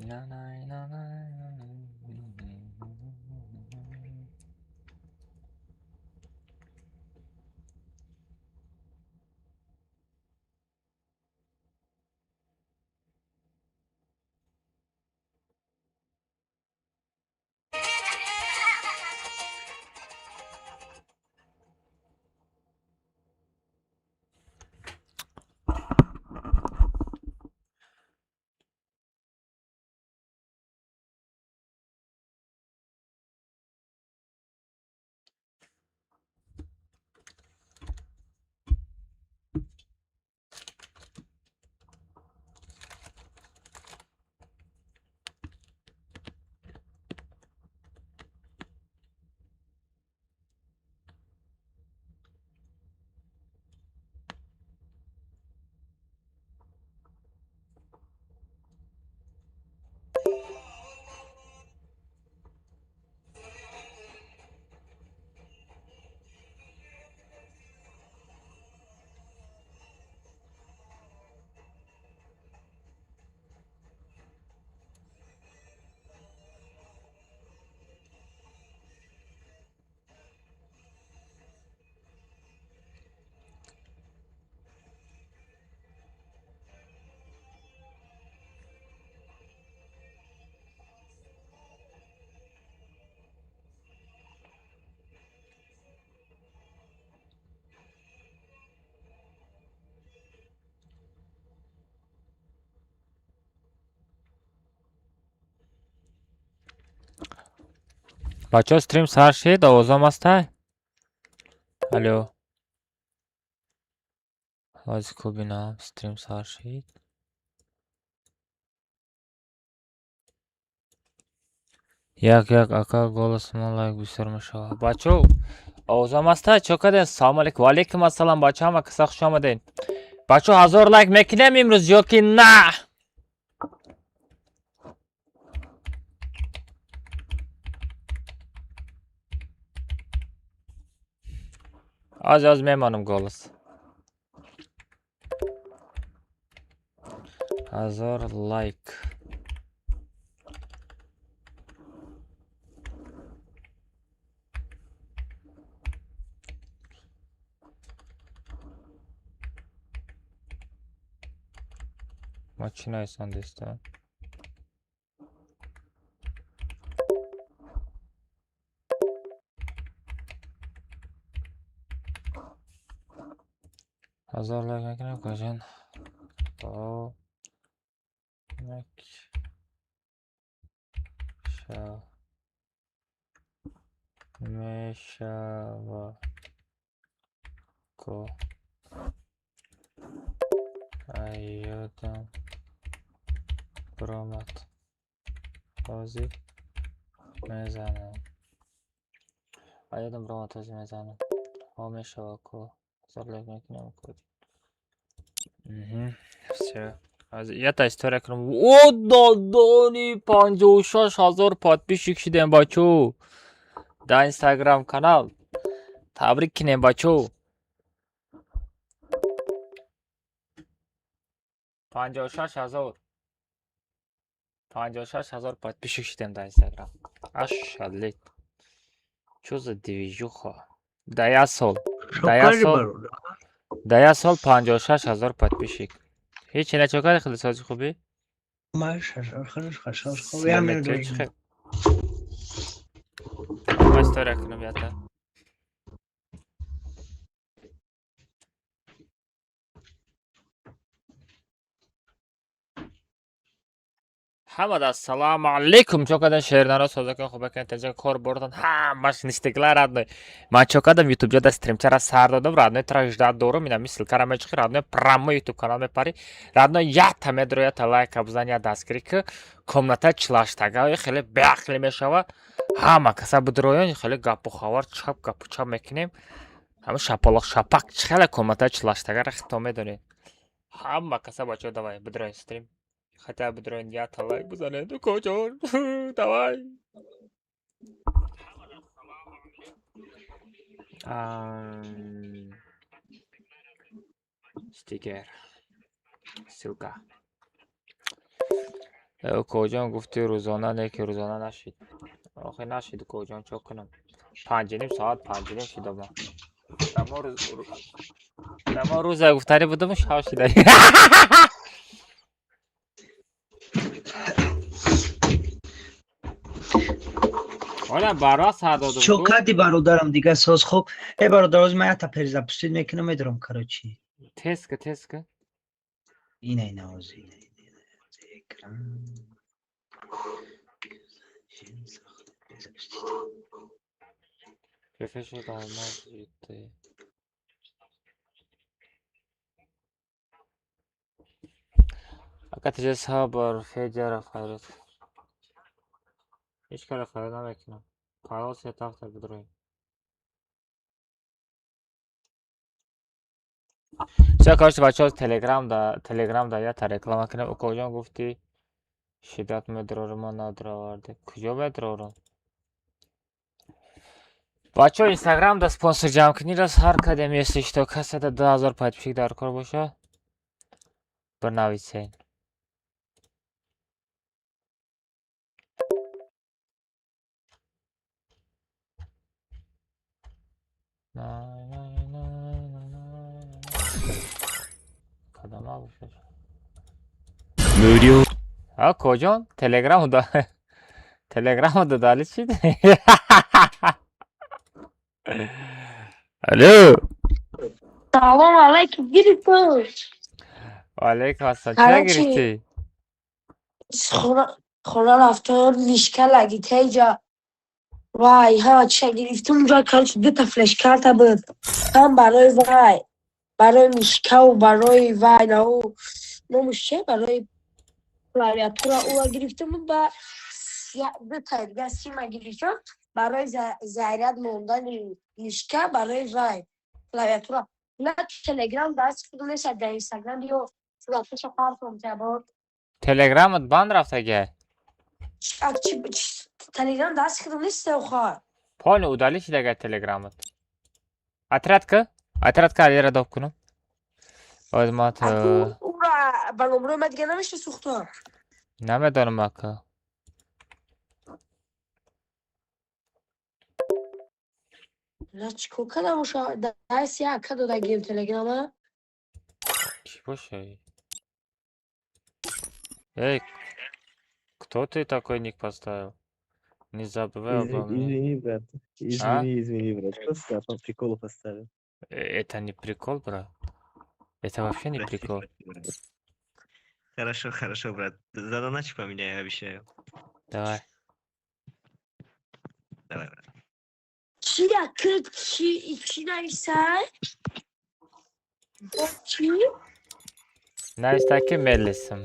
Na, na, na, na, na, na. بچه استریم سر شد 12 است. الو بازی کو بینم استریم سر شد. یک اکا голос лайк бисёр мешавад. бачаҳо овозам аста чо кардем? салому алейкум. ва алейкум ассалом бача, ҳама каса хуш омадед. бачаҳо 1000 лайк мекунем имрӯз ё ки на? аз мемонам голос. 1000 лайк. Машина эсондеста. Hazır like mekine koyacaksın. O mek şa meşava ko ayudam promat ozi mezanı ayudam promat ozi mezanı o meşava ko hazır like mekine koyacaksın. Все. Я та история кунам. О, додони 56000 подписчик шидем бачо. Да Instagram канал. Табрик кинем бачо. 56000 подписчик шидем да Instagram. Ашалет. Чё за движуха? Да я сол 56000 подписчик. هیچی نچوکر خیلی سازی خوبی؟ خوبی همین دوی ما استوریا کنم یاتا حمد السلام علیکم چوکادن شهرنارا سازکن خوبه کن تجا کار بردن همش نیستگلر радной من چوکادم یوتیوب جا стримчара сар додам радной тражда дору мина мисл карамечки радной прямо ютуб канал мепари радной ята медро ята лайк абзания дастгири ки комната члаштага хеле беахли мешава ҳама каса бидроён хеле гапу хавар чап гапу чап мекунем ҳама шапалақ шапак хеле комната члаштага рахто медонед ҳама каса бачо давай бидроён стрим хотя бы дрон я талай бузане ну кочор давай стикер ссылка کجان گفتی روزانه نه که روزانه نشید. آخه نشید کجان چک کنم. 5:30 ساعت 5:30 شده ما. اما روز گفتاری بودم شاو شده. حالا برا سر دادم کو. چوکاتی برادرم دیگه ساز خوب. ای برادر از من تا پریزا پستید میکنم میدارم کراچی. تسک. اینه نازی. اکرام. Kefeş de olmaz gitti. Hakikaten sabır, fecar hayret. Hiç kere hayret نمیکنم. خلاص یه تخت بدرویم. چه کارش بچه ها تلگرام دا یا تا رکلام کنم او کجا گفتی شدت مدرور ما نداره آورده کجا مدرورم بچه ها اینستاگرام دا سپانسر جمع کنی راست هر کدام استش تا کسی دا 2000 подписчик در کار باشه بنویسین کدام ها باشه無料 ها کجا تلگرام دا تلگرام دا دالی چی ده الو سلام علیکم گیریم علیکم السلام چه کراچی. گرفتی خونه رفتار لیشکه لگیته اینجا وای ها چه گرفتم اونجا کارش 2 فلش کارت بود هم برای وای برای میشکه و برای وای نموشه برای کلاویاتور او گرفتم بود با 2 دیگه سیم گرفتم برای زیرت موندن میشکه برای وای کلاویاتور نه تلگرام دست کدوم نیست در اینستاگرام یا صورتش پرتم بود تلگرامت بند رفت اگه تلگرام دست کدوم نیست خواه پایین udali شده اگه تلگرامت اترت که علی را داب کنم آزمات او را به نمره من دیگه نمیشه سوخته نمیدانم اکا نه چیکو کنم اوشا دست یه اکا داده گیم تلگرامه چی باشه эй кто ты такой ник поставил не забывай обо мне Извини, брат. Извини, брат. Просто по приколу поставил. это не прикол брат это вообще не Прости, прикол прости, брат. Хорошо, брат. Задоначу поменяю, обещаю. давай Давай, брат. چی دکت چی نایسته چی навистаки мелисим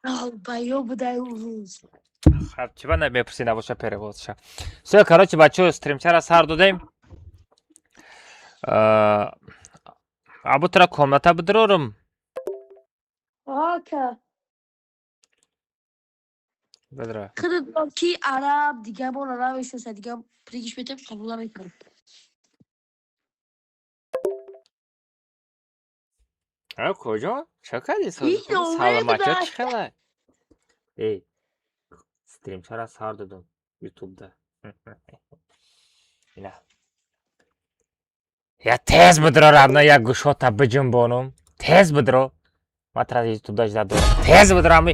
Долбоёб дай روز خب چی بنده بپرسی نباشه переводша все короче бачо стримчара сар додем абу тра комната бидорум آکه بدره خودت کی عرب دیگه با نمیشناسه دیگه پریگش بده قبول نمیکنه کجا چه کردی این نوعه سلامتی بده. چه خبر ای стримчара сар додам ютубда اینا я тез бидро равно я гушота бижунбонум тез бидро матра ютубда жда дорам тез бидро ами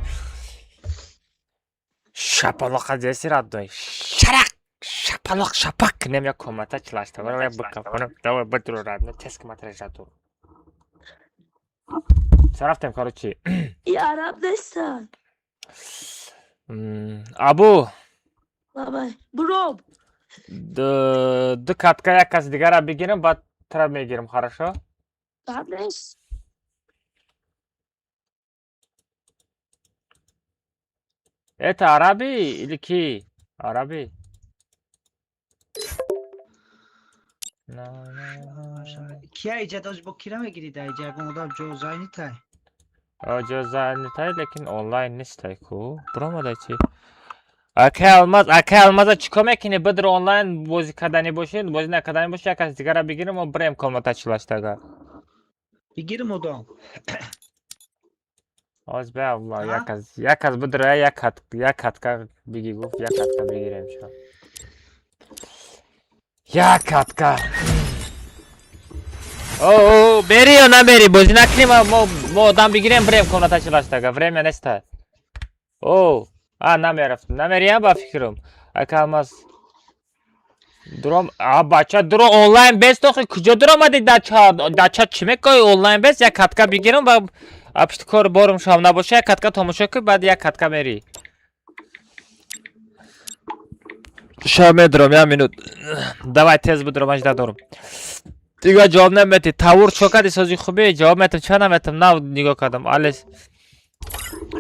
шапалака деси радой шарак шапалак шапак немя комата члашта давай быкапонам давай бидро равно тез матра жда дорам سرفتم короче این عرب نیستن абу بابا برو ду катка як кас дигара бигирим баъд тра мегирим хорошо قبل نیست это араби или ки араби کیا ایجاد از با کی میگیرید ایجاد مدام جوزاینی تای جزا نیست لیکن آنلاین نیست کو برام چی Aka almazа чико мекини бидр онлайн бозӣ кардани бошед бозӣ накардани бошед якас дигара бигирим ва бирем комната чилаштага بگیر مدام оз бе алла А? якас бидр як катка биги гуфт як катка бигирем шо як катка о бери ё набери бозӣ накунем мо одам бигирем бирем комната чилаштага время неста о намерафтум намерия ба фикрам ака алмаз дуром бача дуро онлайн бест охи куҷо дуромади дача чӣ мекои онлайн бест як катка бигирам ва пишти кор борум шам набоша як катка tomosha кӯ баъд як катка мери шам медурам як минут давай тез бидурам ажда дорум дига ҷавоб намети тавур чо кади сози хубе ҷавоб метам ча наметам нав нигоҳ кардам алис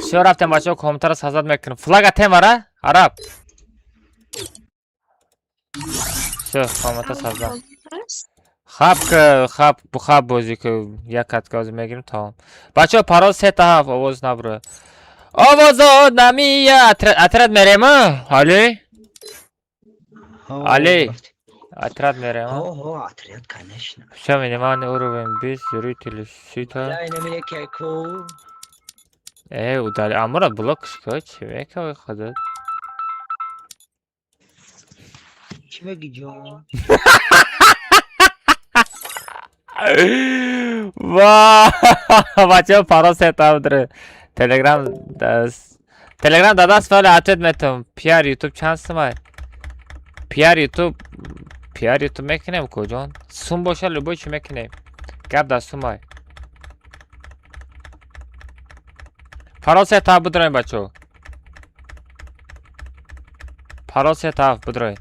всё рафтем бачаҳо комментара сазад мекунам флага темара араб всё коммента сазад хаб бозӣ ку як катка бозӣ мегирем тамом бачаҳо пароз сета ҳафт овоз набура овозо намия отряд мерем али али отряд мерем отряд конечно всё минимальный уровень 20 зрители сита я инами яке ку удали амурат блок шикоят чӣ мекавай худод چی میگی جان бачаҳо пароз сета дاره телеграм дадаст фаъли отряд метавам пиар ютуб чанд сумай пиар ютуб мекунем куҷон сум боша любой чӣ мекунем гап дар сумай пароз сета ҳафт бидроем бачаҳо пароз сета ҳафт бидроем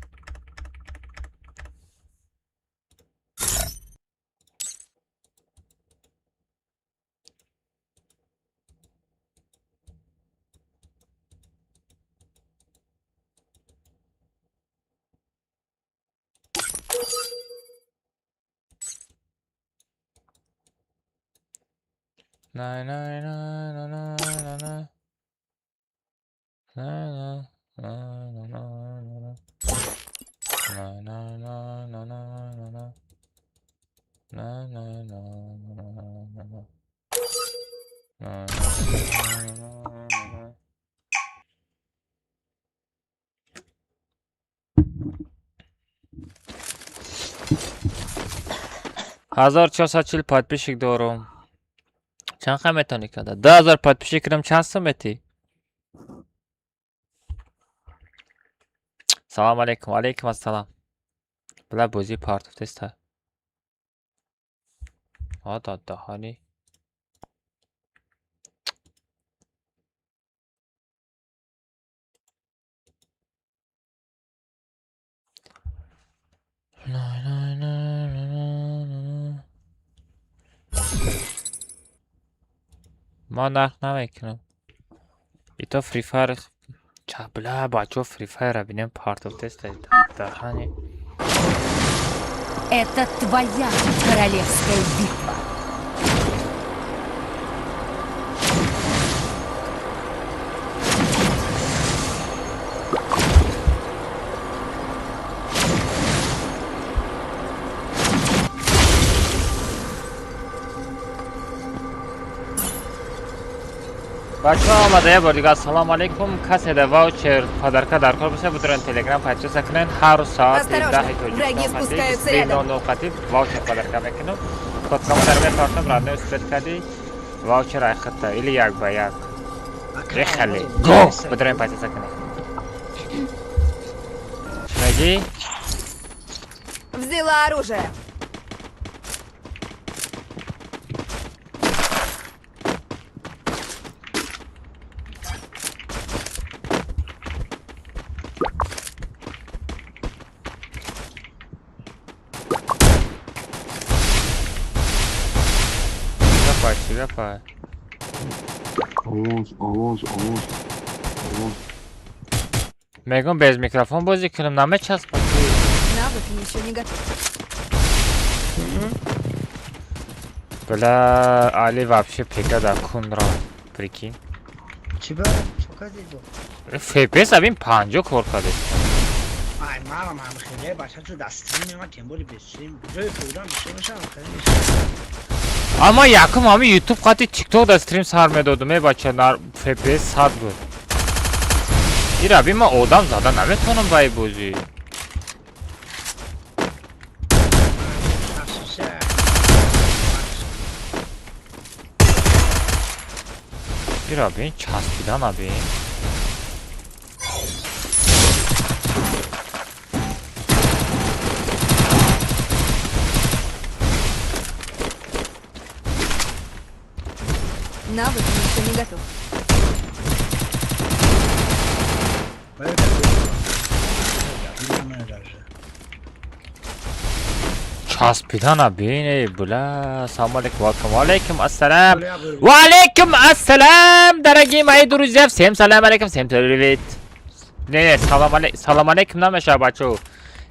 Nay nay nay nay nay nay nay nay Hazar 440 подписчик дорум. Чанд метонӣ када? 2000 подписчик кардам чанд сум метӣ? Салом алейкум. Алейкум ассалам. Била бозӣ партов теста. Ада даҳани. ما نخ نمیکنم ای تو فری فایر چابلا بچه فری فایر را بینیم پارت اف تست دهانی Это твоя королевская битва. بچه ها آمده یه بار دیگه السلام علیکم کسی ده واوچر پادرکا در کار باشه بودرن تلگرام پچه سکنن هر ساعت 10 تا 9 قطیب واوچر پادرکا میکنم کد کامو در میپارتم رانده اسپرد کردی واوچر ای خطه ایلی یک با یک بخلی گو بودرن پچه سکنن شنگی؟ Взяла оружие. Yapar. Ovoz. Megan bez mikrofon bozuk kılım name çasmak. Навык еще не готов. Бля, Ali вообще пикада кунра. Прикинь. چی با چوکا دیدو FPS abim 50 korkadi. Ay mama خیلی بچه تو دستیم میومد تیمبوری بسیم جای پروگرام میشه میشه Ama yakın abi YouTube qati TikTokda stream sarmıyordum ey bachchalar FPS 100 بود. İra bir ma odam zada نمیتونم بای بوزی. İra bir çaspidan abi. Навык еще не готов. Çaspidan abi ne bula. Assalamu alaikum assalam. Валейкум ассалам, дорогие мои друзья, всем салам алейкум, всем привет. Не, салам алейкум намеша бачо.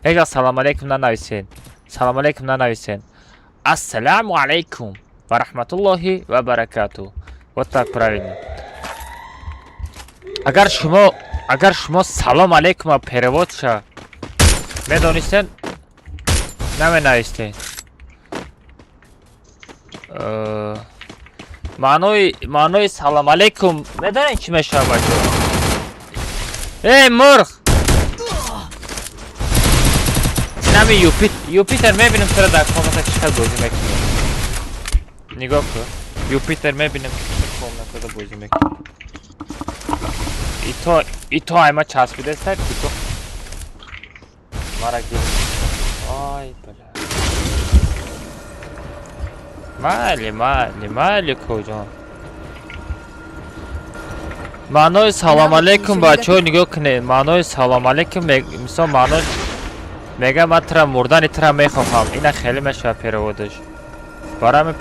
Эга салам алейкум на нависен. Салам алейкум на нависен. Ассаламу алейкум ва рахматуллахи ва баракату. Вот так правильно. Агар шумо салам алейкум перевод ша медонистен наменавистен. Маънои салам алейкум медонед чӣ мешавад бачо? Эй мурғ! Нами Юпитер мебинем чара дар комната чиқадр бозӣ мекунад. Нигоҳ кун. Юпитер мебинем чиқадр комнатада бозӣ мекунад. Ито айма часпидастар ки то мара гирифт. Ой бала. Майли коҷон. Маънои салом алейкум бачаҳо нигоҳ кунед. Маънои салом алейкум мисол маъно мегӯям ман тра мурдани тра мехоҳам. Ина хеле мешавад переводаш. Барами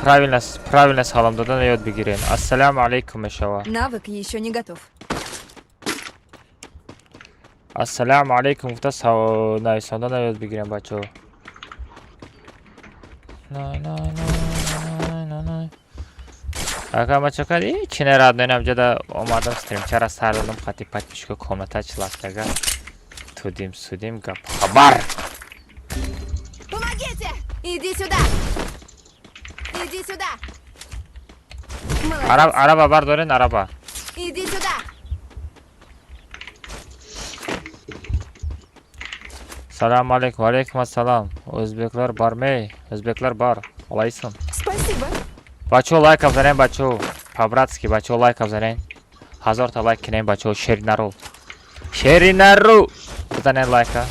правильно салом додан ёд бигирен. Ассаламу алейкум мешавад. Навык еще не готов. Ассаламу алейкум гуфта нависондан ёд бигирен бачаҳо. Ага мачакад ҳеҷ нерад ненамҷада омадам стримчара сар додам хати подписчика комната чластага тудим гап хабар. Помогите! Иди сюда! Иди сюда! Молодец! Араба бардорен араба. Иди сюда! Салому алейкум. Алейкум ассалам. O'zbeklar bormi? O'zbeklar bor. Olaysan. Спасибо! Бачо лайков зарен бачо. По-братски бачо лайков зарен. 1000 та лайк кинен бачо. Шеринару. Бизанен лайка.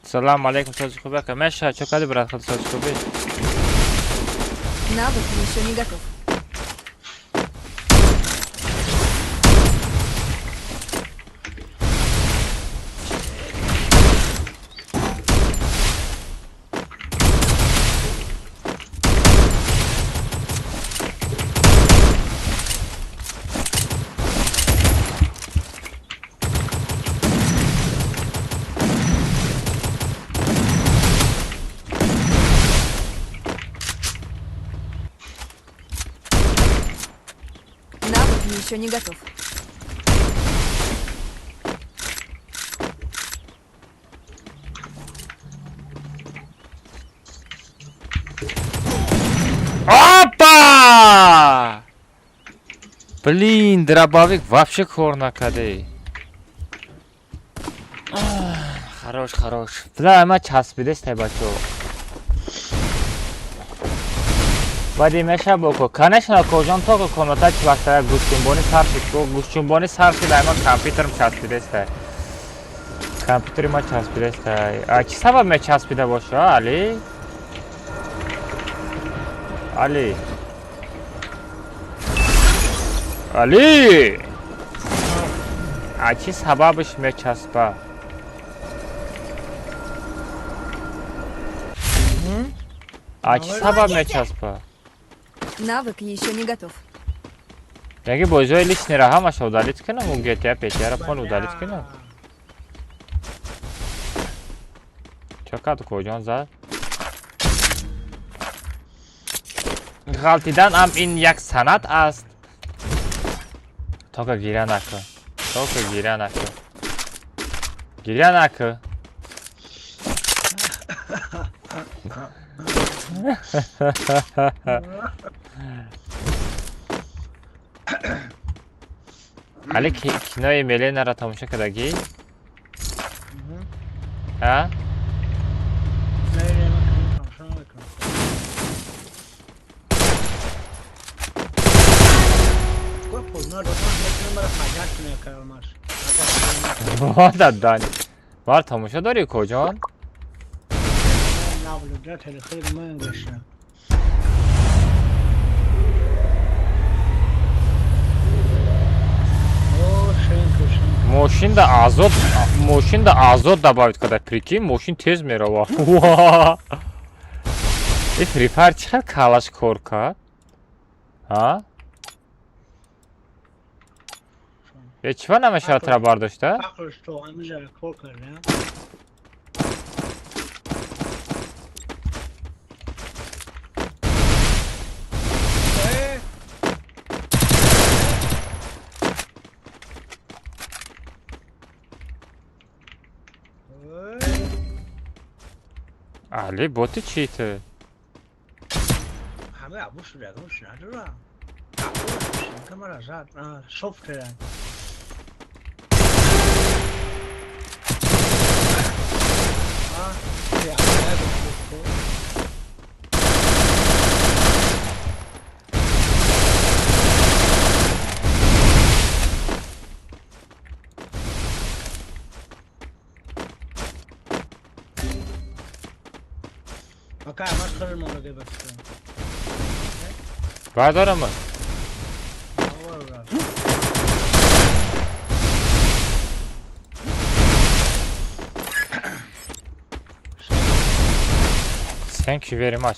Салам алейкум соци хубака. Меша, чокади брат, ход соци хуби. Навык еще не готов. Навык еще не готов. Опа! Блин, дробовик вообще кор накаде. Хорош. Бля, ма часпидестай бачо. Вади меша боко. Конечно, коҷон то комната чластага гӯшчунбони сарфи дайма компютерм часпидестай. Компютери ма часпидестай. Чӣ сабаб мечаспида боша, Али? Али! Чӣ сабабиш мечаспа? Чӣ сабаб мечаспа? Навык еще не готов. Яги бозиҳои личнера ҳамаша удалит кунам, у GTA 5-яро пон удалит кунам. چقدر کجان زد غلطیدن هم این یک سند است تا که گیره نکن گیره نکن علی کینای میلی نرا تماشا کردگی؟ ها؟ نه من تماشا نمیکنم. گفت پولنا رو میتونم برای فجر کنه کرماش. مادر دانی بار تماشا داری کجان؟ نه بلده تلخیر من گشتم. ماشین دا آزاد добавить когда прикинь ماشین تیز میره وا این فری فایر چقدر کالاش کار کرد ها یه چیوه نمیشه ترا برداشته آخرش تو همیشه کار کردم. علی بوتی چیته همه عبوش رگمش ندارم. عبوش کمر زد. شوف کردن. Okej, masz kolor mogę bez tego. بردارم من Thank you very much.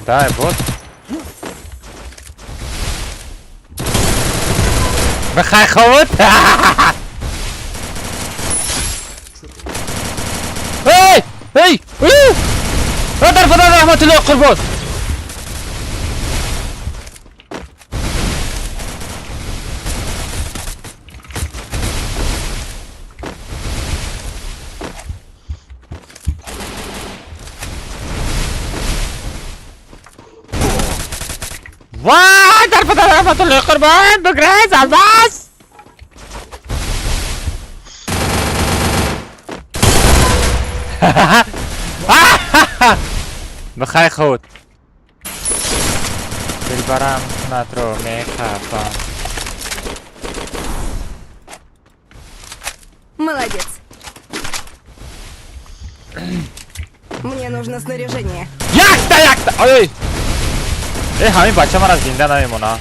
Дай, бот. بخوای خوت. هی! هی! در خدا رحمت الله قربان. وای در خدا رحمت الله قربان بگریز الباس. بخوای خود دلبرم خونت رو میخوابم. Молодец. Мне нужно снаряжение. یکتا ای همین بچه من از زنده نمیمونه.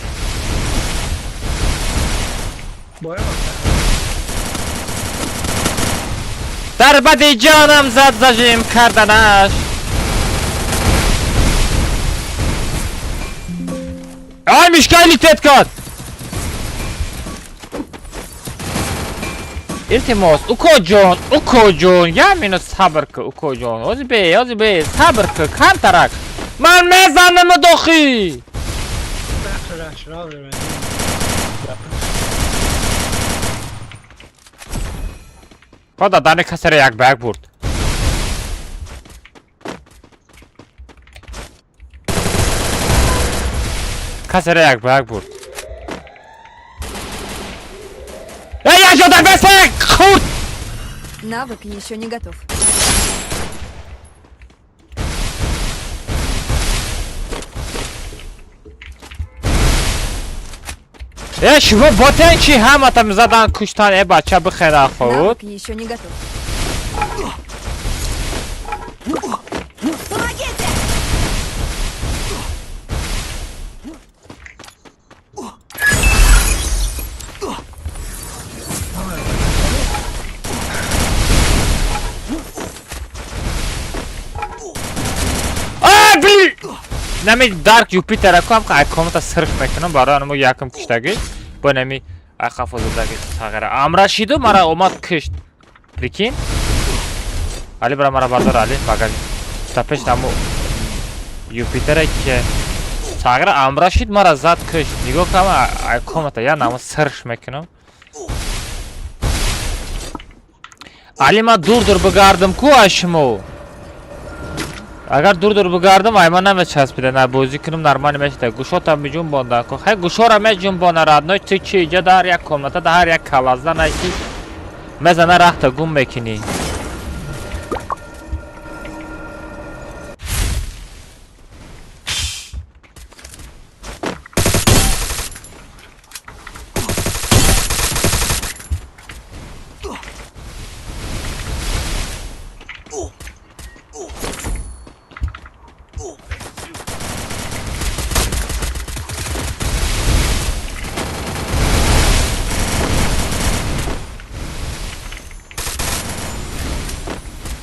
در بدی جانم زد زجیم کردنش. Ay müşkayli tetkat. İltimos ukojon yamino sabır ki ukojon ozi bey sabır ki kantarak man mezanımı doxi Koda dani kasere yak bag burd kasere yak bag burd я что так быстро худ Навык еще не готов. شما باتن چی هم تا زدن کشتن بچه بخیره خود Навык еще не готов. Помогите! نمی دارک یوپیتر اکو هم که اکومتا صرف میکنم برای انمو یکم کشتگی با نمی Ay xafozadagi sag'ira. Amrashidu mara omad kışt. Прикинь? Ali bura mara bardor Ali. Bagaj. Tapesh namu Юпитера ke. Sag'ira Amrashid mara zad kışt. Nigo kama ay komata ya namu sırş mekinam. Ali ma dur bigardim ku ashmu. Agar dur bigardim aymana me chaspida na bozi kunum normal meshda. Gushotam mi jumbondan ko. Hay gushora me jumbona radnoy tiki ija dar yak komnata da har yak kalazdan ayki. Mezana rahta gum mekini.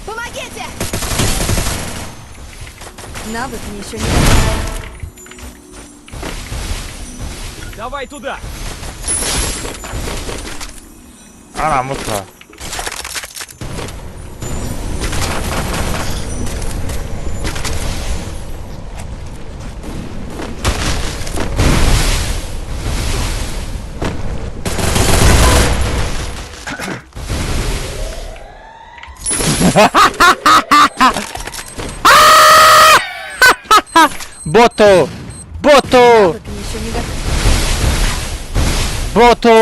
Помогите! Навык мне еще не готов. Давай туда! Ana mutlu. Boto! Boto! Навык мне еще не готов. Boto!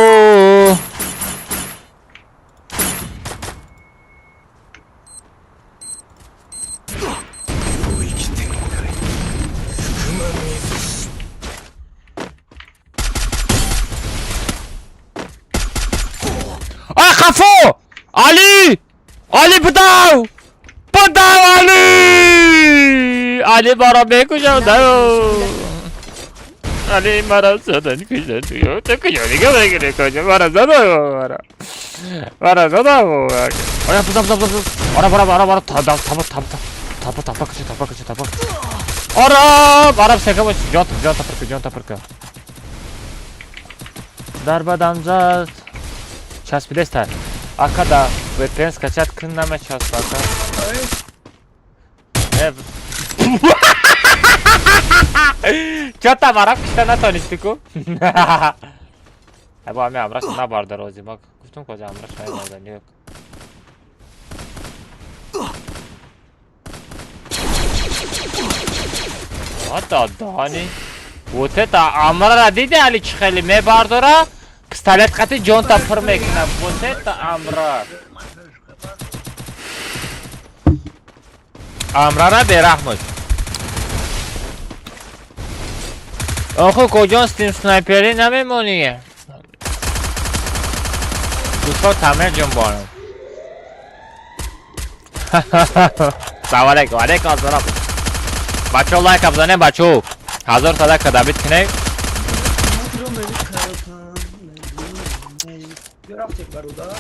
Ay kafo! Ali! Ali budav! Budav Ali! Ali bana beni kucağımda. Ali bana zaten kucağımda. Tıkıyor, ne kadar gerek hocam? Bana zaten. Bana zaten. Ay budav. Ara. Tapa kaçı. Arab sekamış. Can tapırka. Darbadan Сейчас пидестар. Акада VPN скачать к нам сейчас пока. Чё там араб кишта на тонистику? Або ами амраш на барда рози бак. Гуфтум кожа амраш на барда yok. Hatta Dani. Вот это амра диде али чхели ме бардора. Пистолет қати ҷон тапир мекунад. Вот это Амра. Амрара бераҳмуд. Охо коҷон стим снайпери намемонӣ. Дусто тамир ҷунбонам. Салом алейкум. Алейкум ассалом. Бачо лайк абзане бачо. 1000 та лайк дабит кинай. Grafik var orada.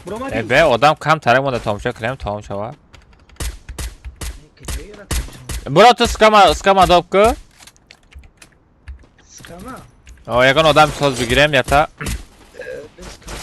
Burama değil. Ebe odam kam taraf moda tomşa krem tomşa var. Geceyi yaratmışım. Burası skama dopku. Skama. O yakın odam söz bir girem yata. Ben skama.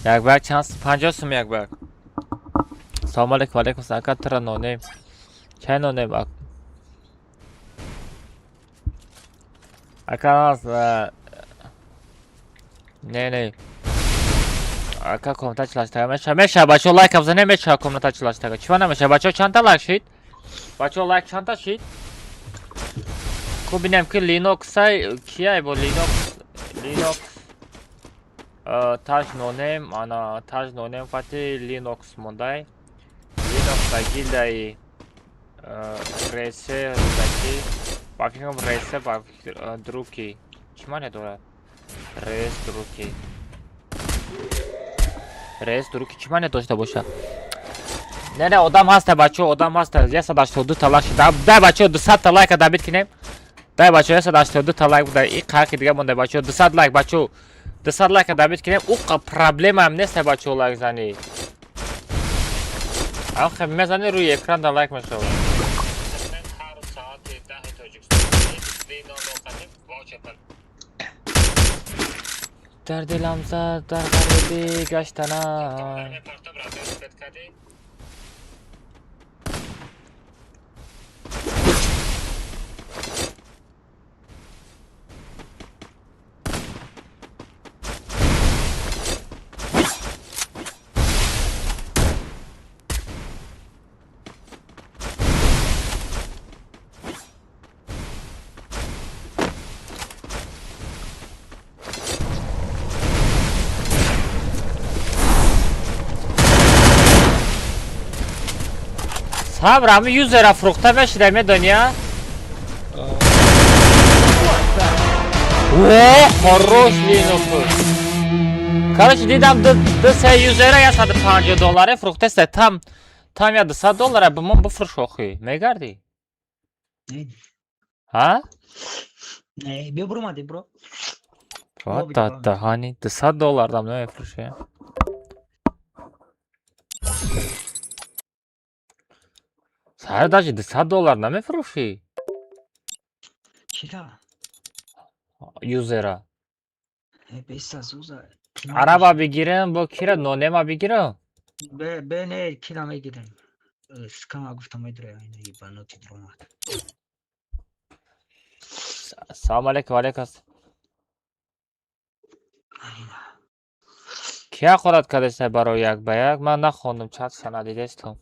Yakberk chans 50 sum yakberk. Assalomu alaykum. Alaykum assalom. Aka tira no name. Chay no name bak. Aka ne. Aka komentar çlaştırma. Meşa bacho like abzane meşa komentar çlaştırma. Çivana meşa bacho çanta like shit. Bacho like çanta shit. Ko binem ki Linux ay kiya bu Linux Taj no name ana Taj no name fati Linux monday. Linux agilday RS rudaki bakıyorum RS bak druki. Çimane dora. RS druki çimane dosta boşa. Ne odam hasta bacho odam hasta. Ya sadaş oldu talaş da bacho 200 like da bitkine. дай бачо 182 та лайк буда и қарки дига монда бачо 200 лайк бачо 200 лайк да биткинем у проблема ам нест бачо лайк зани آخه میزنی روی اکران در لایک میشه در دلم زد در غریبی گشتنم صبر همه یوزر فروخته بشیدم دنیا اوه خروش لینوکو Короче دیدم دو سه یوزره $150 فروخته است tam ya $200 bu bufruş oxuy megardi Ne? ha Ne? Bir vurmadı bro. what the hani $200'dan ne fırış ya Sadece $200'dan mı fırışı Kira. yuzera Besaz uza. araba بگیرم با کیرا نونما بگیرم به نه kira mı gidelim? Skama guftam edre aynı ibano tidromat. سلام علیکم علیکم Aynen. کیا خورد کردسته برای یک به یک من نخوندم چت شنیده استم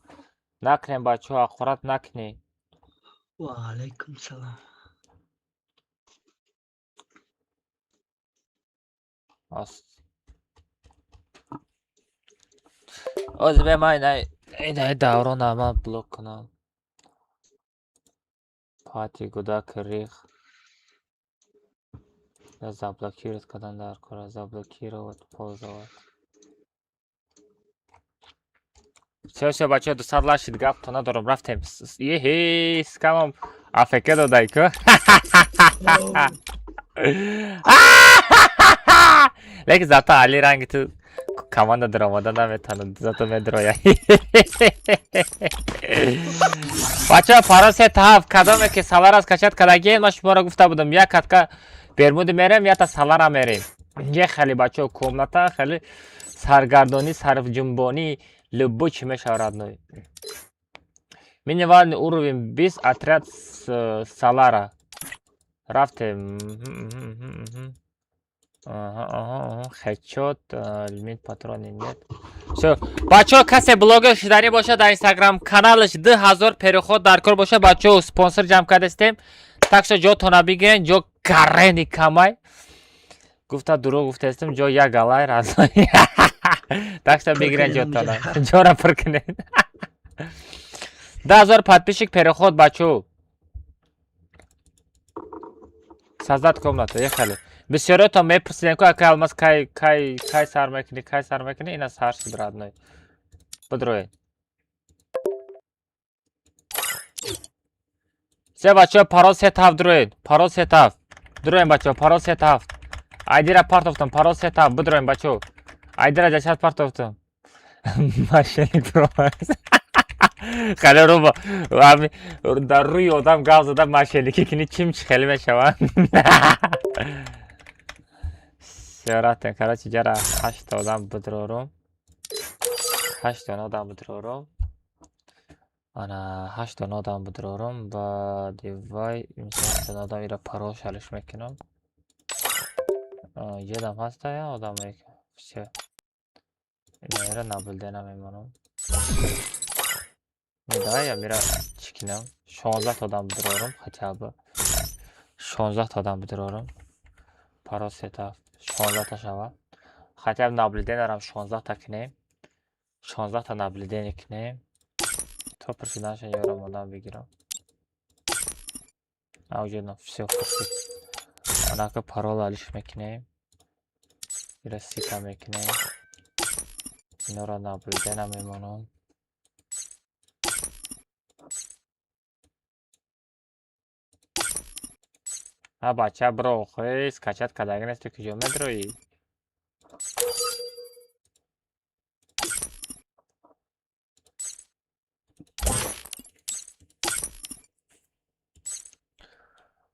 نکنیم بچه ها خورد نکنی Ve aleyküm selam. از به من این دوران اما بلوک کنم پاتی گودا کریخ заблокировать календарь кора заблокировать пользовать все бача 200 лашид гап то надорам рафтем ехе скамам афк додайку lekin зато али ранги tu команда драмада наметанад зато медроя бача парасе таф кадаме ки салар аз качат кадаген ма шуморо гуфта будам як катка бермуди мерем я та салара мерем یه خیلی بچه کمنتا خیلی سرگردانی سرفجنبانی لبو چی میشورد نوی минимальный уровень без отряд салара رفتم хедшот лимит патроны нет все бачо касе блогер шидари боша дар инстаграм каналаш 2000 переход дар кор боша бачо спонсор ҷамъ кардастем так что ҷотона бигирен ҷо карени камай гуфта дурӯғ гуфтастем ҷо як галай разои так что бигирен ҷотона ҷора пур кунен 2000 подписчик переход бачо создать комнату ехали бисёрёто мепурсидем ку ака алмаз кай сар мекунӣ ина сар шуд родной бидроед се бачо парол сетав дроед парол сетав дроем бачо парол сетав айдира партофтам парол сетав бидроем бачо айдира ҷашад партофтам машиник промас خیلی رو با در روی آدم گاز دادم مشهلکی کنی چیم چی خیلی میشوند سیارت کرا چی جرا 8 آدم بدرارم 8 آدم بدرارم انا 8 آدم بدرارم با دیوای مثلا آدم ایرا پروش حلش میکنم یه دم هست یا آدم میکنم اینا ایرا نبلده نمیمانم Да, я мира чикинам 16 тадан бидирорам хотя бы 16 тадан бидирорам паросета 16 та шава хотя бы наблюдением 16 та кинем 16 та наблюдение кинем то персонажа ярам одам бигирам аудио все пушит анака парол алиш мекинем ира сита мекинем инора наблюдением мемонам А бача брохи скачать кадагин есть километры.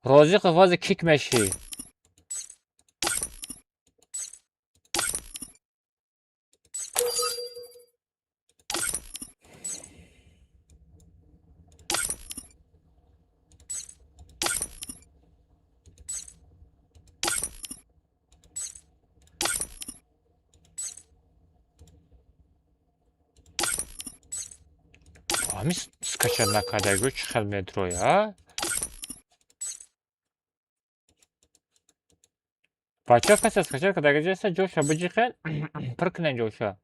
Розик фази кик меши. Ами скачать на кадагу 4 километры, а? Бача каса скачать кадагу жеса жоша бужихан. Пркнен жоша.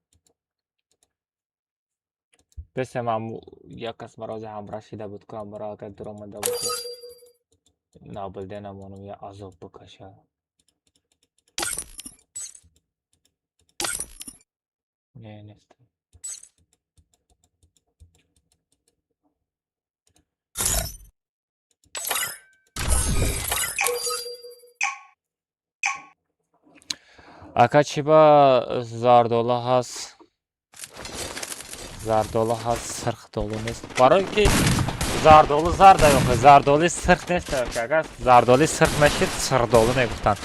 Бесе мам якас мараза ҳам рашида буд ки ҳамаро агар дуромада боша набилде намонам я азоб бикаша. Не, нест. Ака чиба зардола ҳаст. Зардола ҳаст, сирх долу нест. Барои ки зардолу зарда ёхе, зардоли сирх нест ёхе. Агар зардоли сирх мешид, сирдолу мегуфтанд.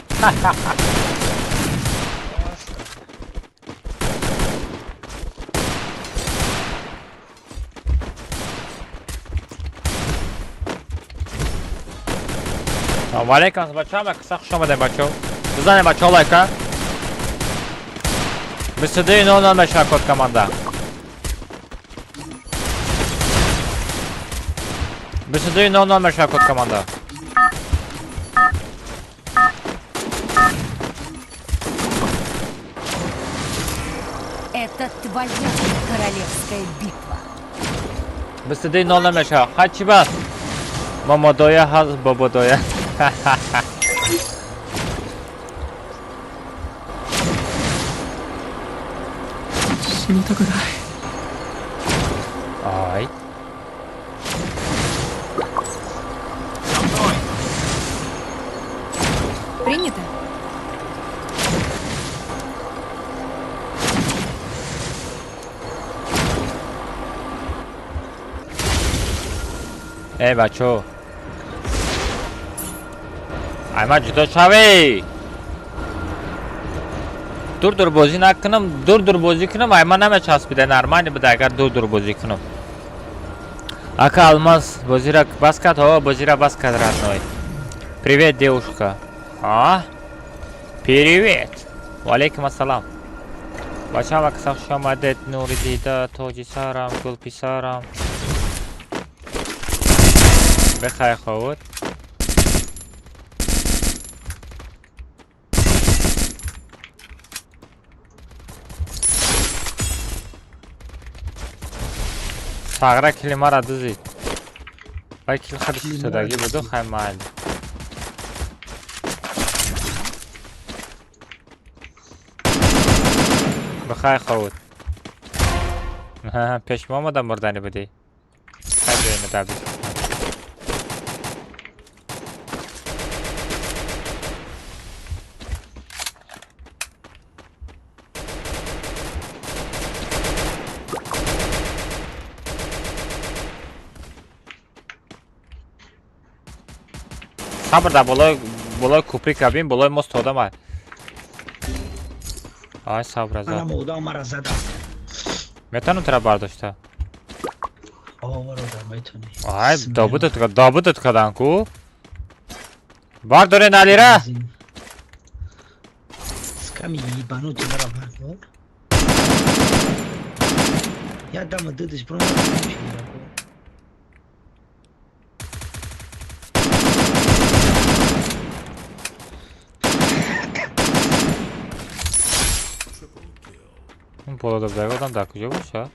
Салом алейкум, бачаҳам, қиса хуш омадем бачаҳо. Бизанем бачаҳо лайка. 22:00 мешава код команда. 22:00 мешава код команда. Это твоя королевская битва. 22:00 мешава. Ҳачи бас. Мамадоя ҳаст, бободоя. Ай. Принято. Эй, бачо. Айман ҷудо шавӣ. Дур бозӣ накунам, дур бозӣ кунам, айман намечаспида, нормально буде агар дур бозӣ кунам. Ака Алмаз бозира бас кард, ҳо, бозира бас кард, родной. Привет, девушка. А? Привет. Ва алейкум ассалам. Бачаҳам, акса хуш омадед, нури дида, тоҷи сарам, гулписарам. Бехайр ховуд. Сагра килимара дузид. Бай кил хадиш истодаги буду, хай майли. Бехайр ховуд. Пешма омада мурдани будӣ. Хай ҷои надаби. Сабр да болой куприк равим, болой мост одамай. Ай, сабр аза. Манам одам мара задам. Метонам тира бардошта. Овародам метони. Ай, добудат кадан ку. Бардорен алира. Сками ебанути мара бардор. Я дама дыдыш бронза. Полода бдага адам да куҷо боша?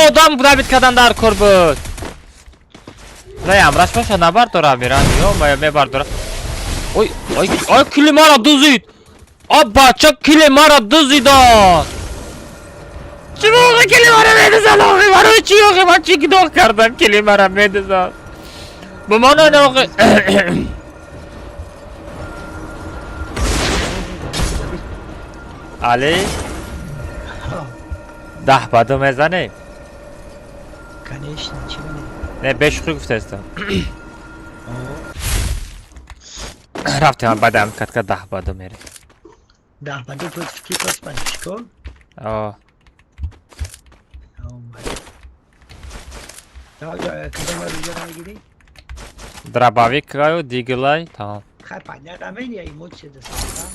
دام داویدکادان در کور بود نه امراش باشه نبردارم میرن یا میبردارم اوی اوی اوی کلی ما را دوزید آب بچه کلی ما را دوزیدان چی موقع کلی ما را میدزن آقی برای چی آقی من چی گناه کردم کلی ما را میدزن به من نه آقی علی ده بدو میزنی کنیش چی بینی؟ نه بهش خوی گفته استم رفتیم بدم کت که ده بدو میره ده بنده تو فکری پس من چیکار؟ آه Ya kızım var rüzgarına gideyim. Dробовик каю, дигелай, tamam. Хай понятно, мен я эмоции достал.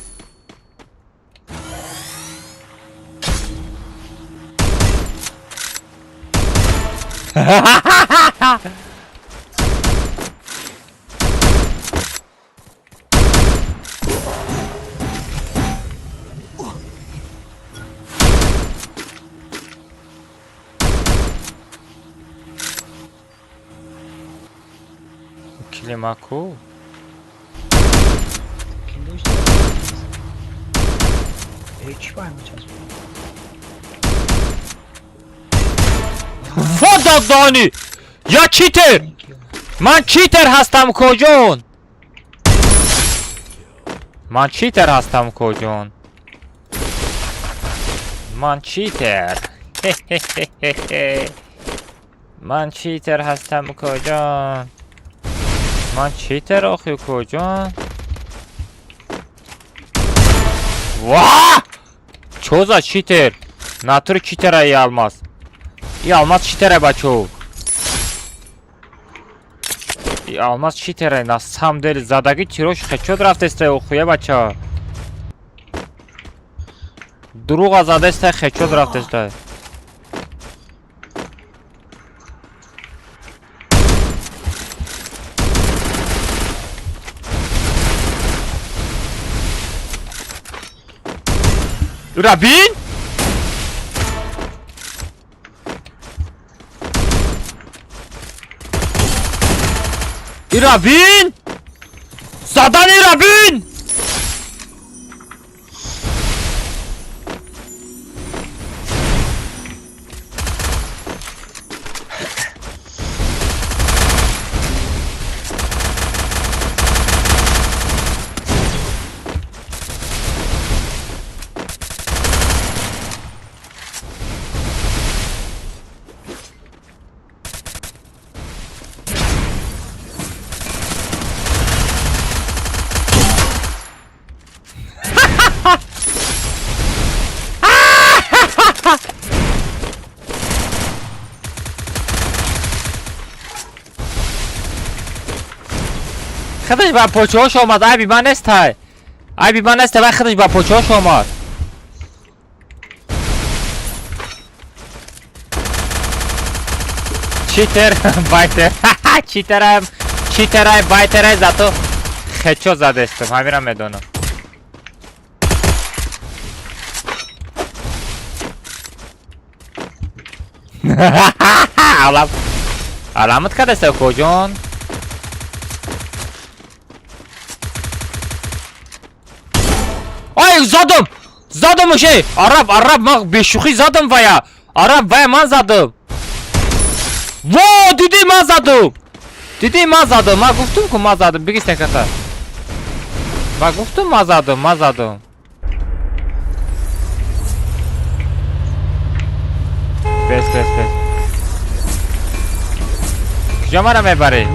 Климаку. Kimde işte? Hiç var mı çalışma? Вода Дани! Я читер! Thank you. من چیتر هستم کجون من چیتر هستم کجون من چیتر من چیتر هستم کجون من چیتر آخی کجون واه چوزا چیتر ناتور چیتر ای almaz ای almaz چیتر بچو ای almaz چیتر ای на самом деле زدگی تیروش خچود رفت است خویه بچه دروغ زده است خچود رفت است رابین رابین زدن رابین خودش با پوچه‌هاش آمد عیبی من است عیبی من است و خودش با پوچه‌هاش آمد چیتر بایتر چیتر بایتر za to خچو زده استم همین هم میدونم علامت کرده است کجون ای زدم میشه عرب من به شوخی زدم ویا عرب ویا من زدم وا دیدی من زدم من گفتم که من زدم بگیست نکتا من گفتم من زدم بس کجا مرا میبری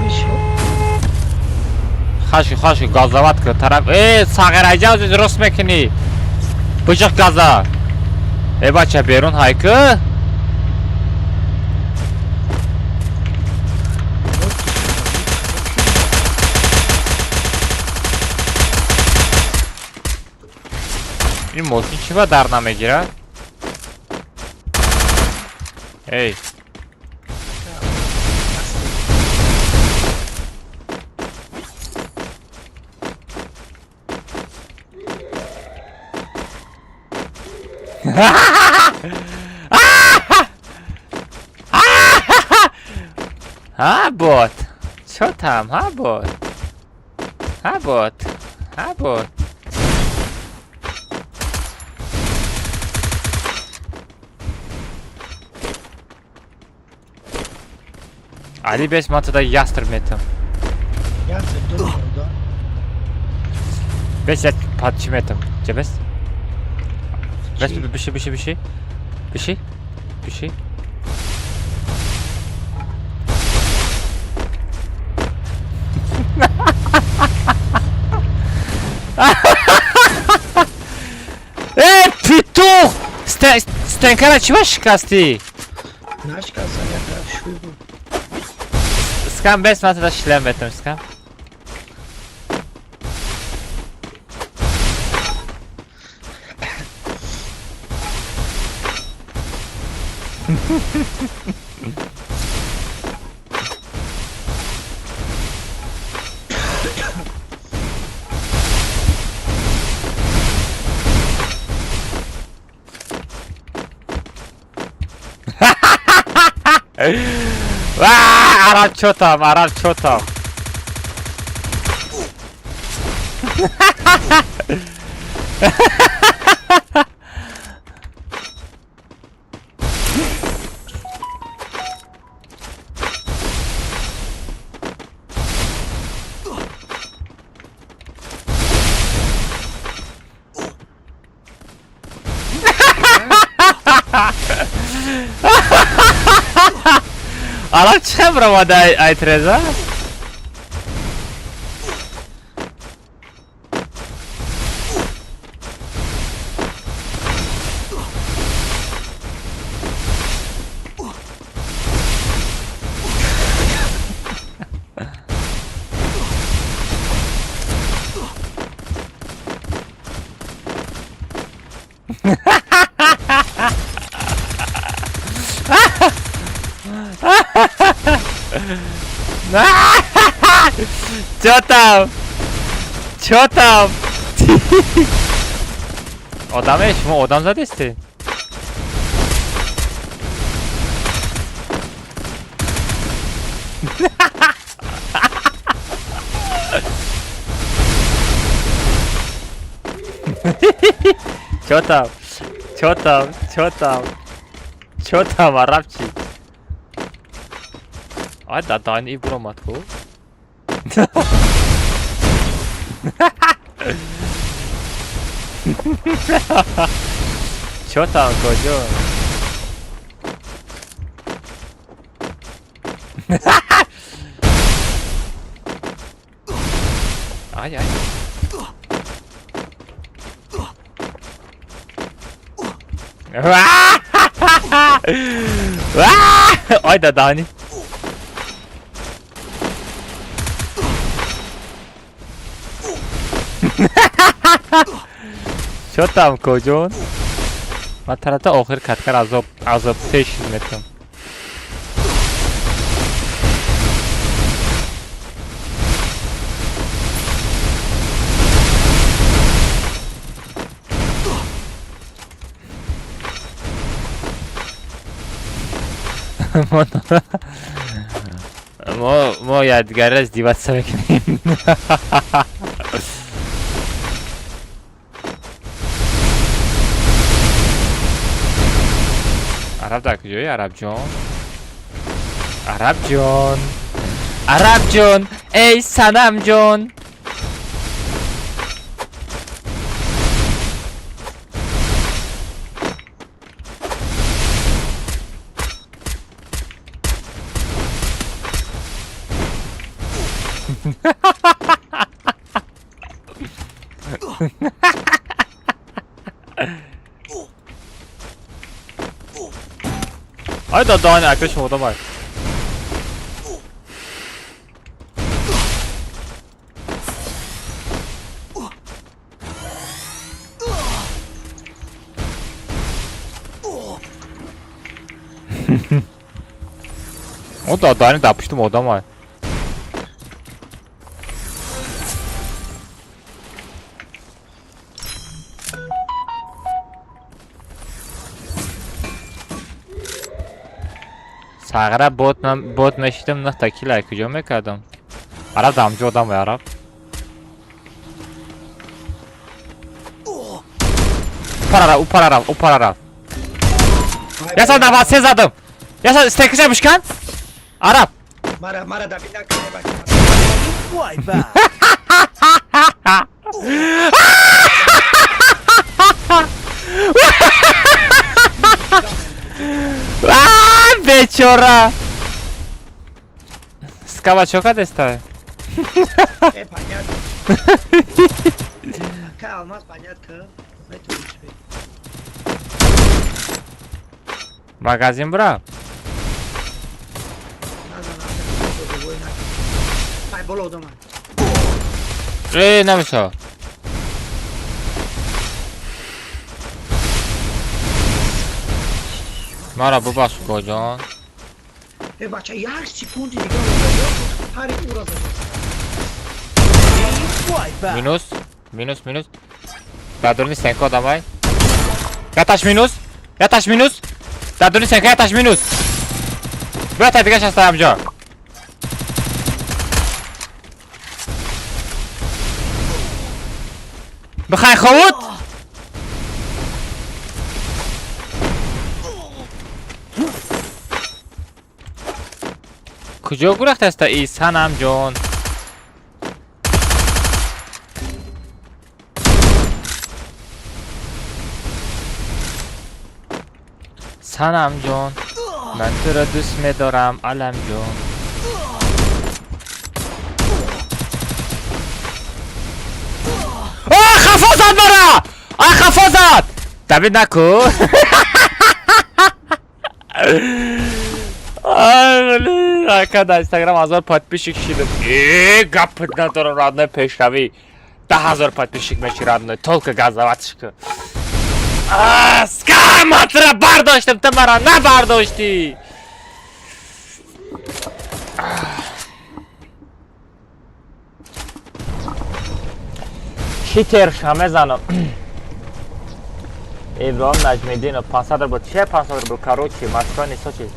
خاشو گازوات که طرف ای ساغر اجاز درست میکنی بجق گازا ای بچه بیرون های که این موشین چی با در نمیگیره ای Ha bot. Čo tam? Ha bot. Ha bot. Ha bot. Ali bez matada jastrmetem. Ja se dur orada. Bez patçimetem. Cebes. Bez bir şey. Bir şey. Pituch! Stękara ci masz kasti? Naşka sana kadar şu bu. Skam bez matada ślemetem, skam. Arap çotam, Arap çotam. Arap çemrama da ay treza. Co tam? Odam mu odam zadesti. Co tam Arapçı? Ay da nie bro matku. Co tam kocio? Ay. Ay da Dani. Co tam kojon? Matarata oxir katkar azob teşhis etdim. Mo yadgar izdivаться bekleyin. Arap da kujuyor Arapjon. Arapjon, ey sanamjon. Ay da daha ne arkadaşım o da var. O da daha ne yapmıştım o da var. Сагра бот мешидам на такила куҷо мекардам. Араб дамҷо одам араб. Упарарав. Я задам, вас все задам. Я задам, стекиша мушкан? Араб. Mara da bir dakika ne bak. Wipe out. Bechora. Skavaçoka desta. Понятно. Ka almaz понятно. Ne tür şey. Magazin bura. Ay bol odama. Nemiso. Mara bu bas kocan. Bak her sekundi diye oluyor. Her uğraşacak. Wipe out. Minus. Dadurni senko adamay. Yataş minus. Dadurni senko yataş minus. Bırak tadiga şasta amca. Bıxay xovut. Kujo guraq testa İhsan amjon. Sanam jon. من تو را دوست می‌دارم علم جون. خفا زد مرا! خفا زد! دوید نکن. Instagram 1000 подписчик шидим. Гап ندارم родной пешрави. 10000 подписчик меши родной. Только газоватышка. Скаматра бардоштим, ты мара не бардошти. Читер шамезано. Ибрахим Наҷмиддинов 500 буд. Че 500 буд? Короче, Москва не Сочи.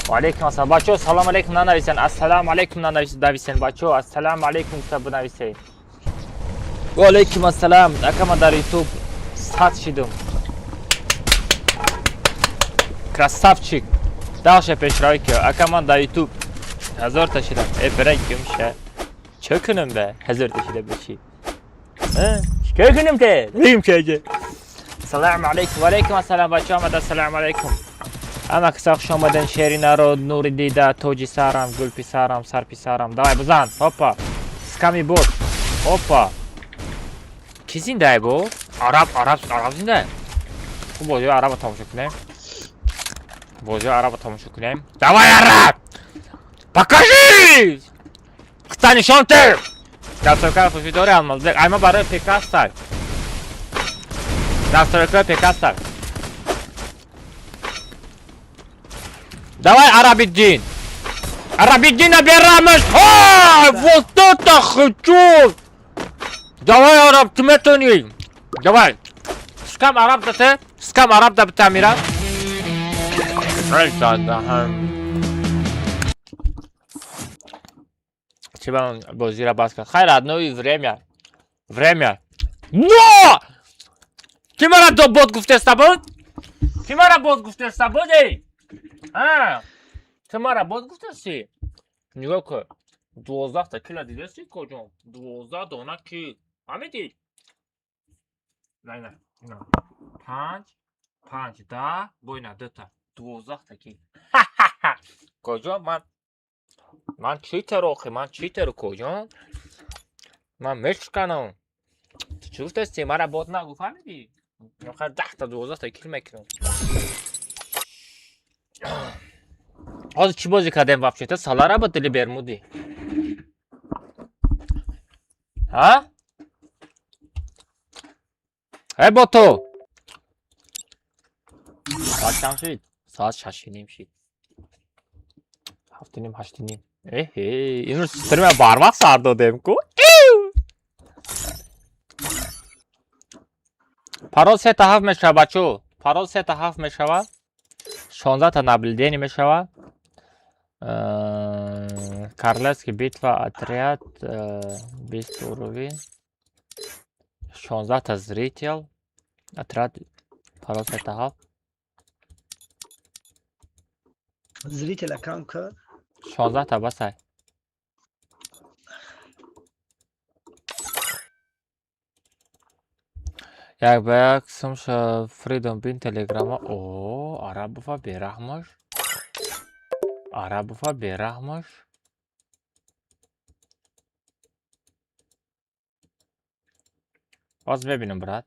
Алейкум ассалам. Бачо, салом алейкум нанависен. Ассалому алейкум нанависен. Бачо, ассалому алейкум сабу нависен. Ва алейкум ассалам. Акама дар YouTube сад шидум. Красавчик. Дальше пешравки. Акаман дар YouTube 1000 та шидам. Брай гумша. Чё кунам ба? 1000 та шида баши. Чё кунам те? Рим чаҷа. Салам алейкум. Ва алейкум ассалам. Бачо омад. Ассалому алейкум. Ама киса хуш омадан. Шеринаро нури дида. Тоҷи сарам, гул писарам, сар писарам. Давай бизан. Хопа. Сками бот. Хопа. Ки зинда бо? Араб зинда. Хуб бозиёи арабро тамошо кунем. Бозиёи арабро тамошо кунем. Давай араб! Покажи! Хиста нишон те! Дастаркаи хушидори алмазбек. Айма барои пекастак. Дастаркаи пекастак. Давай Арабиддин! Арабиддина берамеш! Вот это хочу! Давай араб, ты метони! Давай! Скам араб да те? Скам араб да битамира? Чебан бозира баска. Хайр, одно и время. Время. Но! Ти мара до бот гуфте с тобой? Ти мара бот гуфте с тобой, эй? Ти мара бот гуфте си? Нигоҳ кун. 12 та кила дидеси коҷон? 12 дона кил. Фаҳмидӣ? Не. 5 10 бойна 2 та. 12 та кил. Коҷон ман читер охи, ман читер коҷон. Ман мешканам. Ту чӣ гуфтаси? Мара бот нагу, фаҳмидӣ? Охир 10 та 12 та кил мекунам. Ҳозир чӣ бозӣ кардем вообще? Ту салара ба дили бермудӣ? бо ту. Соат чанд шид? Соат 6:30 шид. 7:30, 8:30. Имрӯз стрима барвақт сар додем ку. Парол 3 та 7 мешавад бачо. Парол 3 та 7 мешавад. 16 та наблюдение мешавад. Королевский битва, отряд, 200 уровень. 16 та зритель. Отряд, хороший тахав. Zritelja kanka. 16 та басай. Як бек сумша Freedom Bin Telegrama. Oo, Arabova berahmış. Arabova berahmış. باز ببینم برات.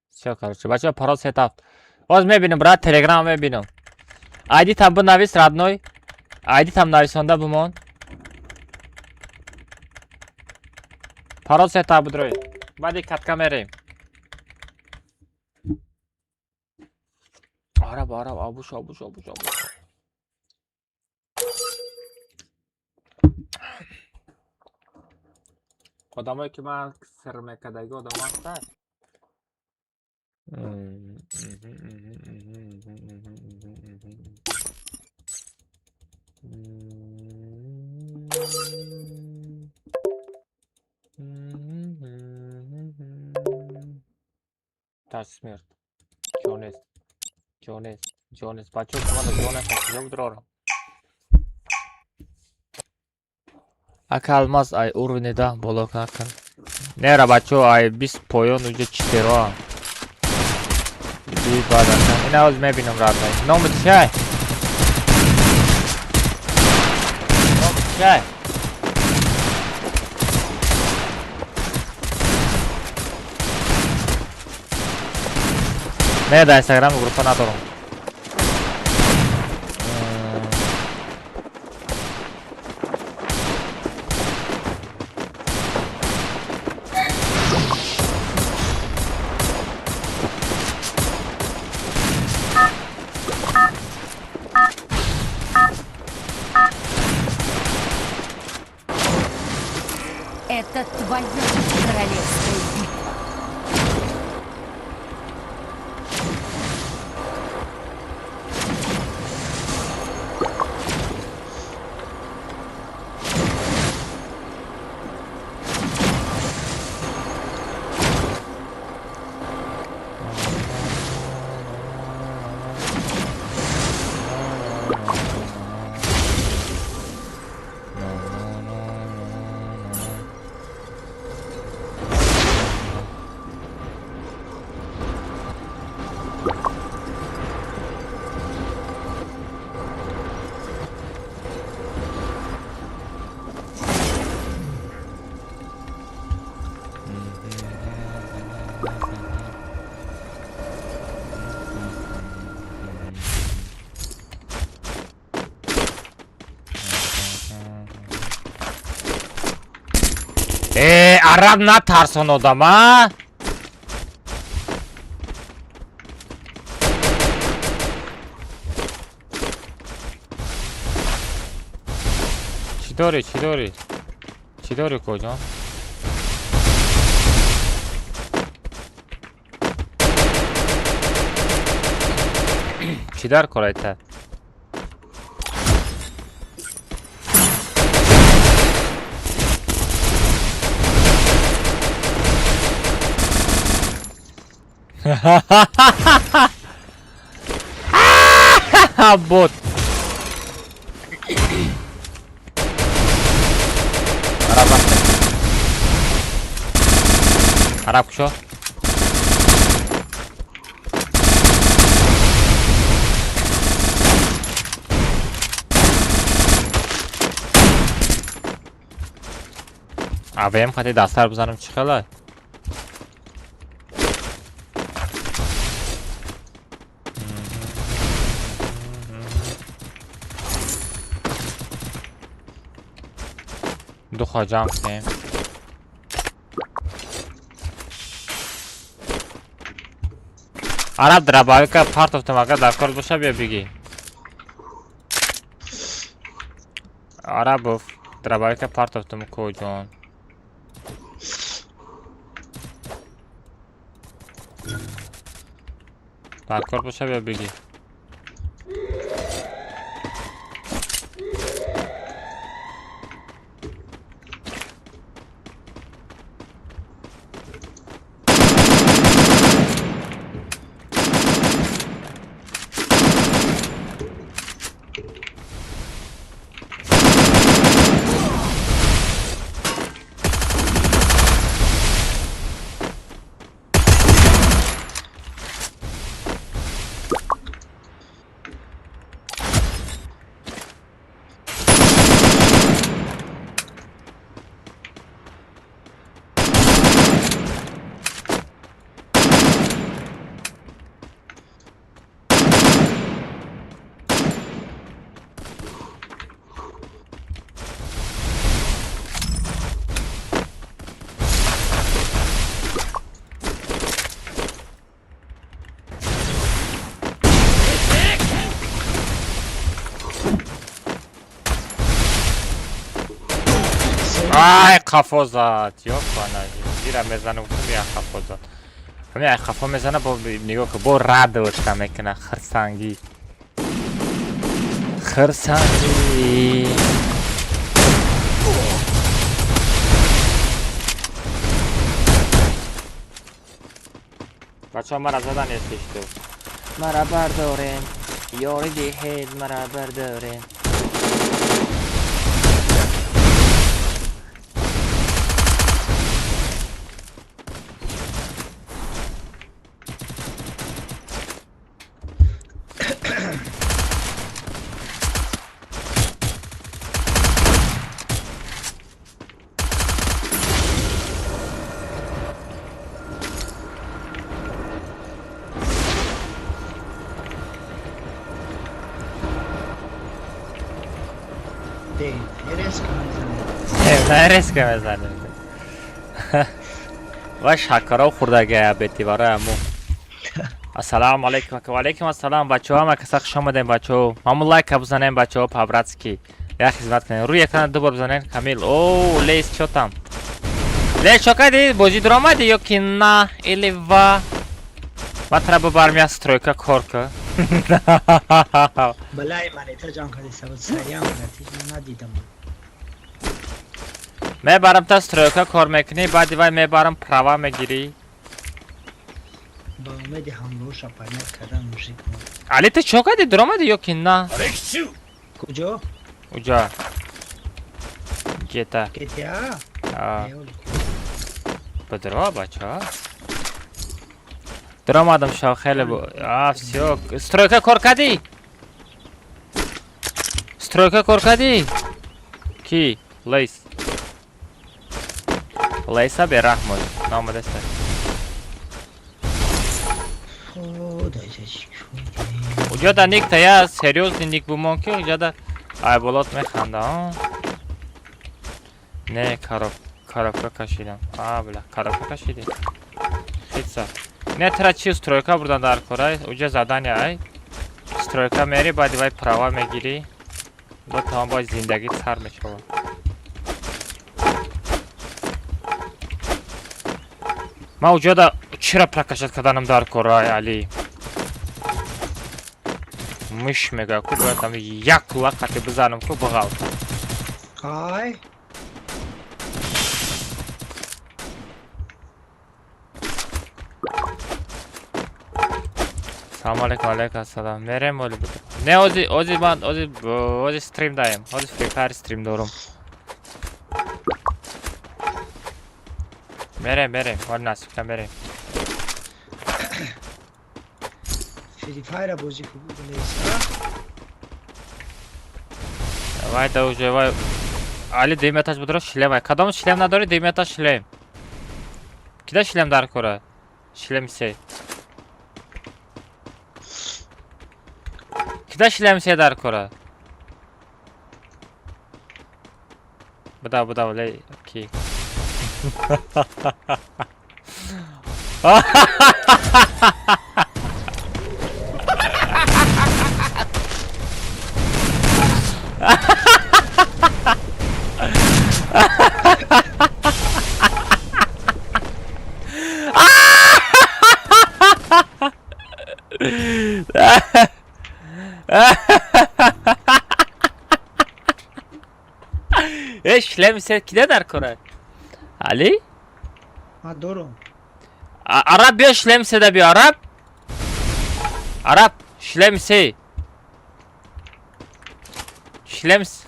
все короче бача парол сетап. باز میبینم برات تلگرام میبینم. آیدی там بنویس родной. آیدی там نویسنده بمون. парол сетап بدروی. بعدی کاتکا میریم. Arab abuş. Odamı ki ben sırmekadaki odamı hasta. Taş смерть. Jones. Бачу, команда Jones açacak budur. Акалмаз ай уровнеда блок акан. Нера бачо ай 20 поён уже 4. Би бадака. Ина оз мебинам радай. Номер чай. Не, да, Instagram группа надорум. Это твоя королевская битва. Arab natarsın odama. Chidori kocam. Chidar korayta. Bot. Arap kuşu. Abim hadi dastlar buzanım çıkıyorlar. Duhacağım seni. Arab drabavika part of tamaga darkor boşa bir bigi. Arabov drabavika part of tamaga koyacağım. Dar kol boşa bir bilgi. Ay kafa uzat. Yok bana. Bir mezanı vurdum ya kafa uzat. Ya kafa mezanı bu nigah ki bu rad vurtam ekine xırsangi. Xırsangi. Bacham mara zadan esishdi. Mara bardoren. Yori dehed mara bardoren. Değil. Nereye sıkıntı? Neresi mezanim? و شکر خورده گه بیتی برای امو السلام علیکم و علیکم السلام بچه ها. ما کسا خوش آمدین بچه ها. همون لایک بزنین بچه ها پابراتسکی یا خدمت کنین روی اکران دو بار بزنین کمیل. اوه لیس چوتم لیس چوکادی بازی درآمدی یا که نه ایلی و ما треба برمیاد سترویکا کورکا بلای مانیتر جان کردی سبت سریع نتیجه ندیدم. میبرم تا سترویکا کار میکنی بعدی وای میبرم پراوا میگیری. با اومدی همراه شپرنت کردن موسیقی کن. علی تو چوکادی درآمدی یا که نه کجا؟ اونجا گیتا گتیا؟ بدروا بچه ها درام آدم شاو خیلی سیو سترویکا کار کردی؟ سترویکا کار کردی؟ کی؟ لیس لیسا به رحمت نامده است خدای چی اونجا در نیک تایا سریوز نیک بومون که اونجا در ایبولات میخنده ها نه کاراکا کشیدم بله کاراکا کشیدی خیلی نه ترا چی سترویکا بردن در کاره اونجا زدنی ای سترویکا میری بعدی وای پراوا میگیری با تمام باید زندگی سر میشود ما اونجا دا چرا پرکشت کردنم در کاره علی مش میگه که باید هم یک وقتی بزنم که بغاو آی سلام علیکم علیکم السلام میرم ولی بده نه اوزی من اوزی استریم دایم اوزی فری فایر استریم دارم میرم ولی نصیب کن میرم فری فایر بازی خوب لیسا وای دوجه وای علی دیمتاش بدرو شلم وای کدام شلم نداری دیمتاش شلم کدا شلم در کوره شلم سه کدا شلم سه در کوره بدا ولی کی Şlem se kide der kore. Ali? Ha doğru. Arap ya şlemse de bir Arap. Arap şlemse. Şlems.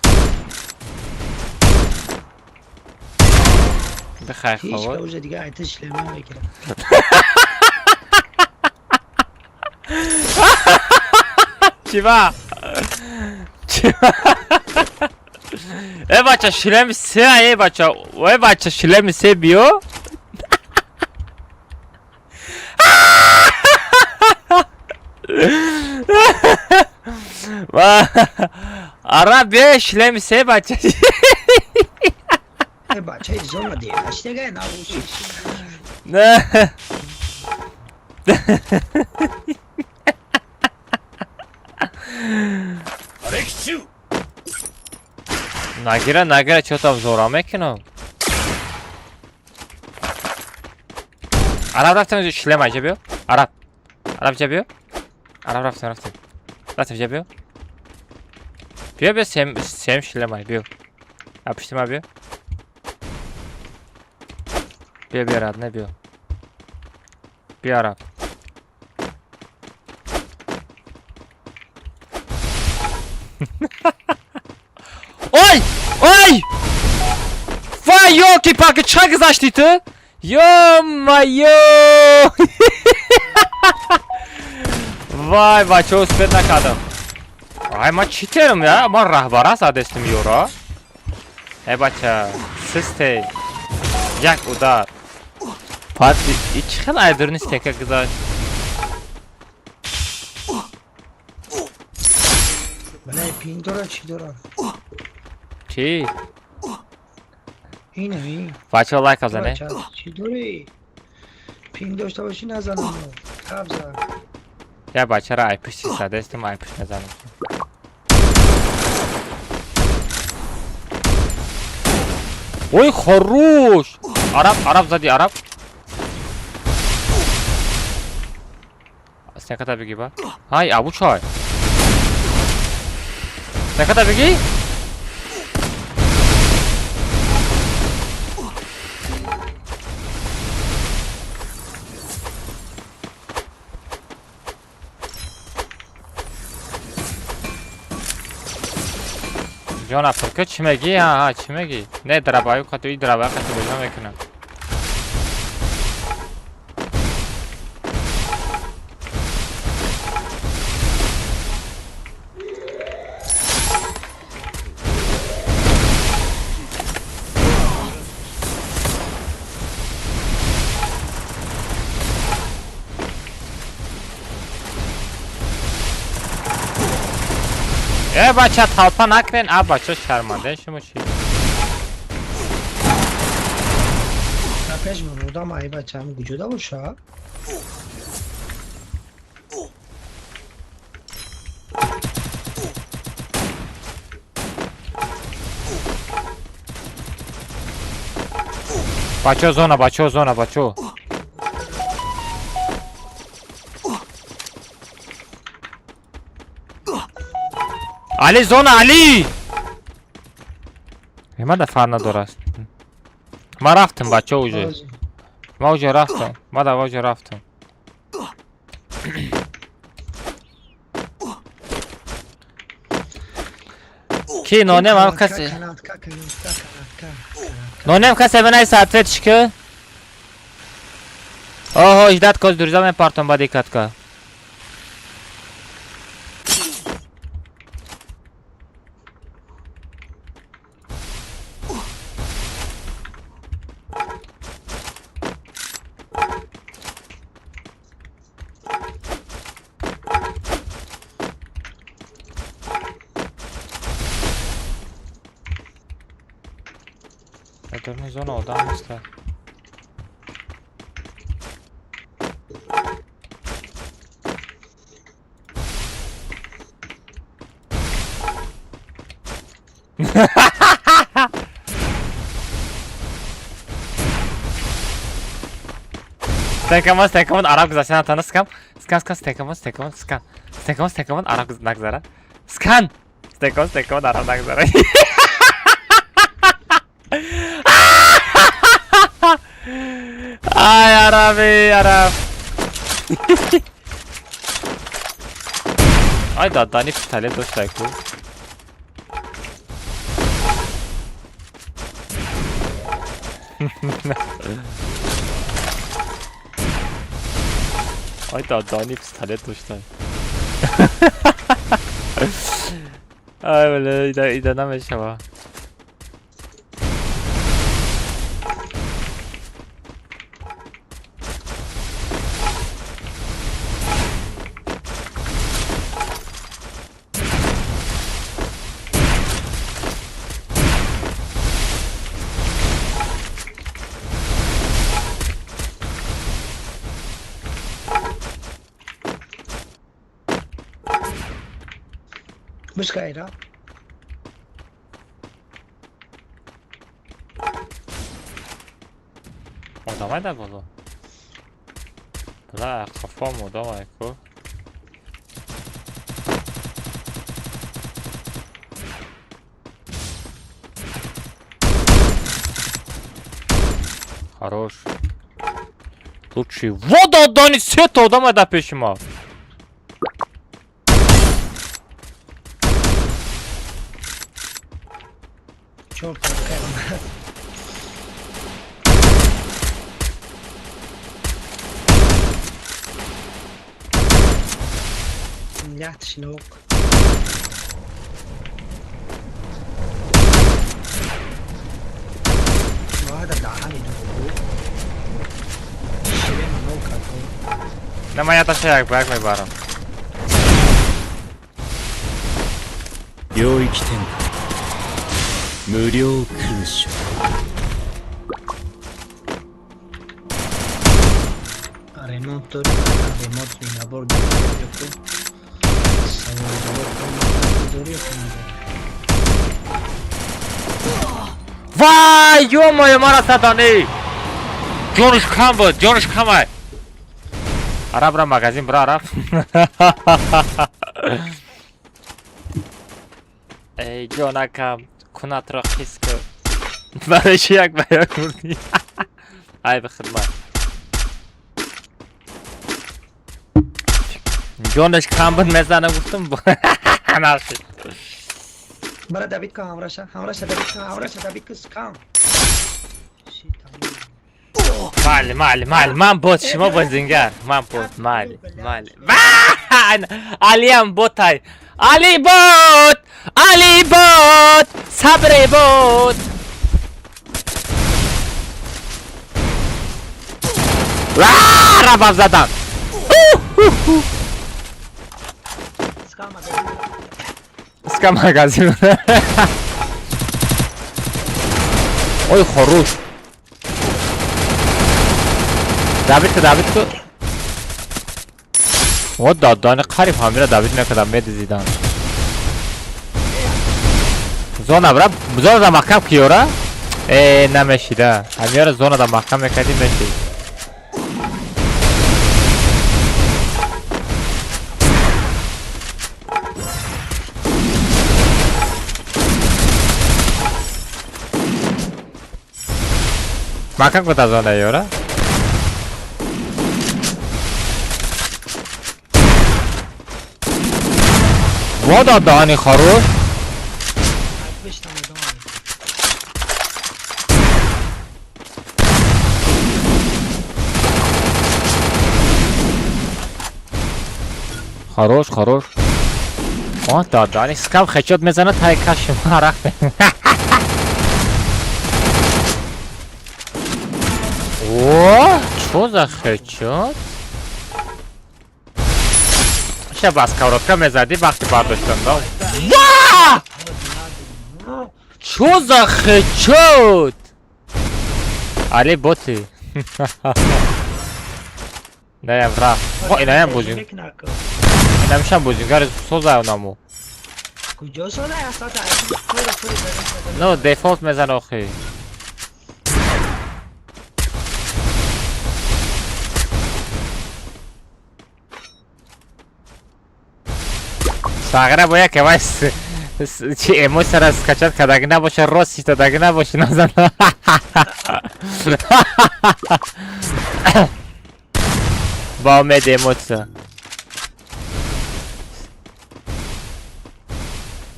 بخیر هیچ خواب روز دیگه آتش نمیگیرم. چی با ای بچه شلم سه ای بچه ای بچه شلم سه بیو Arap ya şlem se bача. بچه زور دیگه اشتگاه نبوشی. Ne? Nagira čo tam zoráme kino? Arab رفتم شلم عجب بیو عرب جا بیو عرب رفتم جا بیو بیا سیم شلم ای بیو yapıştırma بیو بیا Arap ne بیو بیا Arap Oj! Oj! Vay yoki paki çak zaştı ty? Ё-моё! Vay bача успет накадам. Ay ma çiterim ya. Ma rahbara sadestim yora. Bача, sistey. Jak udar. Pat iç xil aydırın isteka qızar. بله پینگ داره چی داره؟ Çi? اینه این. Bача like abzane. چی داری؟ پینگ داشته باشی نزنم. قبضه. Ya bача ra aypıştı sadestim aypış nazanım. Oy хорош! Arap zadi Arap. Сняката беги ба. Ай, абу чай. Сняката беги. Jona, perché ci meghi? Ah, ci meghi. Ne drabaju, kad i drabaju, kad se bežam ekran. بچه talpa نکنین بچه شرمنده شما چی؟ تپش بودم ای بچه هم گوجوده باشه بچه زونه بچه علی زونه علی ما دفعه ندارست ما رفتم بچه اوجه ما اوجه رفتم ما در اوجه رفتم کی نانم هم کسی نانم کسی بنای ساعت چکه اوه اجداد کز دوریزم این پارتون با دیکت که Durun zona odan işte. Stękam, Arab za się na to naskam. Skan, skan. Stekon, arab nagzara. Skan! Stekon, arab nagzara. Ay, Arab. Ay, Dani pistolet dostaj ku. Ay, Dani pistolet dostaj. Ay, böyle inanamıyorum ha. Busca O, dawaj da było. Bla, kafomu, dawaj ku. Хорош. Лучший. Вода, Дани, света, давай да пишемо. Çok korkarım. Yat şinok. هذا دعاني دهو. شيء ما نوكا تو. Nема ja też jak brak mi baron. 領域展開無料勲章 Remoto mi bordo yok. Vay, ё-моё, мара сатани. Ҷониш кам буд, ҷониш камай. Араб ра магазин бра Араб. Ey ҷонакам, кунатро хис кун. Барои чӣ як ба як бурдӣ? Ай бихидмат. ҷониш кам буд мезанам гуфтам. Нашид. Bana David kan hamraşa David kız kan. Мали, ман бот, шумо бозингар. Ман бот, мали. Алиам ботай. Ali bot, sabri bot. Arabam zaten. Ska magazin. Oy хорош. David ko. O Dani qarib hamira David nakadam medizidan. Zona bra, zona da mahkam kiyora. Nameshida. Hamira zona da mahkam ekadi meshi. Mahkam kota zona yora. Вода Дани хорош. 5 tane daha. Хорош. О, да, Дани скам хечот мезана тай кашим арах. О, что за хечот? Ще бас кавротка мезади вақти бардоштан да. Ва! Чё за хечот? Али боти. Наям ра. О, инаям бузин. Инамшам бузин. Гар созай онаму. Kujya soda ya sata. Fır. No, default mezan охи. Sagre boya ki vay emosiyalar skachat kadagi naboشه راست ایستادگی نباشه نازن با امید emosiya.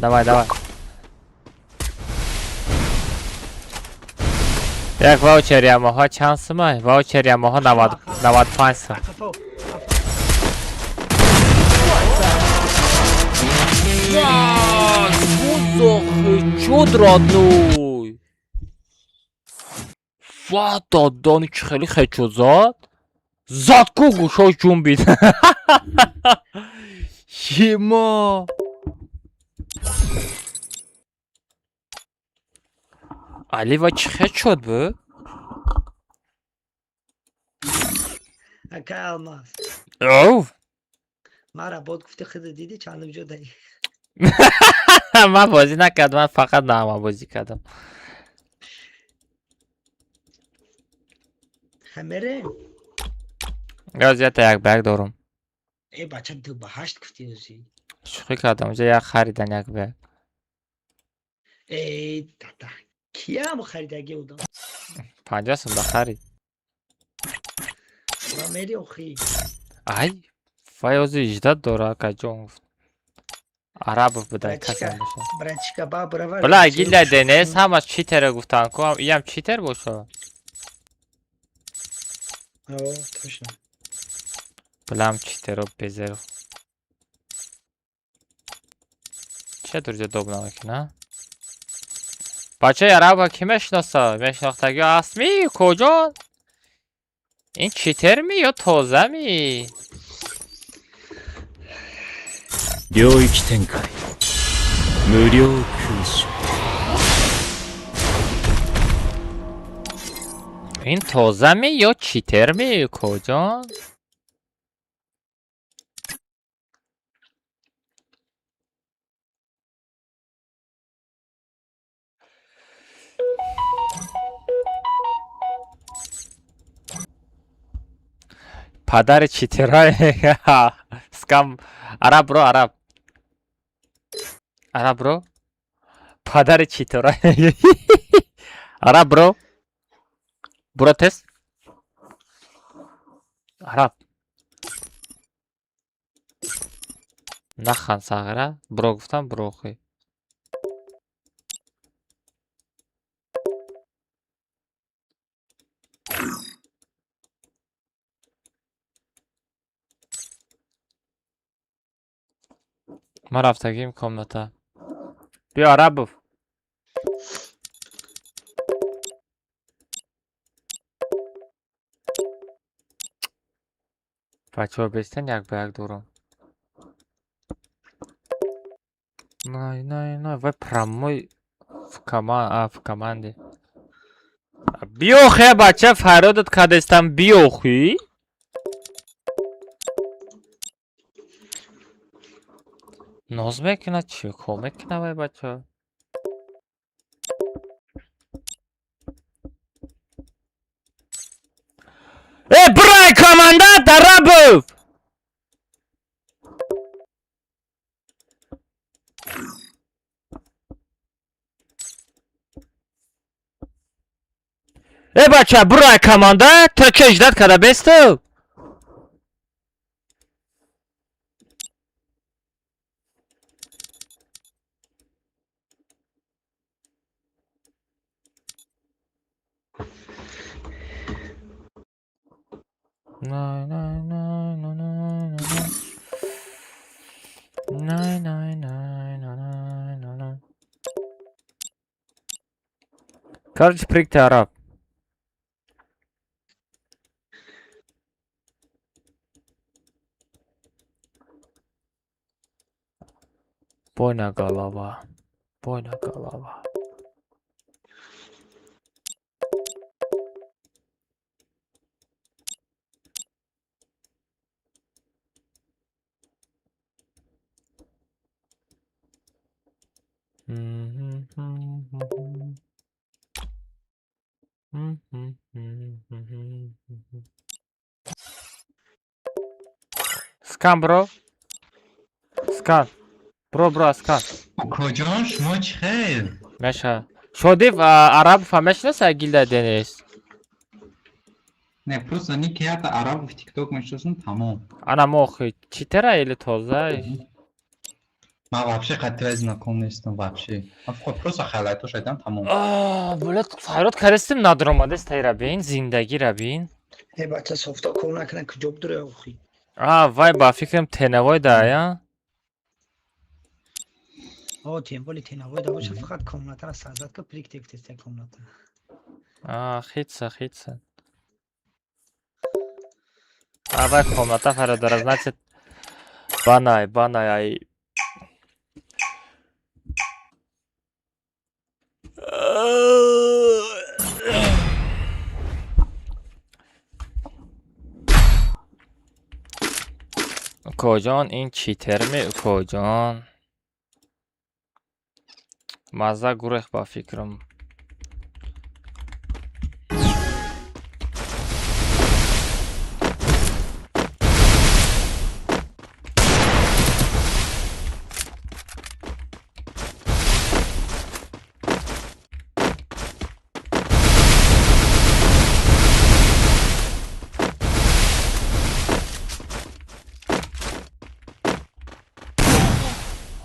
Давай. یک واوچر یاماها چند سمه؟ واوچر یاماها 95 سم. Kafa. چود رادنوی دادانی که خیلی خیچو زاد کو گوشاش جنبید شما علی و چه خیچ شد بود؟ Haka olmaz. اوف Mara bod gufte kızı dedi çanlı bir jodayı. من بازی نکردم من فقط نامه بازی کردم Hamere. یاد یک بگ دارم Bacham tu bahaşt kuftiyorsun. شوخی کردم اینجا یک خریدن یک بگ Tata. Kia mı xaridagi oldun? 50 سوم خرید Meri oxi. ای فایوز 18 داره که جون عرب بودن کسی باشه Bratçika ba brava. بلا گیل دنیس همش چیتره گفتن که هم ایم چیتر باشه O, точно. بلا هم چیتر رو بزر چه درجه دوبنامه که نه بچه عرب کی میشناسه میشناختگی اسمی کجا این چیتر می یا توزه می 領域展開無料空襲 این توزه می یا چیتر می کجا پدر چیترهای سکم عرب برو پدر چیترهای عرب برو تست عرب نخن ساغره برو گفتم برو خوی ما رفتگیم کامنتا بیا عرب بچه ها بستن یک به یک دورم نه وای پراموی فکمانده بیو خیلی بچه فرادت کدستم بیو خوی ناز میکنه چی کار میکنه وای بچه برای کامندت عرب بچه برای کامندت تو که اجداد کده بیستو Короче, прикти араб. Бойна голова. Скан, бро. Скан. برو اسکان کجا شما چه خیر؟ ماشا شادی و عرب فهمش نسا گیلده دنیس نه просто نيكي حتى عرب في تيك توك مشهورين تمام. انا مخي چی تره ایلی توزه ما вообще хотел знаком نیستم вообще. من فقط просто خلایتو شدم تمام. بولد فایرات کرستیم ندراماده تایرا بین زندگی را بین ای بچه صفتا کار نکنن که جاب داره آخی. وای با فکرم تنوای ده یا تیم تیناوی دا باشه فقط کاملتر از سازد که پریک تک تست کاملتر. خیتسا وای комната فرادر значит банай ай کجان این چیتر می کجان مزه گروه با فکرم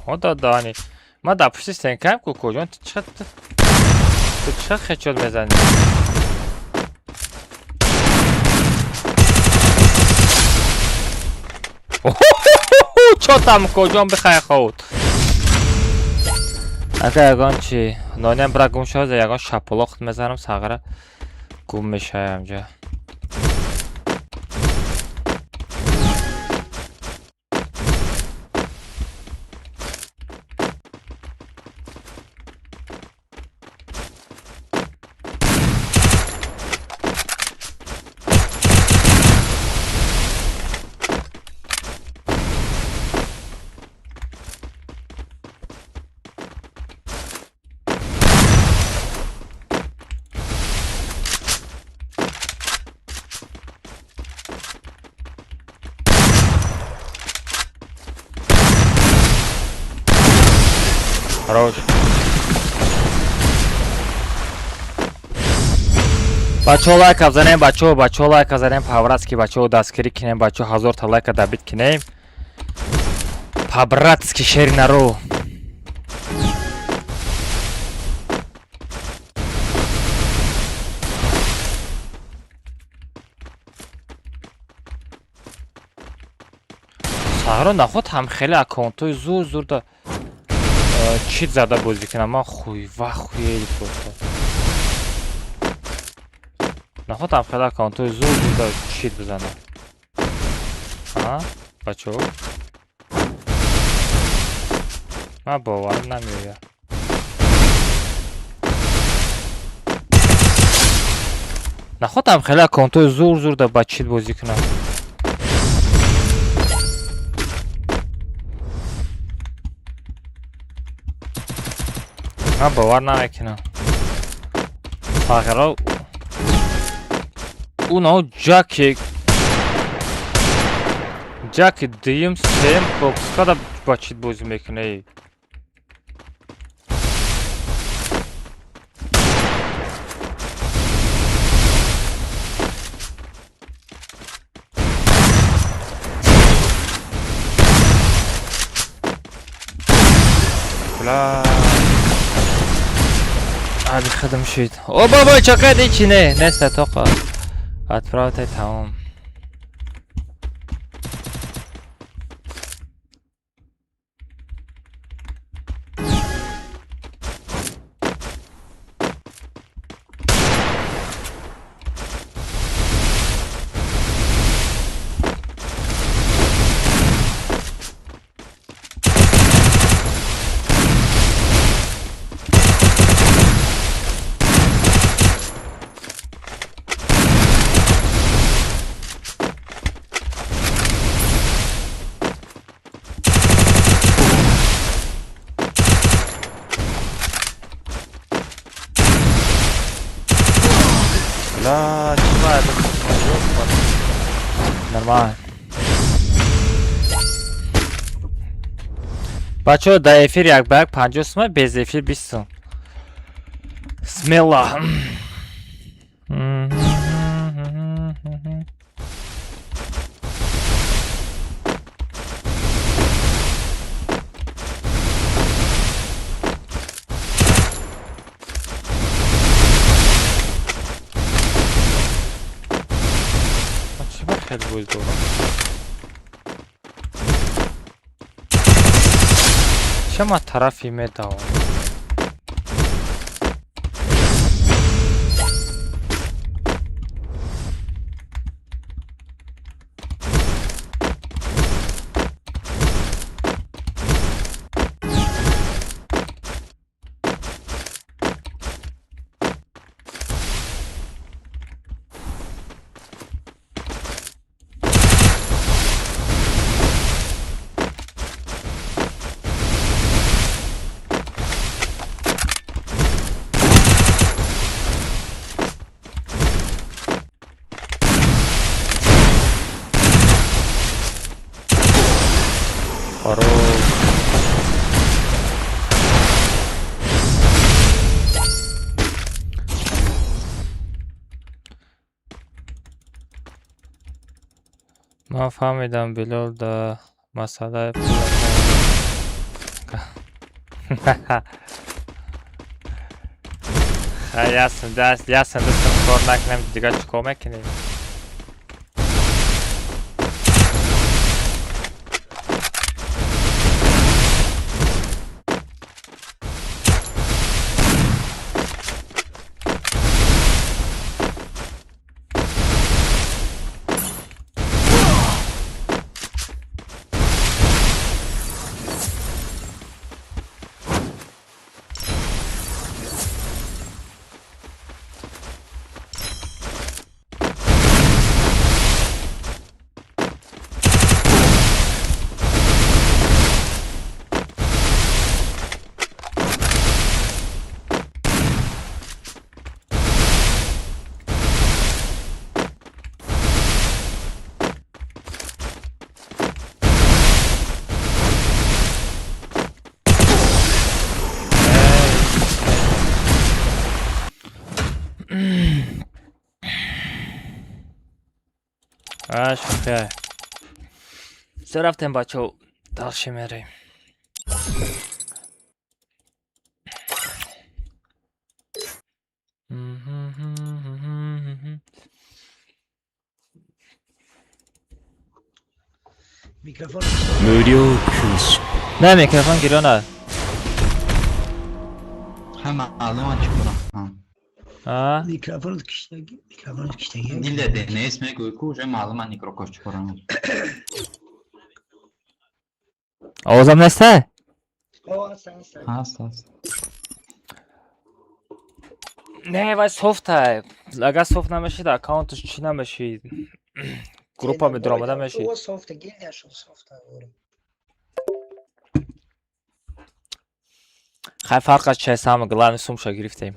خدا دانی ما در پشت سنکم که کجان تو چه خیچل میزنی چوتم کجان بخواه خود اگه یگان چی نانیم برا گم شد یگان شپلاخت میزنم ساغره گم میشه همجا хорош бачо лайк бзанем бачо лайк бзанем павратски бачо дастгирӣ кинем бачо 1000 та лайка дабит кинем павратски шери наро саҳро наход ҳам хеле аккаунтҳои зур да чит зада бозӣ кунам ман хуели просто наход ҳам хеле аккаунтҳои зур да чит бизанам бачо ман боварам намеояд наход ҳам хеле аккаунтҳои зур да ба чит бозӣ кунам من باور نمیکنم فقرا اونا جک دیم سیم کوکس کدا بچید بازی میکنه بلا خدم شد او بابا چقدر ایچی نه نسته توقع اتفرات تمام لا شوية نورمال بچه در افیر یک برگ 50 سوم bez افیر 20 سوم بسم الله چه خیلی بود دورم چه طرفی میداوم من فهمیدم بلال در مسئله پول خیلی دستم کار نکنم دیگه چکار میکنیم شوخه سه رفتیم بچه داشتی میریم میکروفون 無料空襲 نه میکروفون گیرانه Hemen ağzıma çıkıyorum. ها میکروفون کشتگی میکروفون کشتگی Dile de ne ismi koyku, že málo má mikrokoš çıkıyorum. آوازم نسته آه هستن Has. نه وای سوفت های اگر سوفت نمیشید اکاونتش چی نمیشید گروپ هم درآمده میشید او سوفت گیل شو سوفت خیلی فرق از چه سهم گلانی سومشا گرفتیم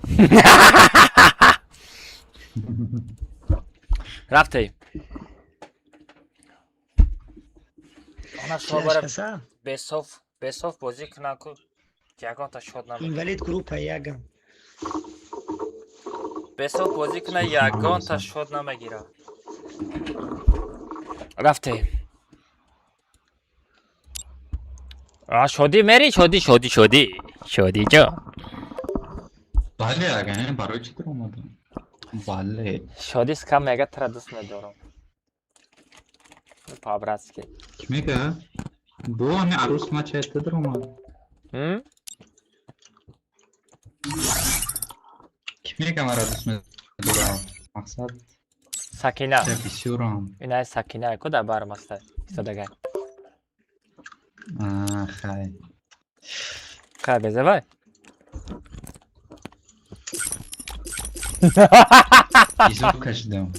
رفتیم آنها شما برای کسا بسوف بازی کنن که یکان شد نمیگه اینوالید گروپ یگم بسوف بازی کنن یکان شد نمیگیره رفتیم شدی مری شدی جا Vale yani baroj çıkıyorum. Vale. شدی سکم میگه تر دوست ندارم پابراتسکی Kime ki? Bu hani arus maç ettidir ama. هم Kime ki var arus maç ettidir? Maksat سکینه yapışıyorum. اینه سکینه کده برمسته صدقه Hay. که بزه بای İzok kaçtım.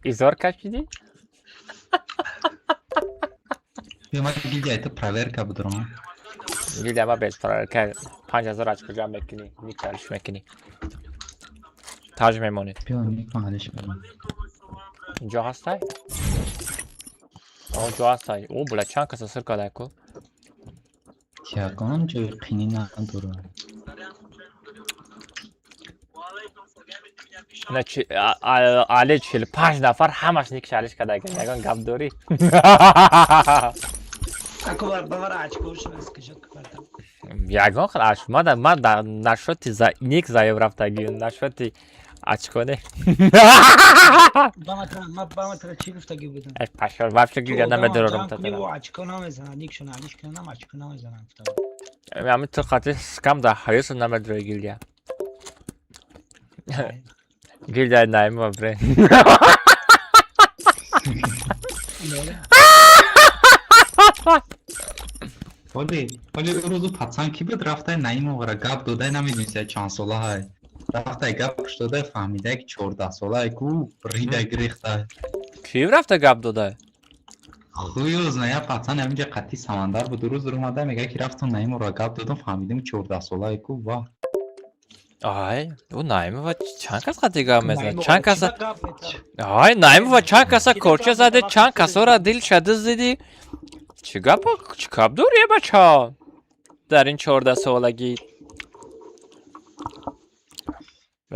ایزار کشیدی؟ Bir maç gidiydi praverka bu durum. دیدی اما بیش فرار که 5000 از کجا میکنی میکرش میکنی تاج میمونی Bir örnek maalesef. اینجا هستی؟ آه جا هستی او بلا چند کسا سر کده کو یکان جای قینی نداره. نه چی علی 45 نفر همش نیک چالش کرده اگر یگان گپ داری اکو بار اچکوش اسکشات کردم. یگان خیلی اش ما در نشاتی نیک زایب رفتگی نشاتی اچکونه با ما ترى چی گفتگی بودن؟ اش پشار وابشه گیر نمیدارم تا تو اچکو نمیزنن نیک شون علیش کنم اچکو نمیزنن همین تو خاطر سکم در حیث نمیداره گیلیا گیلیا نایم و بره ولی روزو پتسان کی بود رفته نایم و گپ داده نمیدونی چند ساله های رفته گپ شده فهمیده که 14 ساله کو ریده گریخته کی رفته گپ داده خوی روز نه پتسان همینجا قطعی سمندر بود روز رو اومده میگه که رفتم نایم و گپ دادم فهمیدم 14 ساله کو وا آی او نایم و چند کس قطعی گپ میزنه چند کس آی نایم و چند کس کورچه زده چند کس را دل شده زدی چی گپ دوریه بچه ها در این 14 سالگی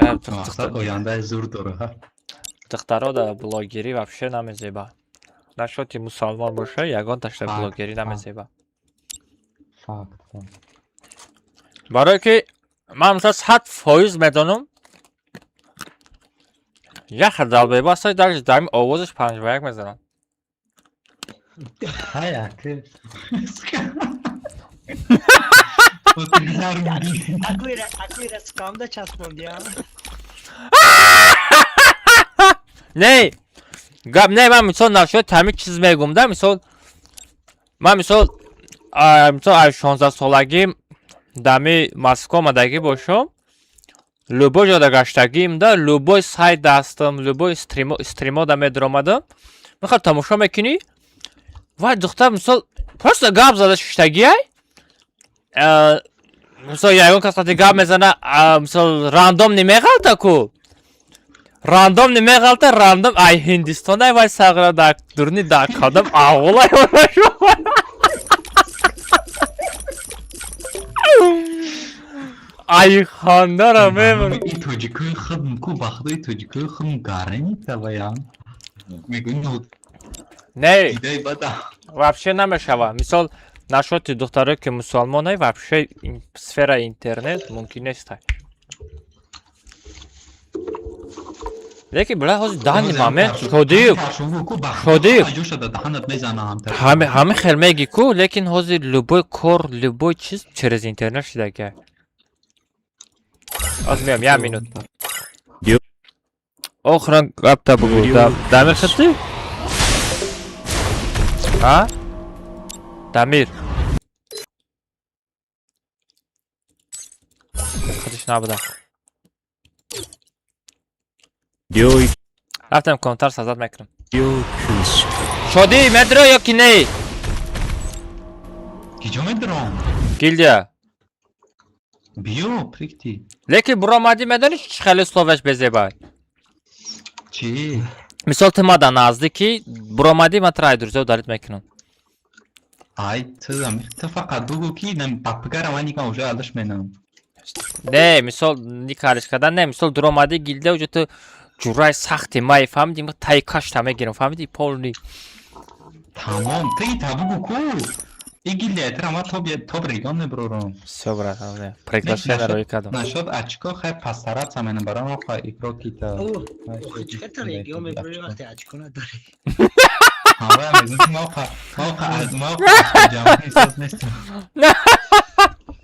مقصد آینده زور داره دخترها در بلاگری وابشه نمیزیبا نشاتی مسلمان باشه یگان تشت بلاگری نمیزیبا برای که من مثلا 100% میدونم یک خردال بیبا اصلا در این آوازش 5 میزنن های اکه اکوی رسکام دا چسبوندی ها نه گب نه من مثال نشد تمیک چیز میگم ده مثال من مثال 16 سالگیم دمی مسکو آمدگی باشم لوبو جاده گشتگیم ده لوبوی سایت دستم لوبوی استریما ده میدر آمدم میخواد تماشا میکنی و دختر مثال پرست گب زده ششتگی های مثال یکون کس قطعی گب میزنه مثال راندوم نمیغلطه کو راندوم نمیغلطه راندوم ای هندستان ای وای ساغره در درنی در کدم آغولای ای خانده را میمون این توجیکوی خودم کو بخدای توجیکوی خودم گاره نیسته بایم میگوی نه ایده بده вообще نمیشوه مثال نشاتی دختره که مسلمان های вообще سفر اینترنت ممکن نیست لیکن بله هاز دهنی مامه شدی همه خیلی میگی کو لیکن هازی لبوی کور لبوی چیز چرز اینترنت شده که از میام یه مینوت آخران گپ تا بگو دمیر خطی؟ ها؟ دمیر خودش نبودم رفتم کامنتر سازد میکنم شدی مدرو یا کی نه؟ کجا میدرم؟ گیلدیا بیو پریکتی لیکن برو مادی میدونی خیلی سلوش بزیبای چی؟ مثال تو مادا نزدیکی برو مادی من ترای درزه و دارید میکنم ای تو فقط بگو کی نم پاپگرم وانی که اوجا علش منم نه مثال نیکارش کردن نه مثال درو مادی گیلده و تو جورای سختی مای فهمیدیم تای کاش تا میگیرم فهمیدی پولنی تمام تی تا بگو کو ایگیلی اتر اما تو بریگان نبرورم سوبرا تمام پرگلاشه نروی کدوم نشد اچکا خیلی پسترات سمنه برام آقا ایکرو کیتا اوه چقدر یکی هم میبری وقتی اچکو نداری همه میگویم آقا از ما آقا جمعی ساز نیستم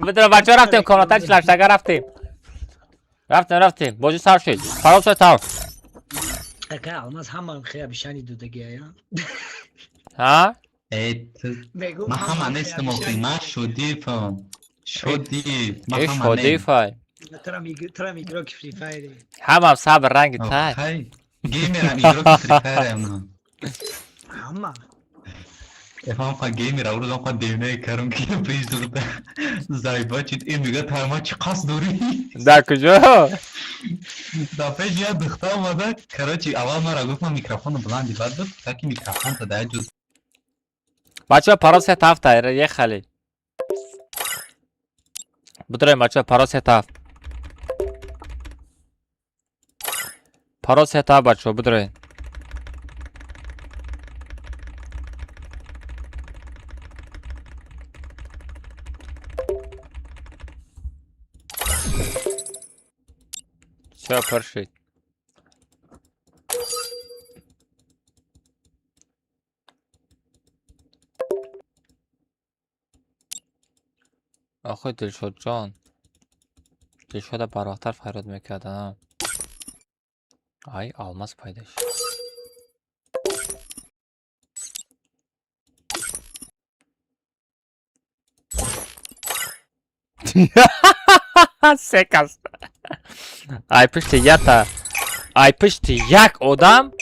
بدون بچه رفتیم کاناتر چلشتگه رفتیم بازی سر شد فرام شد تمام اکه الماس همه خیلی بیشانی دودگی ها؟ ای ما همه نیستم آقای من شدیفم ما ایش همه شدی فای ترا میگرو که فری فایری هم صبر رنگ تای خیلی گیمرم ایگرو که فری فایرم همه افهم خواهد گیمر اولو دام خواهد دیونه کرم که پیش دوگه زایبا چید این میگه ترما چی قصد داری در کجا؟ دا پیش یاد دخته اومده کراچی اول ما را گفتم میکروفون بلندی بعد بود تاکی میکروفون تا ده جز بچه ها پرا 3 هفته یه خالی بدریم بچه پاراس هتاف پاراس هتاف بچه بدریم چه پرشید آخه دلشد جان دلشد براختر فریاد میکردم ای almaz paydaş sekas ay pişti yata ay pişti yak odam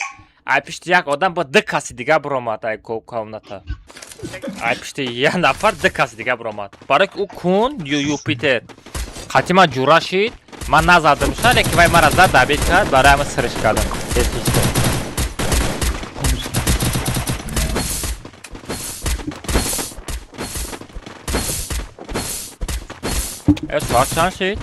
ay pişti yak odam bu dıkası diga bromat ay kovnata ay pişti ya nafar dıkası diga bromat barak u kun Jupiter Hatima Jurashid من نزدم شده که وای مرا زد دبیت کرد برای همه سرش کردم ساعت چند شد؟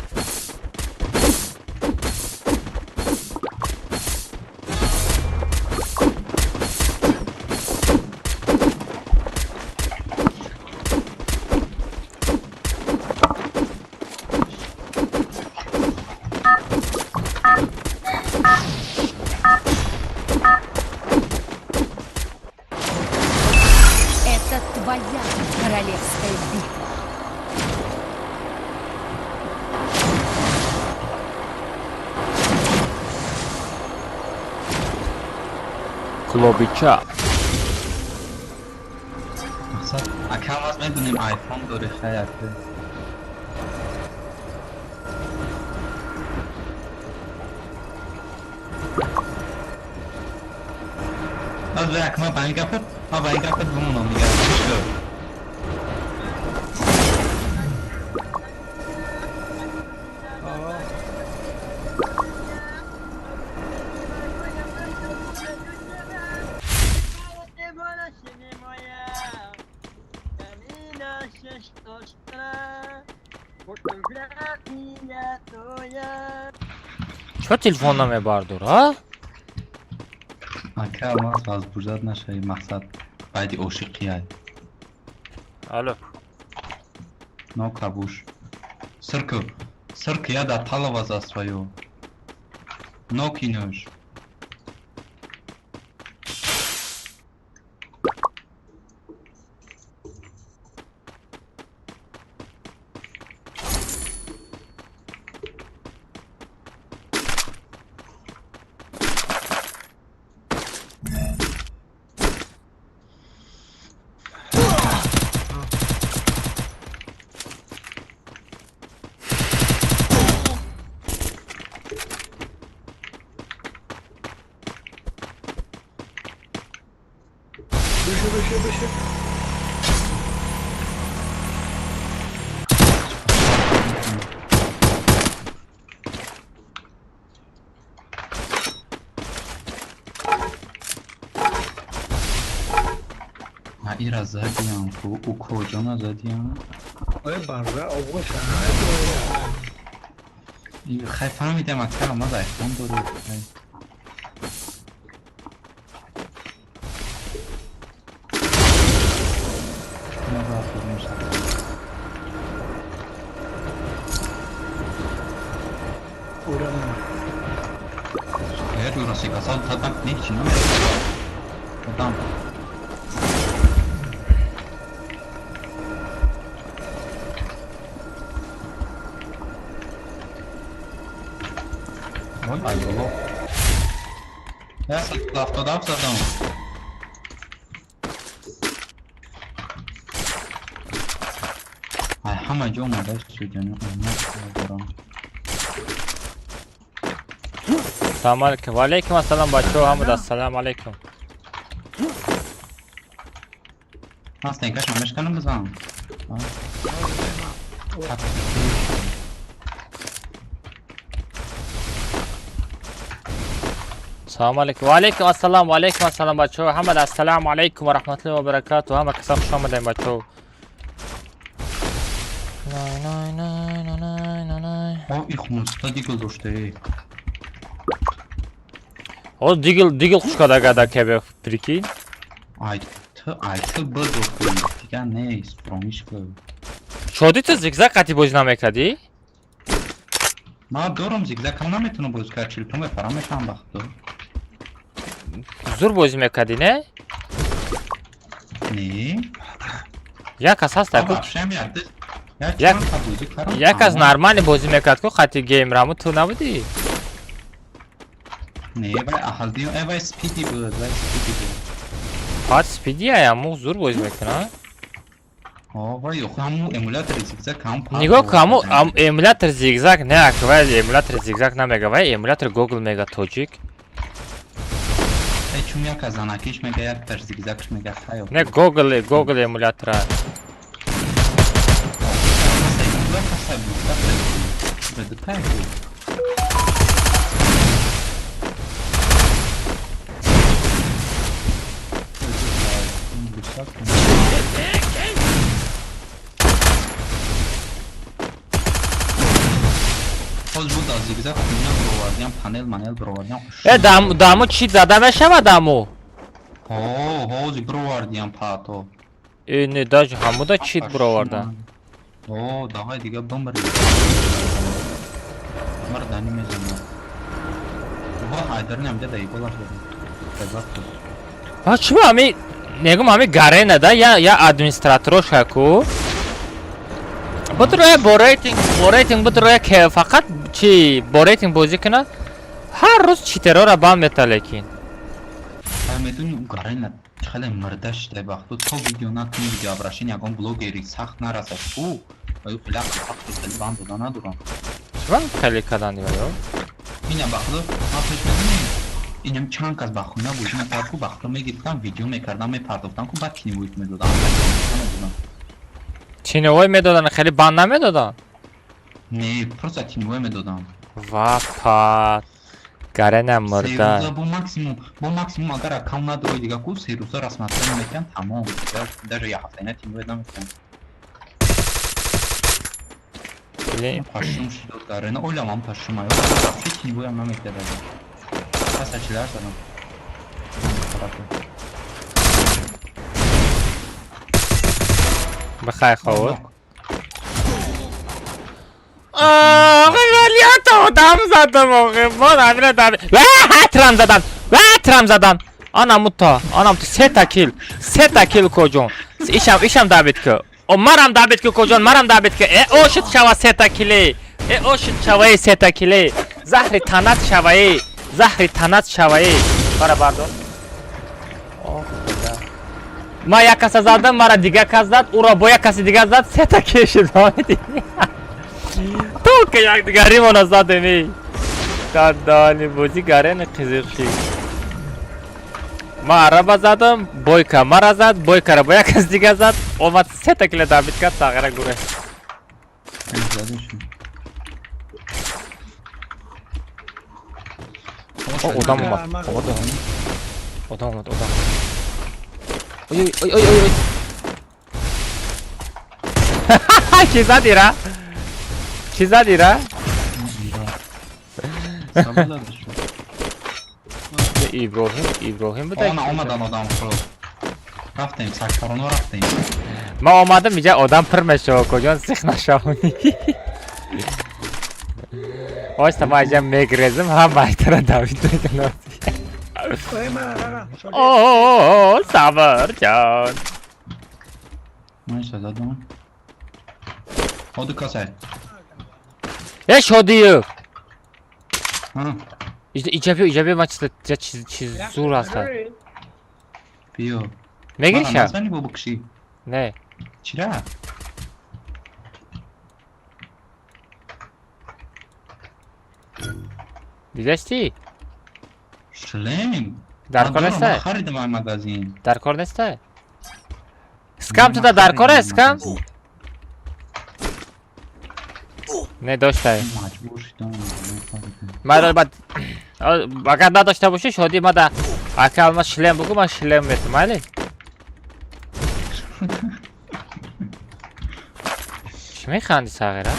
Это твоя королевская битва. Klobicha مقصد اکم از میدونیم آیفون داره خیلی از اکما بانی گفت ها بانی گفت بمونم میگه چه تلفن نامه باردور ها؟ اکم از بوزد نشه مقصد بعدی عاشقی های الو نو کابوش سرک یاد طلب از اسوایو نو کینوش بشه من این را زدیم او کجا نزدیم آره بره آقا خیلی فهمیدم اکرم ما دایفتون داره Eğer burası kasal tadak ne için ama? Adam. Ay baba. Ya lafta da yapsadım. Ay hamma jo ma da şu canım. Selamun aleyküm. Ve aleyküm assalam bachcho. Hamd assalamu aleyküm. Nasıl denk kaçmamış kanım bizden? Selamun aleyküm. Ve aleyküm assalam bachcho. Hamd assalamu aleyküm ve rahmetullahi ve berekatuhu. Hamd kısa hoş geldin bachcho. Nay nay nay nay. О, их муста дигл доште. O digil kuşkadaga kebe prikin. Айтı б доште. Дига не, спромиш б. Шоди ту зигзаг қати бозӣ намекардӣ? Ма дорам зигзаг ҳам наметунам бозӣ кард, чилту мепарам мешам вақту. Зур бозӣ мекардӣ, не? Не. Як кас ҳаст ку? Бахшам ярды. Як аз нормали бозӣ мекард ку қати геймраму ту набудӣ? Не, вай аҳалди, вай спиди буд, вай спиди буд. Фақат спиди аяму зур бозӣ мекунад? Вай ҳамун эмулятори зигзаг ҳам пар. Нигоҳ кун, ҳамун эмулятор зигзаг не ак, вай эмулятор зигзаг намега, вай эмулятор Google мега тоҷик. Чум як аз занакиш мега, як таш зигзагш мега хаё. Не Google эмулятора. Даму чӣ зада мешавад даму? Ҳозир бировардиам пато. Не даже ҳамуда чит бировардан. Давай дига бимбари. Мардани мезанам. Хайдар намда дай голаш. Чума ҳами негум ҳами гарена да я администратороша ку. Бутроя бо рейтинг бутроя ке фақат чи бо рейтинг бозӣ кунад. Ҳар рӯз читерора бам мета лекин. Медуни гарена хеле мардаш дай вақту то видео накуни видео абрашин ягон блогери сахт нарасад. Аю хеле хеле бам дода надурам. Чума хеле кадан диё? Ина бахло афеш медуни. Инам чанд кас бахуна бӯши мекард ку бахло мегирифтам видео мекардам мепардохтам ку баъд киновоит медодам. Чиновой медодан хеле банд намедодан? Не, просто киновой медодам. Вапа гарена мурда. Бо максимум агар аккаунт надорӣ дига ку 3 рӯза расматра мекунам тамом. Даже я ҳафтаина киновой намекунам. Пашум шуд гарена олямам пашумай. Фи киновой ам намекардам. Пас ачилар задам. Бахай хавод. Ғалиято дам задам оғи. Мон амира дам. Ватрам задан. Анам сета кил коҷон. Ишам дабит ку. Марам дабит ку коҷон, марам дабит ку. Ошит шава сета киле. Ошит шаваи сета киле. Заҳри танат шаваи. Бара бардор. Ма як каса задам, мара дига кас зад, ура бо як каси дига зад, сета кешид ҳамиди. То ки як дигаримона задеми. Кадани бозӣ гарени қизиқши. Ма араба задам, бойка мара зад, бойкара бо як кас дига зад, омад сета киле дабит кард тағира гуре. Одам омад. Ой. Чӣ задира? Иброҳим буда. Омадан одам хӯрд. Рафтем сакфароно рафтем. Ма омадам иҷа одам пир мешава коҷон сих нашавонӣ. Оста ма иҷа мегрезим ҳам байтара давид мекунад. Сабрҷон. Майса задам. Оду касай. Шодиев. Ҳа. Иҷа ма чиз зур ҳастад. Биё. Мегирӣ ша? Мазани бо букши. Не. Чира? Дидашти? Шлем. Дар кор нестай? Харидам ай магазин. Дар кор нестай? Скам туда дар кор аст, скам? Не доштай. Маҷбур шудам. Мара бад агар надошта боши шоди мада акал ма шлем бугу ма шлем метам, майли? Чӣ механди сағира?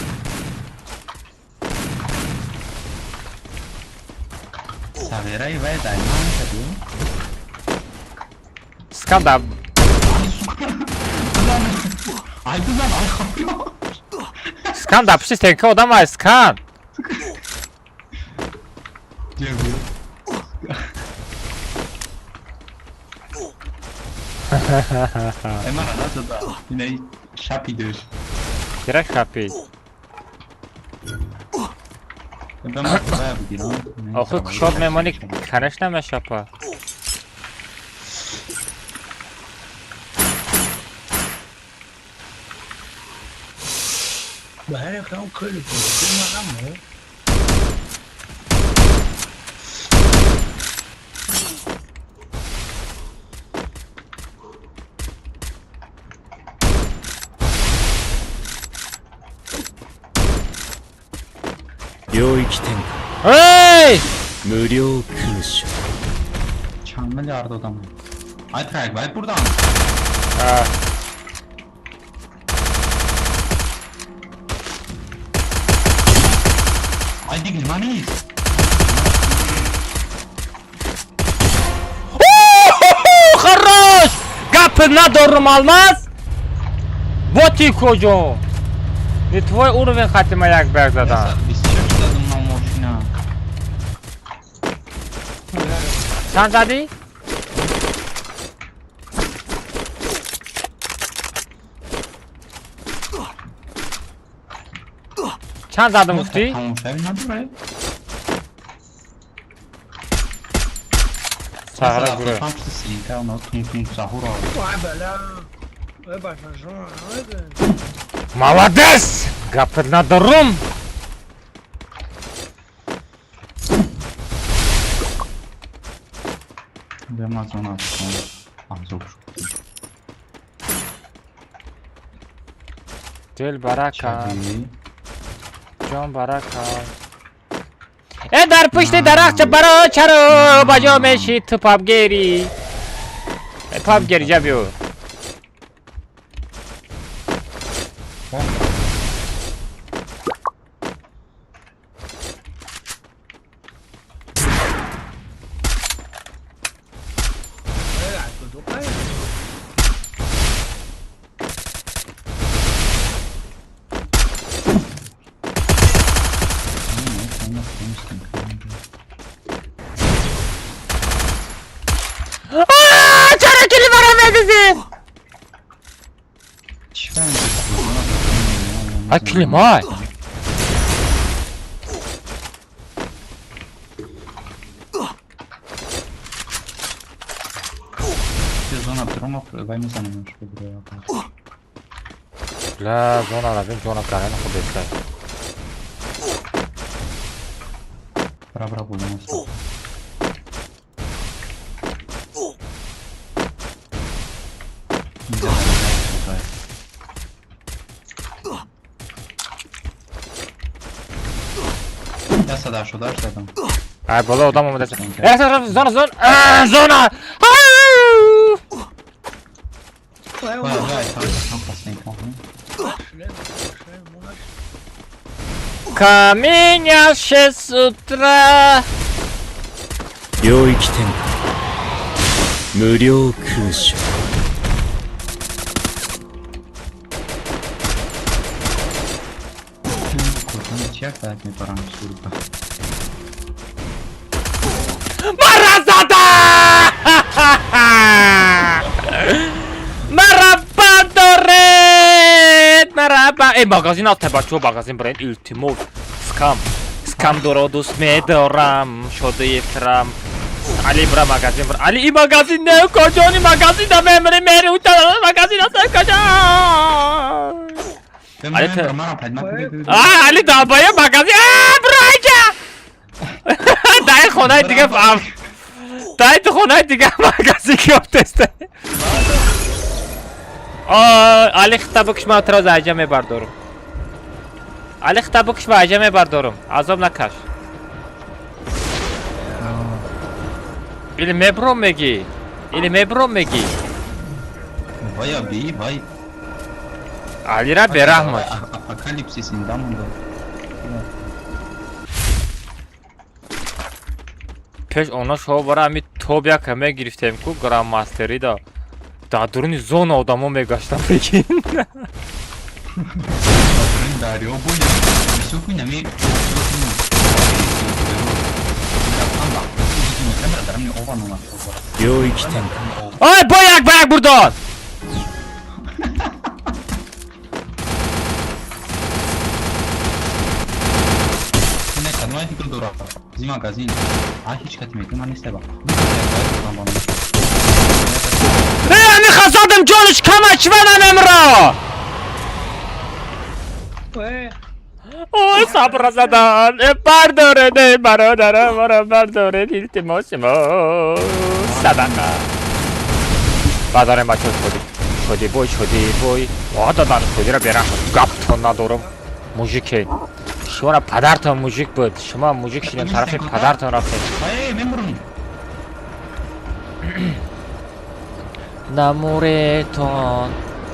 Tavera ve Dayman tabii. Skanda. Ay kızım ay kapıyor. Skanda pişi tenke odama skan. Dziękuję. Emara na co da? Yine şapi diyor. Direkt kapı. Ben bayağı bir diyorum. Oku kuşot memoni kanışna mı şapa? Bari kan köylü bulsun ama.領域展 Hey! 開無料空襲 Çanlı yardı adam. Ay trak bay buradan. Ha. Ay digil manis. Хорош! Kapına doğru almaz. Боти кожо. Не твой уровень хотим як бергзадан. Biz çok dadım lan moşina. Sen zadi? Çan zadı mufti? Tamam şey ne duray? Sahara buraya. Tam işte sinka ona tung sahur abi. Vay bela. Vay başlasana. Hadi. Молодец! Kapına doğru. Benim az ona attım. Az olur. Dil baraka. Çadi. Can baraka. E dar pıştı darakça baro çaro bajo meşi tıpap geri. Pap geri cabyo. Vay kudu kay. Aaa çara kili bana verdi. Ha klima. Zona promo vai mi zanimljivo što bude jako. La zona razim zona karen kudestaj. Bra budemo sve. Ja sad daš adam. Ay bolo odam mı desin? Zona zona. Vay Vai, vay. vai, tam pasnijka. Kamienia się sutra. 領域展開無料空襲 Kurban çiyak da mi param surba. Marazada! Merhaba Doret! Merhaba! Magazin alt tebaço magazin brand ultimo. Scam dorodus medoram. Şodu yefram. Ali bra magazin bra. Ali i magazin ne koconi magazin da memri meri utan magazin asal koca. Ben Ali ben te- ramara padma. Ali dabaya magazin. Brayca! Dayı konay diye fam. Dayı konay diye magazin yok teste. Ali kitabı kışma itiraz aceme bardorum. Ali kitabı kışma aceme bardorum. Azam nakaş. İli mebrum megi. İli mebrum megi. Vay abi vay. Ali ra berahmat. Apokalipsisin damında. пеш она шо бара ами тоб яка мегирифтем ку грандмастери да дар дуруни зона одамо мегаштам бигин дарё боя мисукун ами領域展開 ой бояк бурдон не кадмай фикр дора зи магазин ҳеҷ кати метавонад нестеба ами хасадам ҷониш камач ванам амро ой сабр задан бардоред бародарам маро бардоред илтимоси мо садақа бадарем бачо шоди бой одадан шодиро берам гаптон надорам мужике шумара падартон мужик буд шумо мужик шидем тарафи падартон рафтед мемурум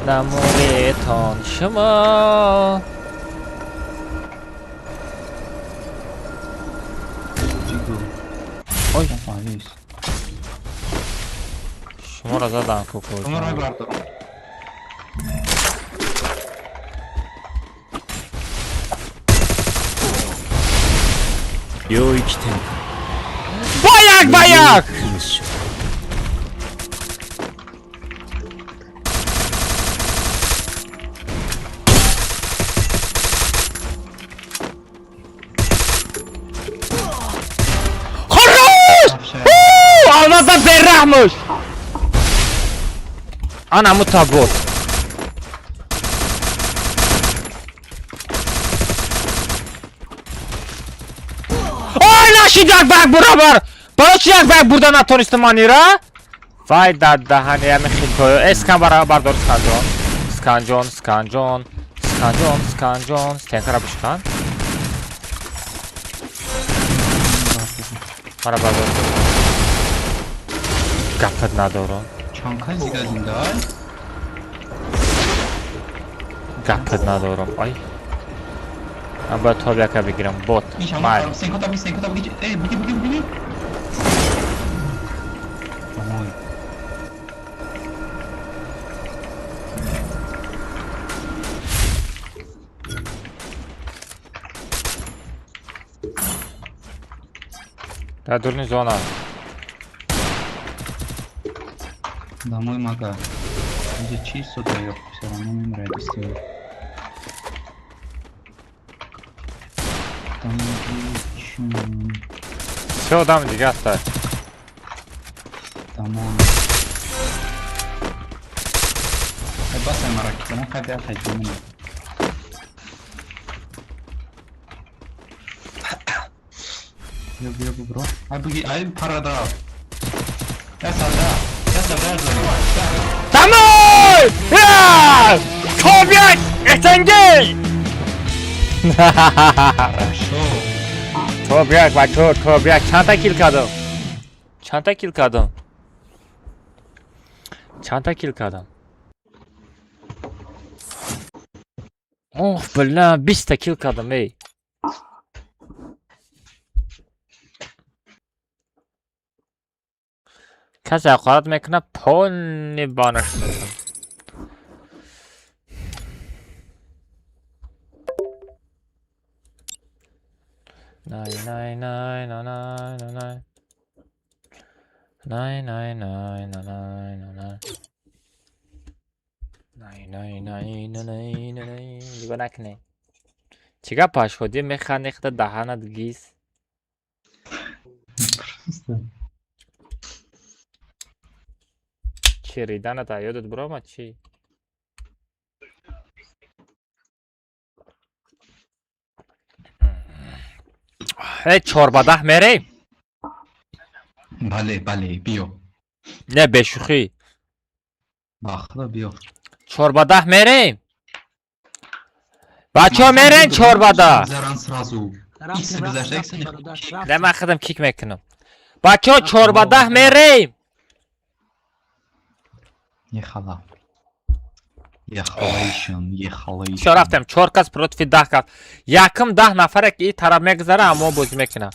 намуретон шумо ой шуморо задам куку領域展開 бояк 空襲 Almazda berrahmış. Anamı tabut. Oy naşıyacak bak buralar. Barışacak bak buradan aton istimanira. Vay dadda hani yemin koyu. Eskan barbar skanjon. Stenkara bışkan. Barbar. Gapet nadoro. чанка зигазиндай Gapet nadoro. Ay. Ben böyle tobi yaka bigirem. Bot. May. sen kota bigi bigi ой Da durni zona. домой мага где чисто даёт всё равно не радости там Все, дам дига оставь. tamam basay merak etme hadi atacağım Yok bro ay parada ya sada Tamam! Ya! Tobiak! Etenge! Хорошо. Tobiak bak Tobiak çanta kill kadın. Çanta kill kadın. Oh bля, 20 kill kadın ey. کسی حقارت میکنه پونی بانش میکنه نای نای نای نای نای نای نای نای نای نای نای نای نای دیگه نکنه چیکار پاش خودی میخنیخت دهانت گیز چی ریدنت یادت برام چی؟ ای 4-10 میریم؟ بله بیو نه بشوخی باخدا بیو 4-10 میریم؟ بچه ها میرین 4-10 زران سرازو ایکس گذاشته ایکس نه من خودم کیک میکنم بچه ها 4-10 میریم؟ یه خلایشون چه رفتم 4 کس پروتفی 10 کس یکم 10 نفره که این طرف میگذره اما بازی میکنم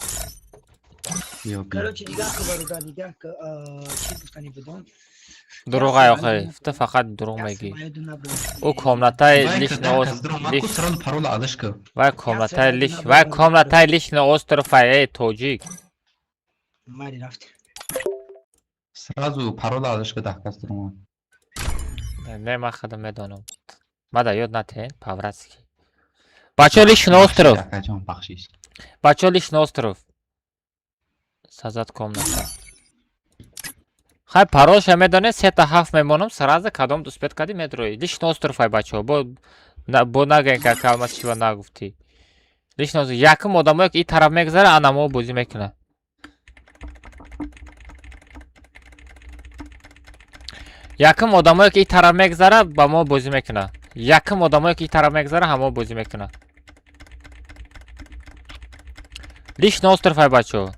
Yok. Короче, нигах ка бародар, нигах ка чиз гуфтани будон. دروغ آخه تو فقط دروغ میگی او کاملتای لیش نوز لیش Сразу парола адашка. و کاملتای لیش و کاملتای لیش نوستروفای توجیک Мари рафти. Сразу парола адашка дахкас дурма. نه من خودم میدونم مادا یاد نتین پاوراتسکی بچه لیش نوستروف Дахкаҷон бахшиш. بچه لیش نوستروف سازد کاملتا خواهی پاروش هم میدونه 3 تا 7 میمونم سرازه کدام دوست بید کدی میدروی لیش نوستروفای بچه با نگین که کلمت چیوا نگفتی لیش نوستروف یکم آدمایی که این طرف میگذاره انمو بوزی میکنه یکم آدمایی که این طرف میگذاره با ما بازی میکنه یکم آدمایی که این طرف میگذاره همه بازی میکنه لیش نوستروفای بچه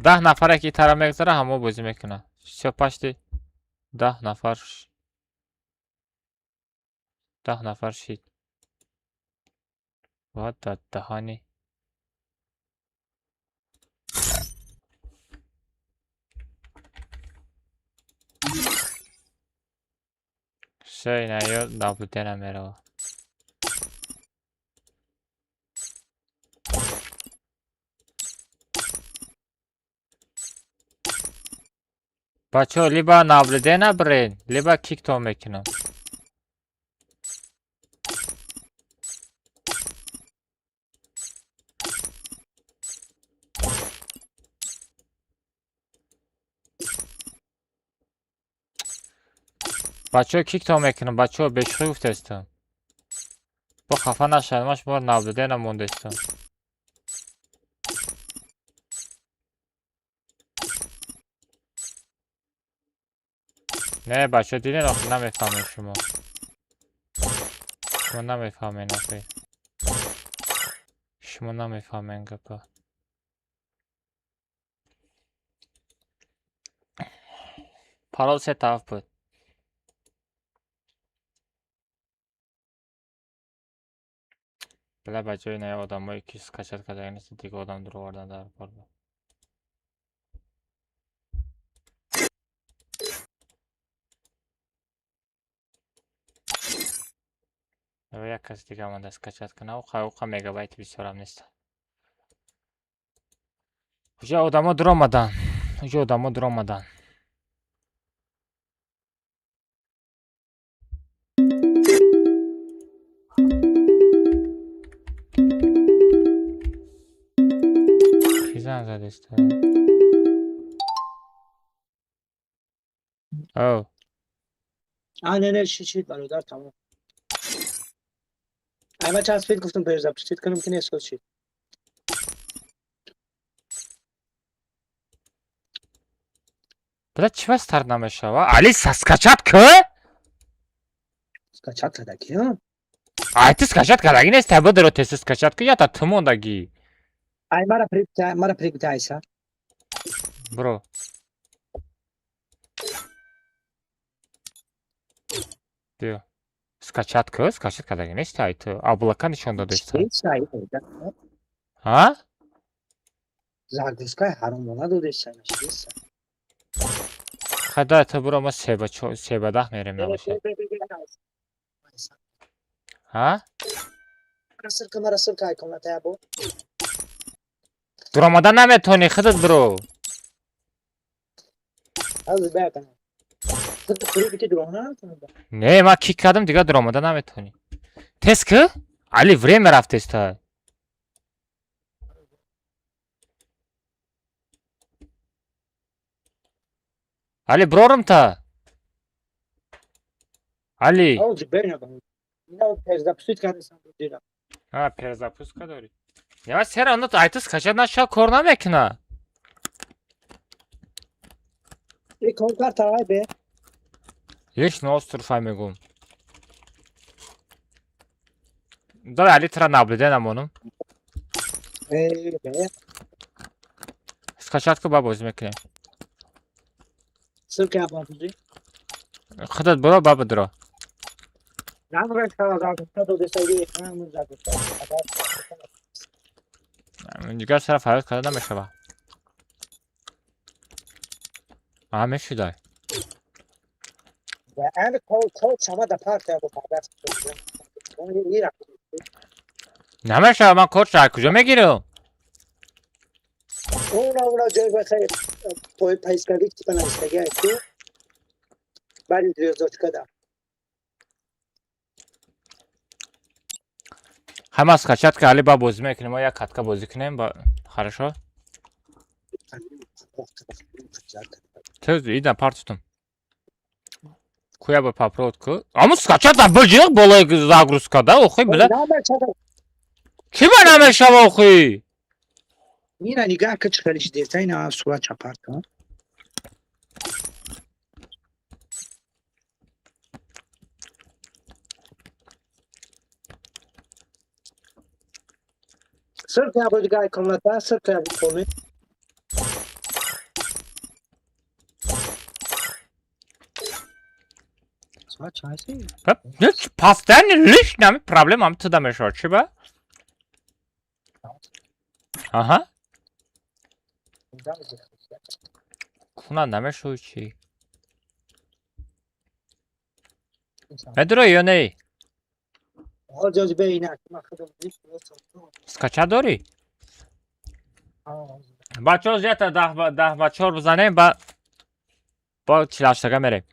10 نفره که این طرف میگذاره همه بازی میکنه چه پشتی 10 نفر 10 نفر شید what the دهانی شی نیاد نابوده نمیره بچه لیبا نابلده نبرین لیبا کیک تو میکنم بچه کیک تو میکنم بچه بشخی گفته استم با خفه نشدمش بار نابلده نمونده استم نه بچه دیدین آخه نمیفهمین شما نمیفهمین آخه شما نمیفهمین گپا پارول 3 طرف بود بله بچه نه آدم هایی که سکشت کرده نیست دیگه آدم درو آوردن در پارول یک کس دیگه من دست کچت کنه اوخه میگابایت بیشترم نیست اوجا آدم ها در آمدن اوجا آدم ها در آمدن کی زن زده است او نه نه چی برادر تمام اما چند سپید گفتم برزم چیت کنم که نیست چی بله چی بس تر نمیشه و علی سسکچت که скачать кадаги ها айти скачат кадаги нест таба даро тест скачат ки я та тумондаги ай мара пригтайса бро дио скачат кадаги нест айти облака нишон додешта ها загрузка ҳаромона додешта хада та бро ма себа дах мерем набоше ها мара силка айконата ябо дуромада наметони худат бро аз беатам не ма кик кардам дига дуромада наметони тест ки али время рафтеста али брорум та али ها перезапуска дори я сера оно айти скачат наша кор намекуна иш нострфай мегум давай али тра наблюдай намонум скачатку ба боз мекунем худат бро баба дро Nam resta zagusta do desayı nam zagusta. دیگه سر فراد کردم بشه همه چی دای Ve en kol çama da parça bu kadar. Onu iyi yap. نمیشه من کورت از کجا میگیرم Ona جای بخیر پای پیسکاری که بنا استگاه تو بعد دیوزوت کدا. همه از کچت که علی با بازی میکنیم ما یک کتکا بازی کنیم با хорошо تز ایدن партутум куя ба папротку аму скачат да божиқ болои загрузкада охи била чӣ ба намешава охи Mira nigah که چخریش دیتا اینا صورت چپارت ها. Sırf ya bu gay konuda sırf ya bu konu. Saç hasi. пастан лиш нами проблем ам туда мешава чӣ ба аҳа куна намешави чӣ медурои ё не Al cazibe inek. скача дорӣ бачаҳо зиёда 10 бизанем ба 48 мерем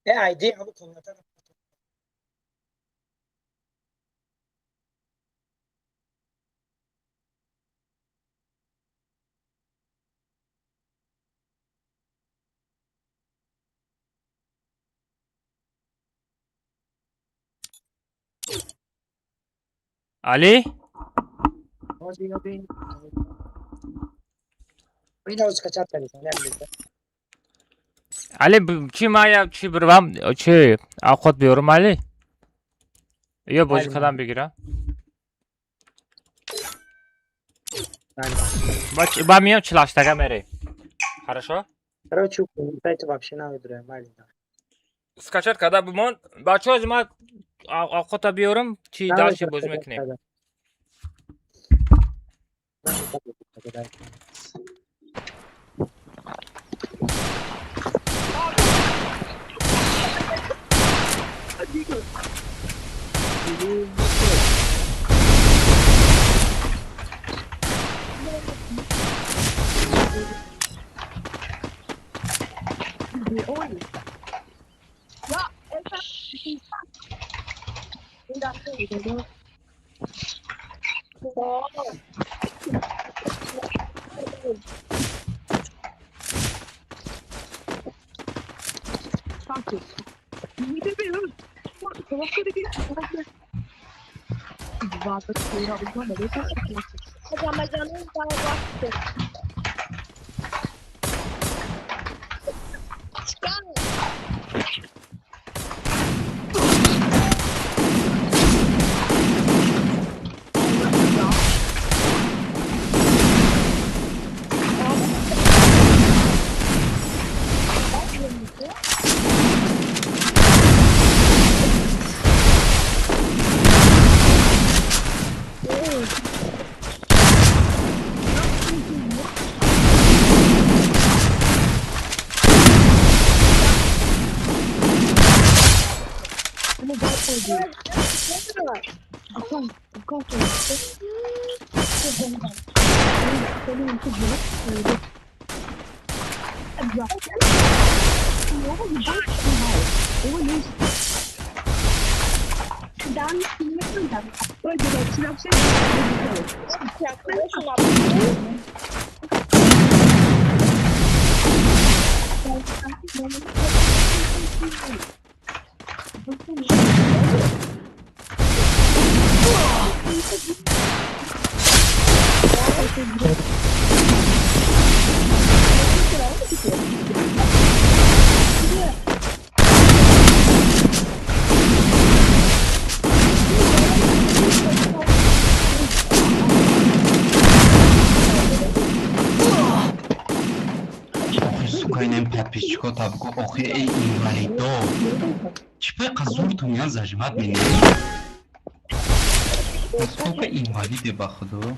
Aydi bu konuda. али Oyna kaçar tabii. али чӣ мая чӣ бирвам чӣ авқот биёрам али ё бозӣ кардан бигирам ба миём 48 мерем хорошо Короче, это вообще надо драть маленько. скачат карда бимон бачаҳо ма авқота биёрам чӣ дашти бозӣ мекунем Dan Сукайнем подписчиков табку охи эй инвалидо. Чипай казуртум я зажимат меня. Насколько инвалиды бахудо?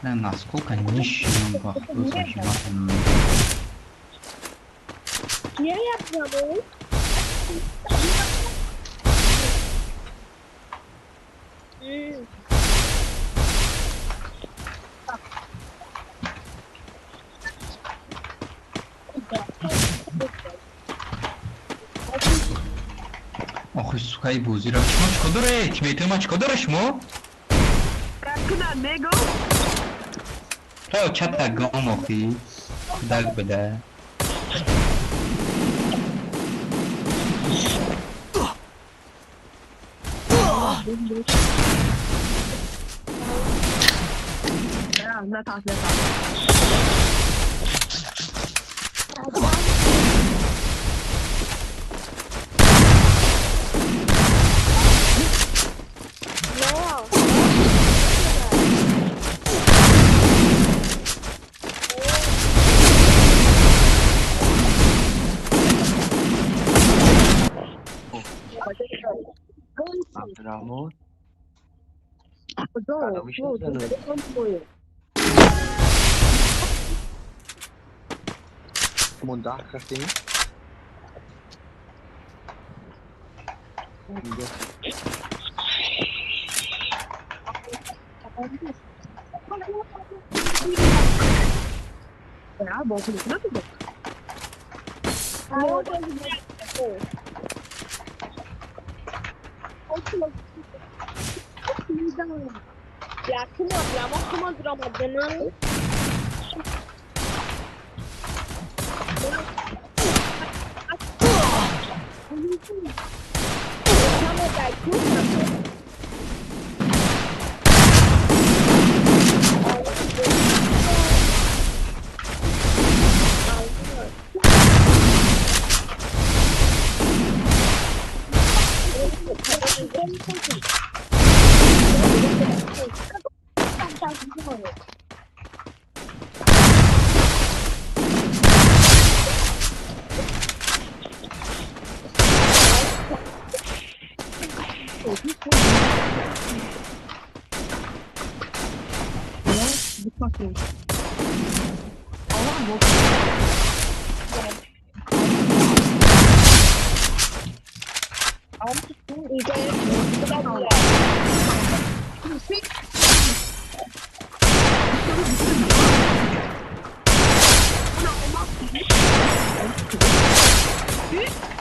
Да, насколько нищим бахудо зажимат меня. Охи сукай бузира чмо чико доре? Тимейтима чико доре шумо? То чата гон охи. Худаг беда. Abdurrahman. Mundah kasi. Yakın ama duramadığını.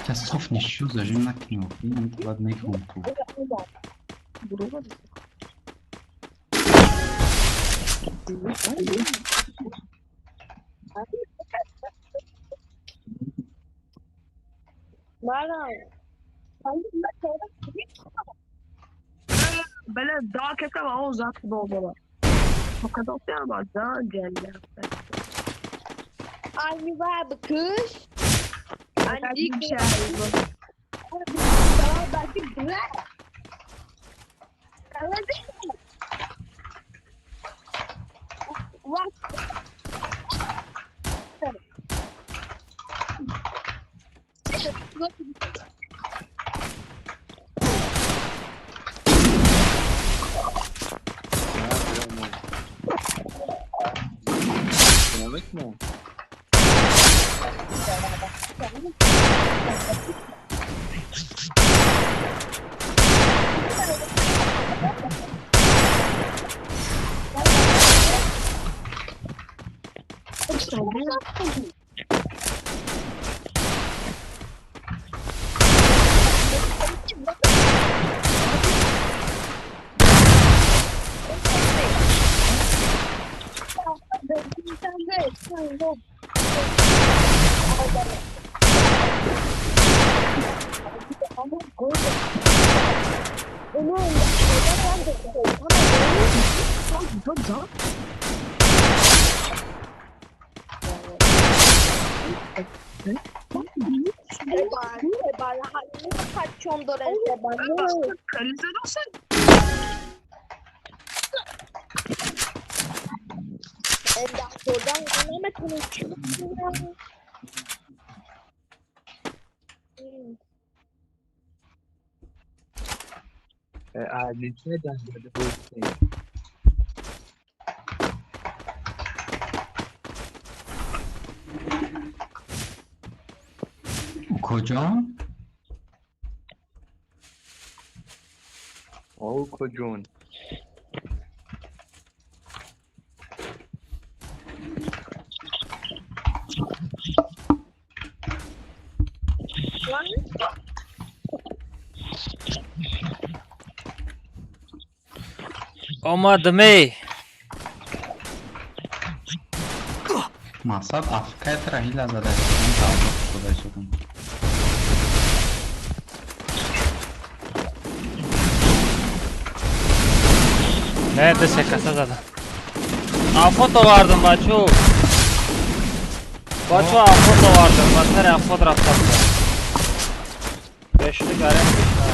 Сейчас софни щу зажим на кнопку. Ладно, и кнопку. بلا دا كتا وهو زاد بابا فقط بعد دا geldi. Anne var bu kız. Anne bir şey bu. Daha belki güzel. What? Demek mi? علیه دنباله بود. کجا؟ او کجون اومدم ای مقصد افکای ترهیل از زده شدن تعلق شده شدن نه دست کسا زدم آفات آوردم بچو آفات آوردم من سر آفات رفتم بشتی گرم بیشتر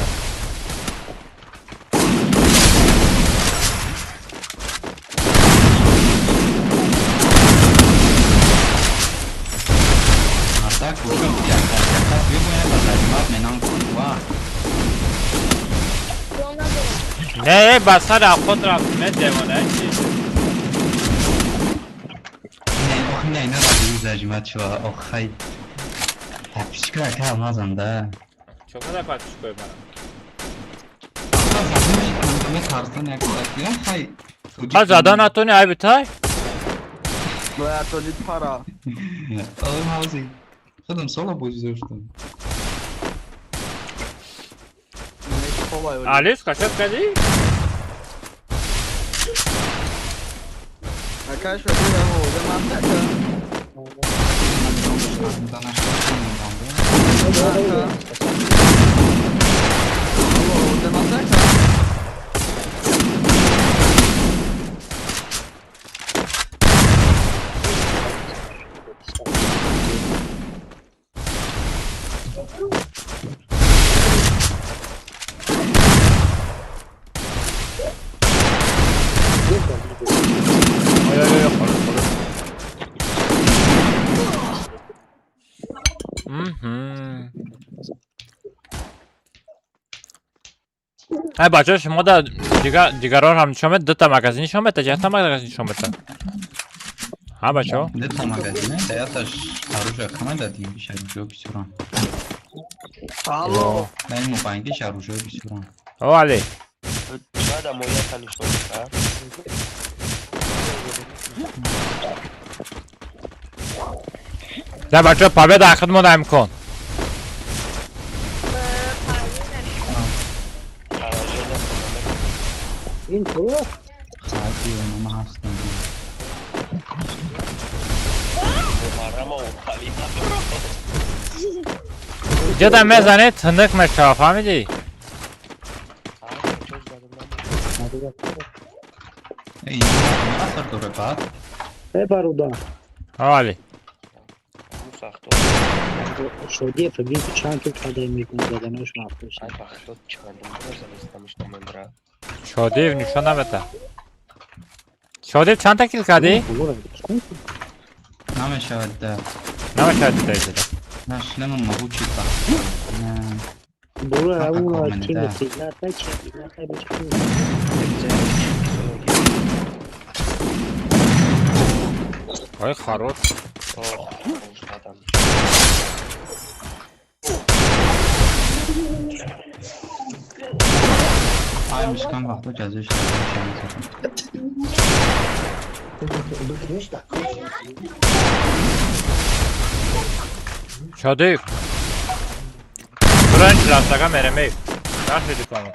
مقصد کجا یکتا بگویم و تجمعات منان کن نه بس سر آفات رفتم نه دیوانه چی نه نه رابطه زجمت شو آخی تپیش که اکه همازم ده چقدر پاکش کوی برم من ترسان یک ساکیه خی ها زدن اتونی ای بیتای باید تولید پارا آقای موزی خودم سالا بوجی داشتم آلیس کشف کردی؟ نکش و دیگه حوزه من نکن حوزه من نکن ای بچه شما در دیگران هم نشون بده 2 تا مگزین نشون بده 10 تا مگزین نشون بده ها بچه ها 2 تا مگزینه دیاتش هروش کمه دادیم بیشتر جو بیشتران الو نه موبایلش هروش بیشتران او علی شاید امویت نشون بده ده بچه ها پاوه در خدمت کن این تو خواهدی و نمه هستم محرم و خلیفه جدا میزنه تندک میشه فهمیدی؟ این اثر دوره بعد برادر او علی شدی فبین که چند تو کده میکنه زدنش مفتوش شادیو نشون نبده شادیو چند تا کیل کردی؟ نمه شود ده نمیشه دیده ایده نشلم مهو چی با برو همون تیم سیگنات نچه نخواه بچه های خروت های میشکن وقتا جزوش Şadıyık. Buranın kilasaka meremeyip. Nasıl yedik onu?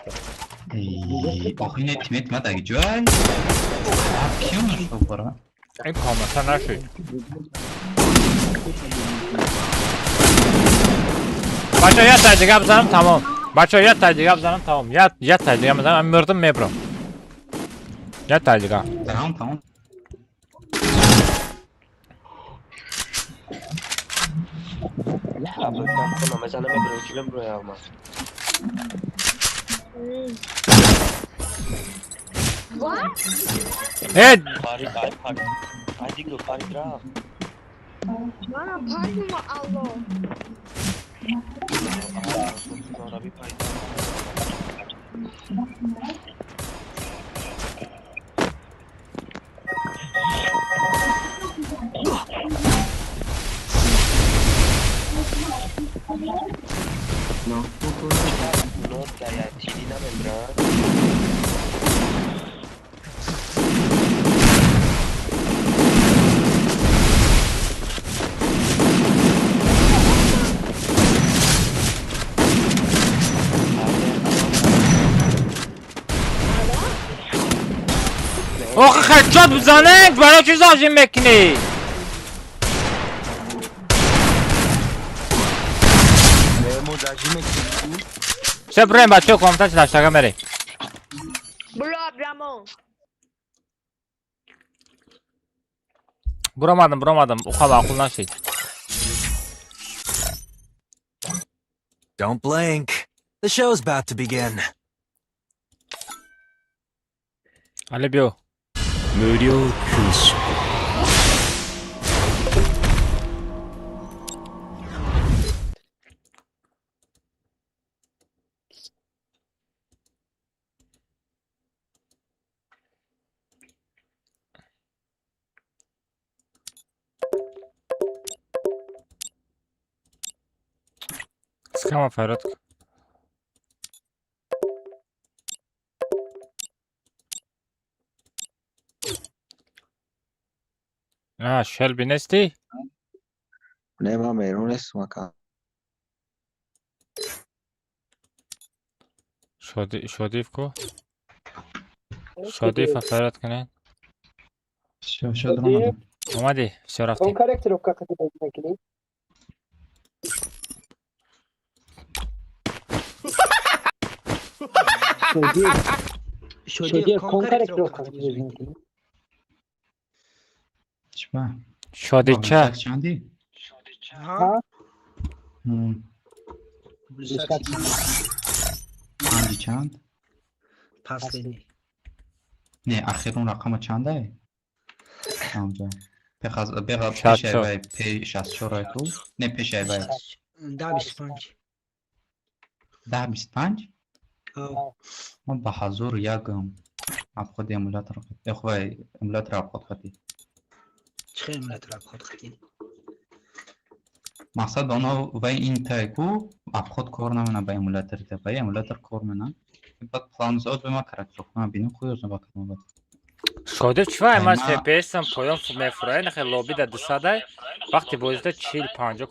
آخه تیمت ما دیگه جای کیو نشو برا این کامنت نشد. بچه یه تجربه بزنم تمام. بچه یه تجربه بزنم تمام. یه تجربه بزنم من مردم میبرم. یه تجربه. تمام Ablam کنم مثلا نمیبرم کلم روی آما Hey, پاری پاری دیگه پاری درا Bana pardon mu Allah? Arabi pari Not kaya chili na membra آخه خجات بزنه برای چی زاجین میکنی؟ چه بریم بچه کامنتر چه داشتگه میری Bro Ramon. برamadım o kadar aklından şey Don't blink. The show's about to begin. Ali Bio 無料空襲 Sıkama Ferhat Ha Shelby nesتی؟ نه ما مهرون است مکان شادیف کو؟ شادیف فرات کنه شد رمضان اومدی چه Kon رفتی؟ karakter o kakati bekleyin. Şöyle kon karakter o kakati bekleyin. چپا شادی چه؟ چندی Ha? پنجی چند Pasli. نه اخیرون رقم چنده همجا بغض شصت پیش شو. ایوه پی 64 تو نه پیش ایوه 10-25 ما به حضور یکم افخود امولات را خود اخوه امولات را افخود خودی مقصد آنها و این تایگو افخود کار نمونه به امولاتر ده به امولاتر کار منه بعد پلان زود به ما کرکتر کنم بینیم خوی از نبا کنم بعد شادیف چه وای من ما- FPS هم پایان مفرای نخی لابی در دسته وقتی بازده 40-50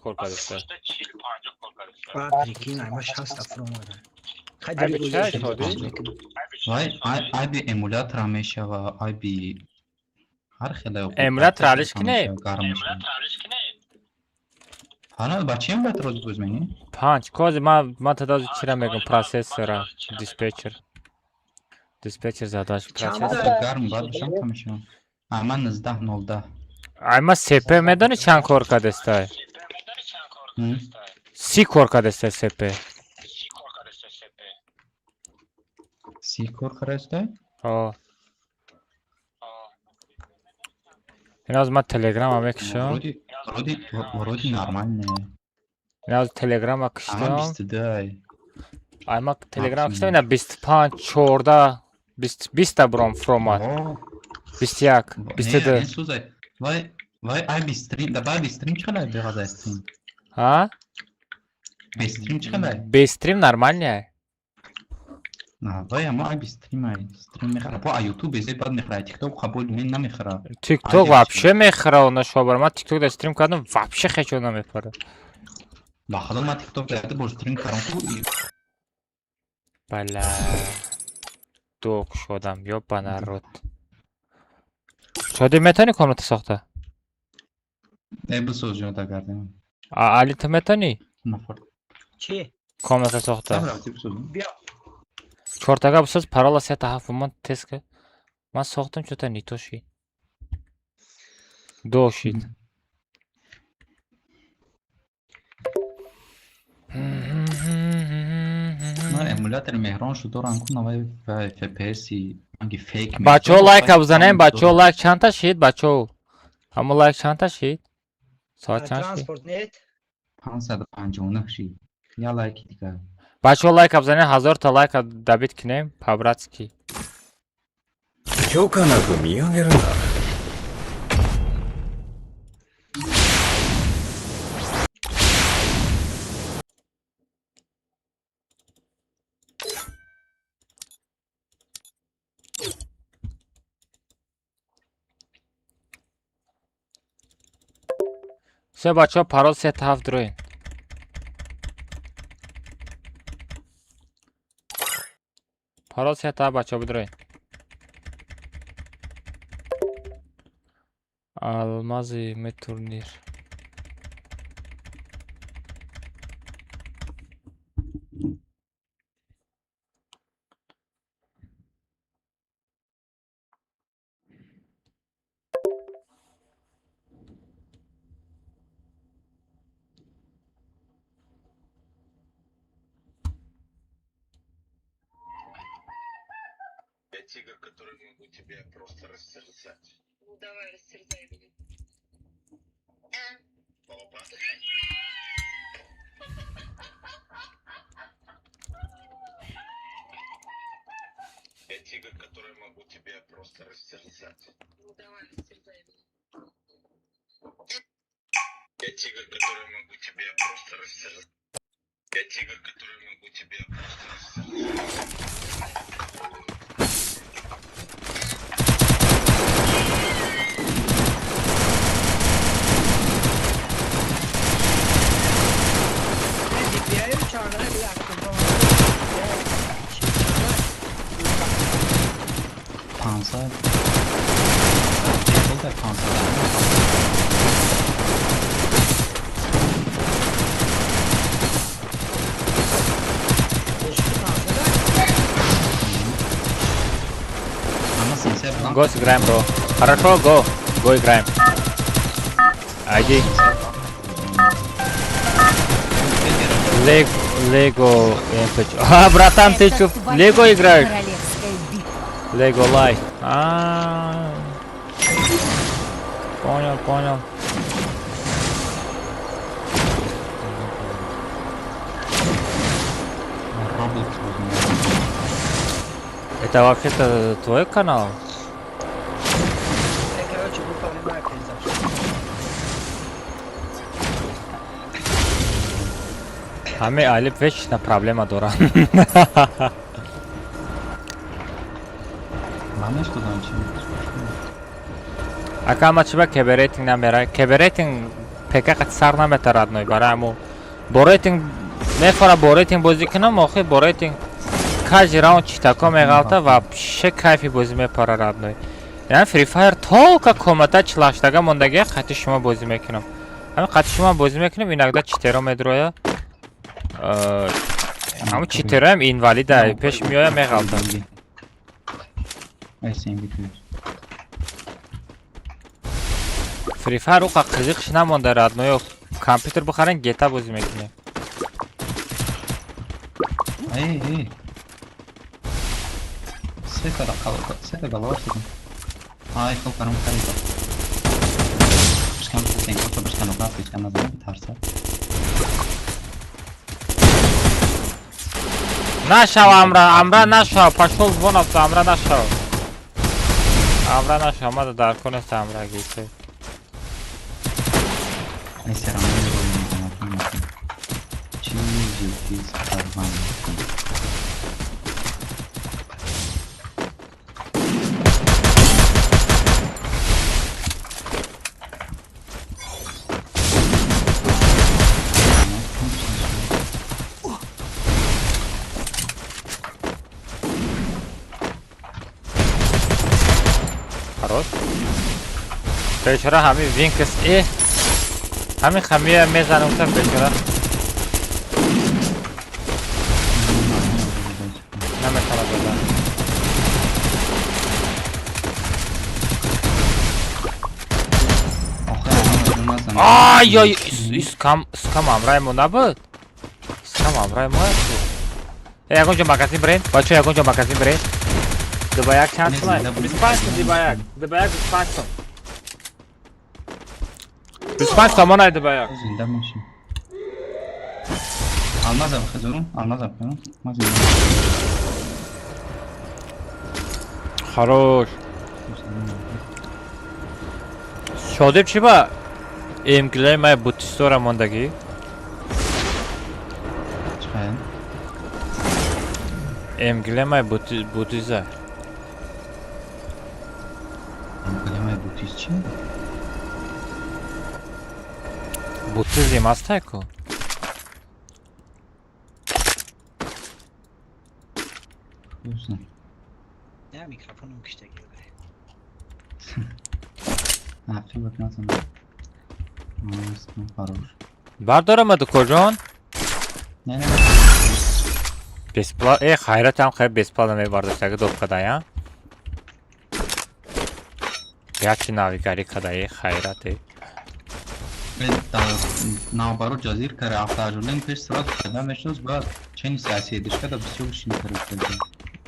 کار کرده ای به چه شادی؟ وای ای بی امولاتر همیشه و ای بی هر خیلی امولاتر علیش که نه؟ گرم میشه حالا با چی امولاتر رو دوز میگی؟ 5 کوزی من تدازو چیره میگم پروسسور دیسپیچر زداش پروسسور گرم باید بشم کمیشم اما 19-0 اما سپه میدونی چند کار کرده است 30 کار کرده است سپه 30 کار کرده؟ آه این از من تلگرام هم بکشم ورودی نرمال نه این از تلگرام هم اما کشتم 22 اما تلگرام کشتم این 25 14 20 برام فرومات 21 22 سوزه وای ای بی استریم دبا بی استریم چقدر بغض استریم ها بی استریم چقدر به استریم نرمال نه وای اما ای استریم میخره با یوتیوب زید بعد میخره تیک توک قبول نمیخره تیک توک вообще میخره اون شوبر ما تیک توک دا استریم کردم вообще خچو نمیپره با خدا ما تیک توک داده با استریم کردم بله دوک شدم یا بنرود شده میتونی کامنت ساخته ای بسوز جون دا کردیم علی تو میتونی نفر چی؟ کامنت ساخته صبر رفتی بسوز بیا چورتاگا بساز парола 3 من تست که من ساختم چطور نیتو شید دو شید من امولاتور مهران شد دارم کنم وای FPS hangi fake بچه ها لایک بزنین بچه ها لایک چند تا شید بچه ها همون لایک چند تا شید ساعت چند شید ترانسپورت نت 559 شید یا لایک دیگه بچه ها لایک بزنین 1000 تا لایک دابید کنیم پابراتسکی 許可なく見上げるな。سه بچه ها پارول 3 تا 7 دروین پارول 3 تا بچه ها بدروین المازی می تورنیر Тигр, который могу тебя просто растерзать. Ну давай, растерзай меня. Опа. Я тигр, который могу тебя просто растерзать. Ну давай, растерзай меня. Я тигр, который могу тебя просто растерзать. Я тигр, который могу тебя просто растерзать. بیایم چهارده رو Panzer. Triple da panzer. Ama sen lan. Го сыграем, бро. Хорошо, го играем. Айди. Лего МП. А, братан, ты что, в Лего играешь? Лего лай. Понял. Это вообще-то твой канал? Короче, выполняю Ами Алип вечно проблема дора. Манеш тудам чи? Акама чиба кебе рейтинг намера. Кебе рейтинг пека қат сар наметар адной бараму. Бо рейтинг мефара бо рейтинг бозӣ кунам охир бо рейтинг каждый раунд читако меғалта вообще кайфи бозӣ мепарад адной. Яъни Free Fire толка комната чилаштага мондагия қати шумо бозӣ мекунам. Ҳамин қати шумо бозӣ мекунам инагда читеро медроя. Ҳамин читероям инвалида пеш меоя меғалта. Ай сен битӯ. Free Fire уқа қизиқш намонда радноё компютер бухарен GTA бозӣ мекунем. Эй. Сета голова что-то. Ай, халкарам харида. Бишкам сен кото бишкам оба бишкам назар тарса. Нашав Амра нашав, пошел вон отсюда, Амра нашав. Амра нашав, мада дар конест Амра гейсе. Ай серам не знаю. Чизи физ карман. خلاص بیچاره همین وینکس همین خمیه میزنه اونتا بیچاره نمیتونه بزن آی اسکام امرای ما نبود اسکام امرای ما یکونجا مکاسین برین بچه یکونجا مکاسین برین دو یک چند سمای 25 دو یک 25 سم 25 سامان دو یک زنده باشیم almazam kızım almazam kızım хорош شادب چی با امگله مای بوتیستورا ماندگی çıkayım امگله مای بوتیزه emglemay butizçi بوتیزیم هسته کو diyorsun Ne mikrofonum işte gibi. ne yapayım bakmasın хорош بردارم کجان ne بسپلا خیرت هم خیلی بسپلا می برداشت اگه دوب کدایا یکی ناویگاری کدایی خیرته наоборот жазир кара автоажурлен пеш сразу қадам мешоз баъд чени сиасие дишка да бисёр шинтарифтади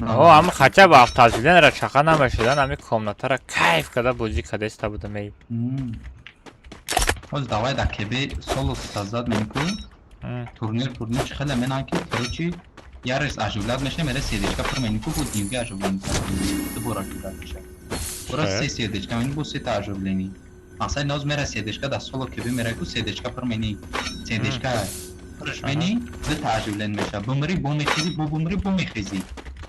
о ама хача ба автоажурлен ра чақа намешидан ами комнатара кайф када бозӣ кадеста буда мей ҳоз давай да кебе соло сазад менку турнир чи хеле менан ки короче ярес ажулад меша мере седишка пур менку бу димга ажулен дубора ажулад меша бура се седишка мени бу се та ажулени Asay noz mera sedişka da solo gibi merak u sedişka per meni sedişka pırış meni de tacivlenmeşa bumri bu mexizi bu bumri bu mexizi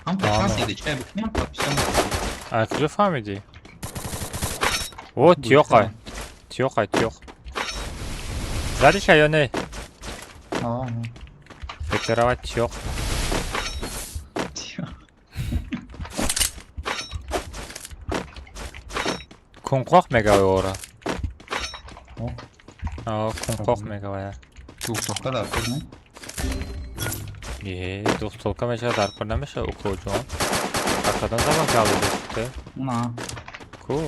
ham kaçan sedişka bitmiyor kapışan Aklı famidi o tiyokay tiyok Zadi şey ya ne Feterawa tiyok Konkoq mega ora konkoq mega ya Doktorka da kız ne? Doktorka meşe dar kurnameşe o kocaman Arkadan zaman kaldı işte Na Cool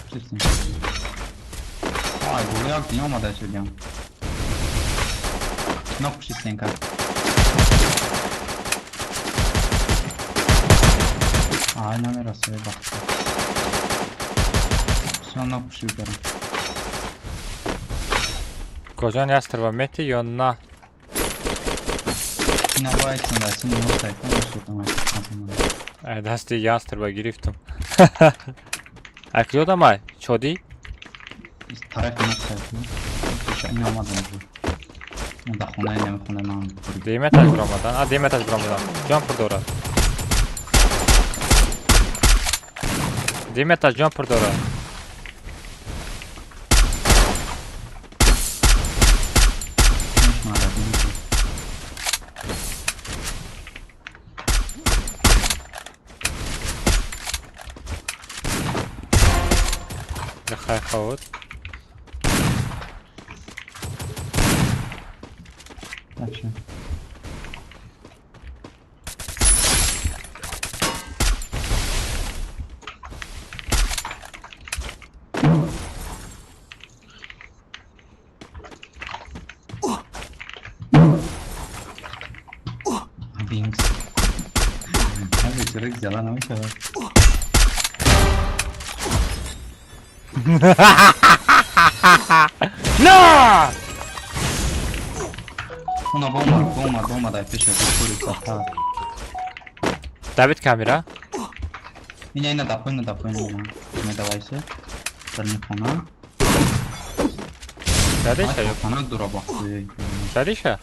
Ay buraya ak dinamada söyleyeceğim Ne kuşisin ka? Aynen merası bak Sonra kuşu yukarı Kocan yastrba meti yonna Yine bu ayetsin dersin ne olsaydı Dasti yastrba giriftim Aklı odamay çodi Taraf ne olsaydı Şöyle olmadı mı? Da xonaya nemi xonaya nam Demet az buramadan Demet az buramadan Jumper dora Demet az jumper dora Хай хавот. Action. Wings. Abi çocuk yalan ama çalar. No! Una bomba dai pesce fuori qua. David kamera. Yine da poi. Ne davai se? Telefona. Sadece yok. Telefona dura bak. Sadece.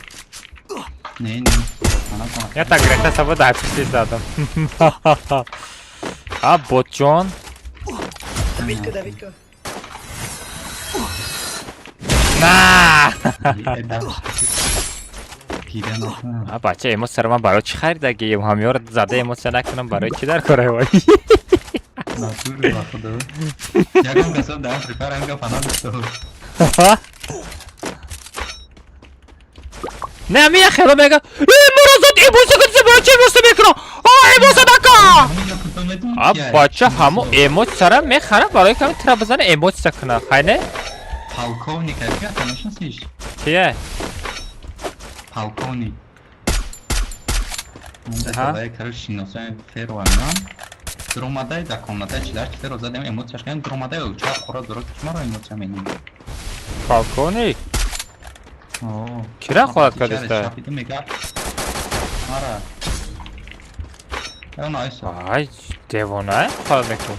Ne? Telefona. Ya tak Greta sabah da hapiste zaten. Ha botjon. Davidko. Na! Giren olsun. Ha بچه ایمو سر من برای چی خریده گیم همیار زده ایمو سر نکنم برای چی در کاره وای Naturi bakıdı. Yakın kasap daha preparan falan işte. Ne mi ya xelo mega? Murazat emosi kutsa bacha emosi mekro. Emosi daka. Bacha hamu emosi sara me khara baroy kam tira bazane emosi sakna. Hayne? Polkovnik erkek tanışırsınız. Kiye? Polkovnik. Ha? Onda karış şinosan fer var lan. Dromaday da konuda çiler fer zaten emot yaşayan dromaday uçağı kora doğru çıkmar emot çamenin. Polkovnik. Oo. Kira xolat kadista. Şapidi mega. Ara. Ya nice. Ay devona xolat mekro.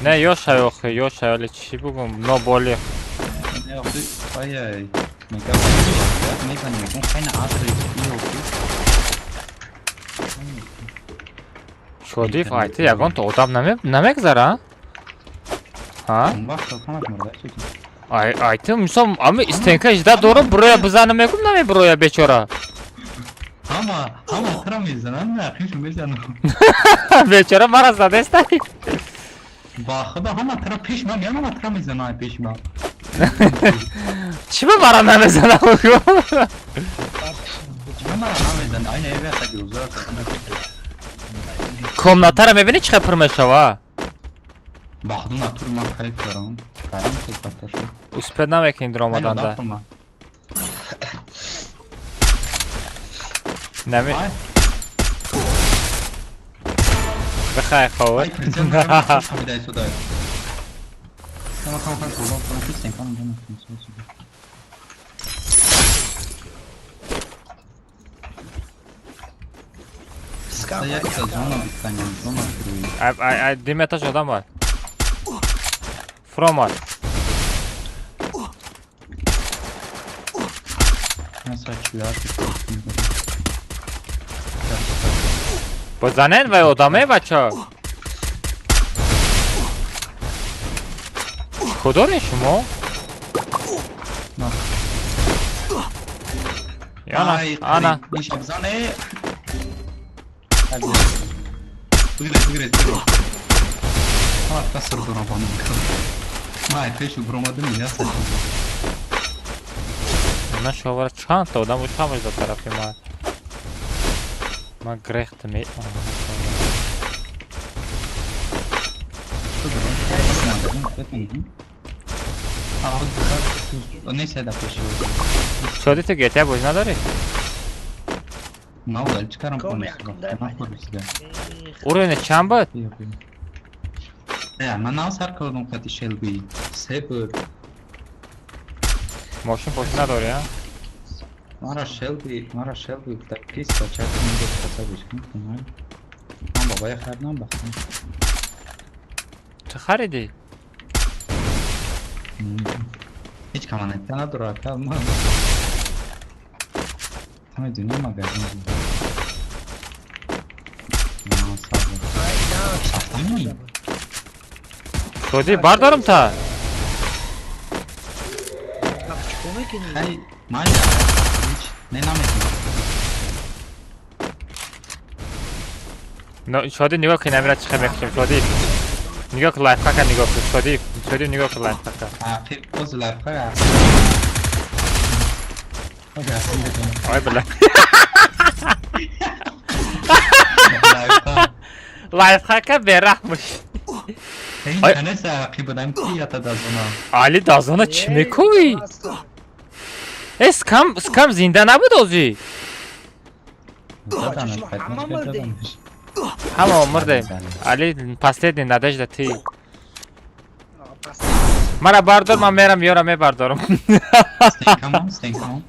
Ne yosha yok yosha öyle çi bugün no boli. Ne yaptı? Ay ay. Mega. Mega ne? Bu kayna asrı yok. Shodif aytı yagon to odam namek zara? Ha? Bak kalkamaz mı orada? Aytı musom ama istenka ijda doğru buraya bızanı mekum name buraya beçora. Ama taramayız lan ne akışım becanım. Beçora marazda destay. Bakı da ama tara peşmem yan ama taramayız lan ay peşmem. Çime barana mesela bakıyor. Ama taramayız lan aynı eve atıyoruz zaten. Komnatara mevini çıkapırmışava. Baktım naturma kayıp yaram. Kayım tek şu. Uspedna vekin dromadan da. Nemi? Bekhay xavur. Ay kıracağım bir daha suda. Tamam soldan sen tamam canım. Saya kısa zona bir tane zona kırıyor. Ay dimetaş adam var. From var. Nasıl açıyor? Bozanen ve odamı bacho. Kudor şumo? Yana ana. Niş abzane. Hadi. Bugün. Ah kasır dona bana. May peşu bromadım ya saçma. Ona şovara çıkan da odam uçamış da tarafı ma. Ma greht mi? Neyse de peşu. Şöyle de GTA bozna dori. Ne oldu? Çıkarım konusu. Ne yapıyoruz ya? Oraya çamba. Ya, man nasıl arkadan kati Shelby? Saber. Motion boşuna doğru ya. Mara Shelby tak pis kaçar mı da kasabiş mi? Ama babaya kardan bak. Tıkaridi. Hiç kaman ettiğine durak kalma. Tamam dünya magazin. Şodi bardarım ta. Hay, maya. Ne namet? No, şodi nigo ki nemira çıkamak için şodi. Nigo ki life hack'a nigo ki şodi nigo ki life hack'a. Ha, pek poz life hack'a. Ay bela. Life hack'a berahmış. Hey, kanese akibadam ki yata da zona. Ali dazona çime koy. Skam zindan abud ozi. Hama mırdı. Ali pasledin nadejda ti. Mara bardor man meram yora me bardorum. Stay calm.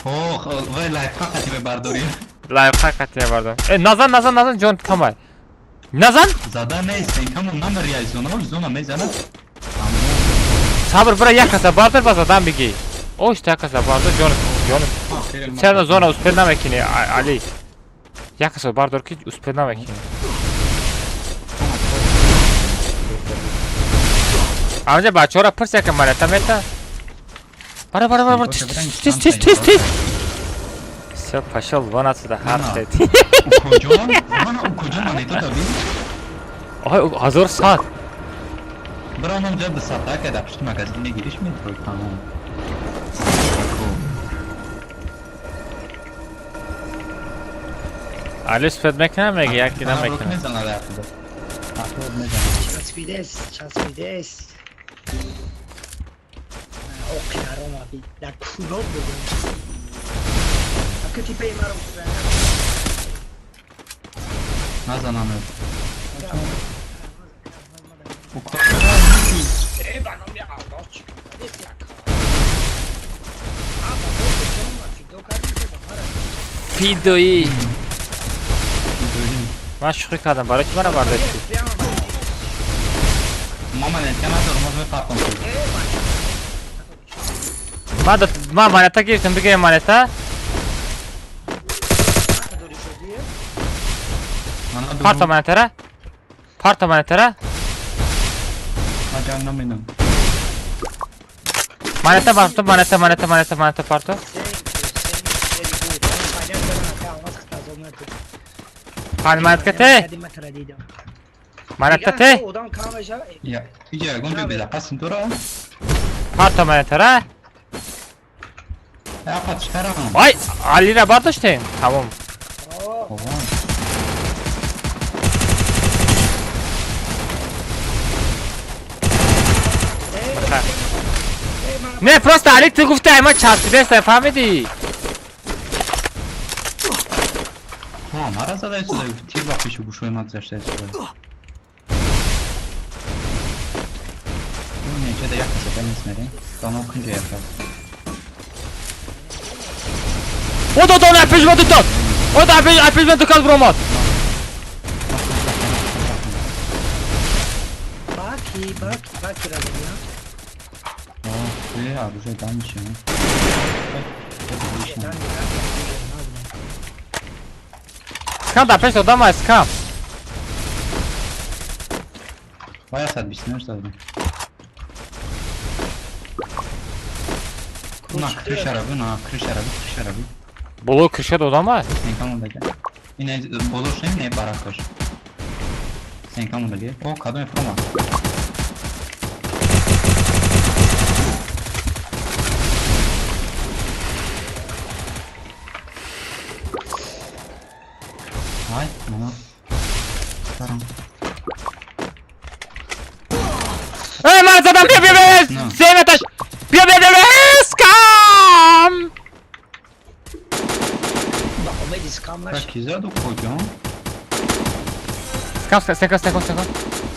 Oh, vay life hack'a tibe bardori. Life hack'a tibe bardorum. Nazan John Kamal. Nazan? Zada ne stay calm number ya zona mezana. Sabır bura yakasa bardır bas adam bigi. O işte yakasa bardır John. Sen zona uspedna mekini Ali. Yakasa bardır ki uspedna mekini. Amca bachora pırs yakın bana tameta. Para. Test. Все, пошел вон отсюда, Харшет. کجا؟ اون کجا مانیتو داری؟ آهای 1000 ساعت. برام اونجا به ساعته که در پشت مگزین گیریش میتروی تمام. علی سپید میکنم میگه یکی روک نمیکنم. میزنه در خدا. افراد میزنه. چسبیده است چسبیده است اوه حرام آبی در کلاب بگم اکه تیپه ای مرا بزنه نزنم ای بانم یا الله چی کنه دیست یک اما باید جمع فیدو کردیم که بماره فیدویی. من شوخی کردم برای چی منو برداشتی؟ ماما نتکه ندارم از بفرقم کنم من مانتا گرفتم بگیرم مانتا. پارتا مانتا را؟ پارتا مانتا را؟ من جان نمینم مانتا پارتا مانتا پارتا. خانم مانتا ته؟ مانتا ته؟ یا اینجا گونجا بیده قسم تو را؟ پارتا مانتا را؟ یا قدش کرم آی علی را برداشتیم تمام. نه پراست علی تو گفته ایما چسبیده است فهمیدی؟ ها مرا زده ایسو دایی تیر با پیشو گوشوی ما زشته ایسو دایی اون نیچه ده یک کسه نیست مریم دانو کنجا یک کس او دو نه پیش من دوتا او دو پیش من دوکاز برومات باکی را بگیم توی عروضه دم میشه کم در پیش دادم از کم وای 129 دادم نه کریش عربی نه کریش عربی بلو کشه دادم از سنکم اونده گه اینه بلوش نیم نه براکش سنکم اونده گه او کدوم فرما Ay, no. Staram. ای من زدم بیا سینتش بیا اسکام با امید اسکام نشد کی زد و کجا؟ سکم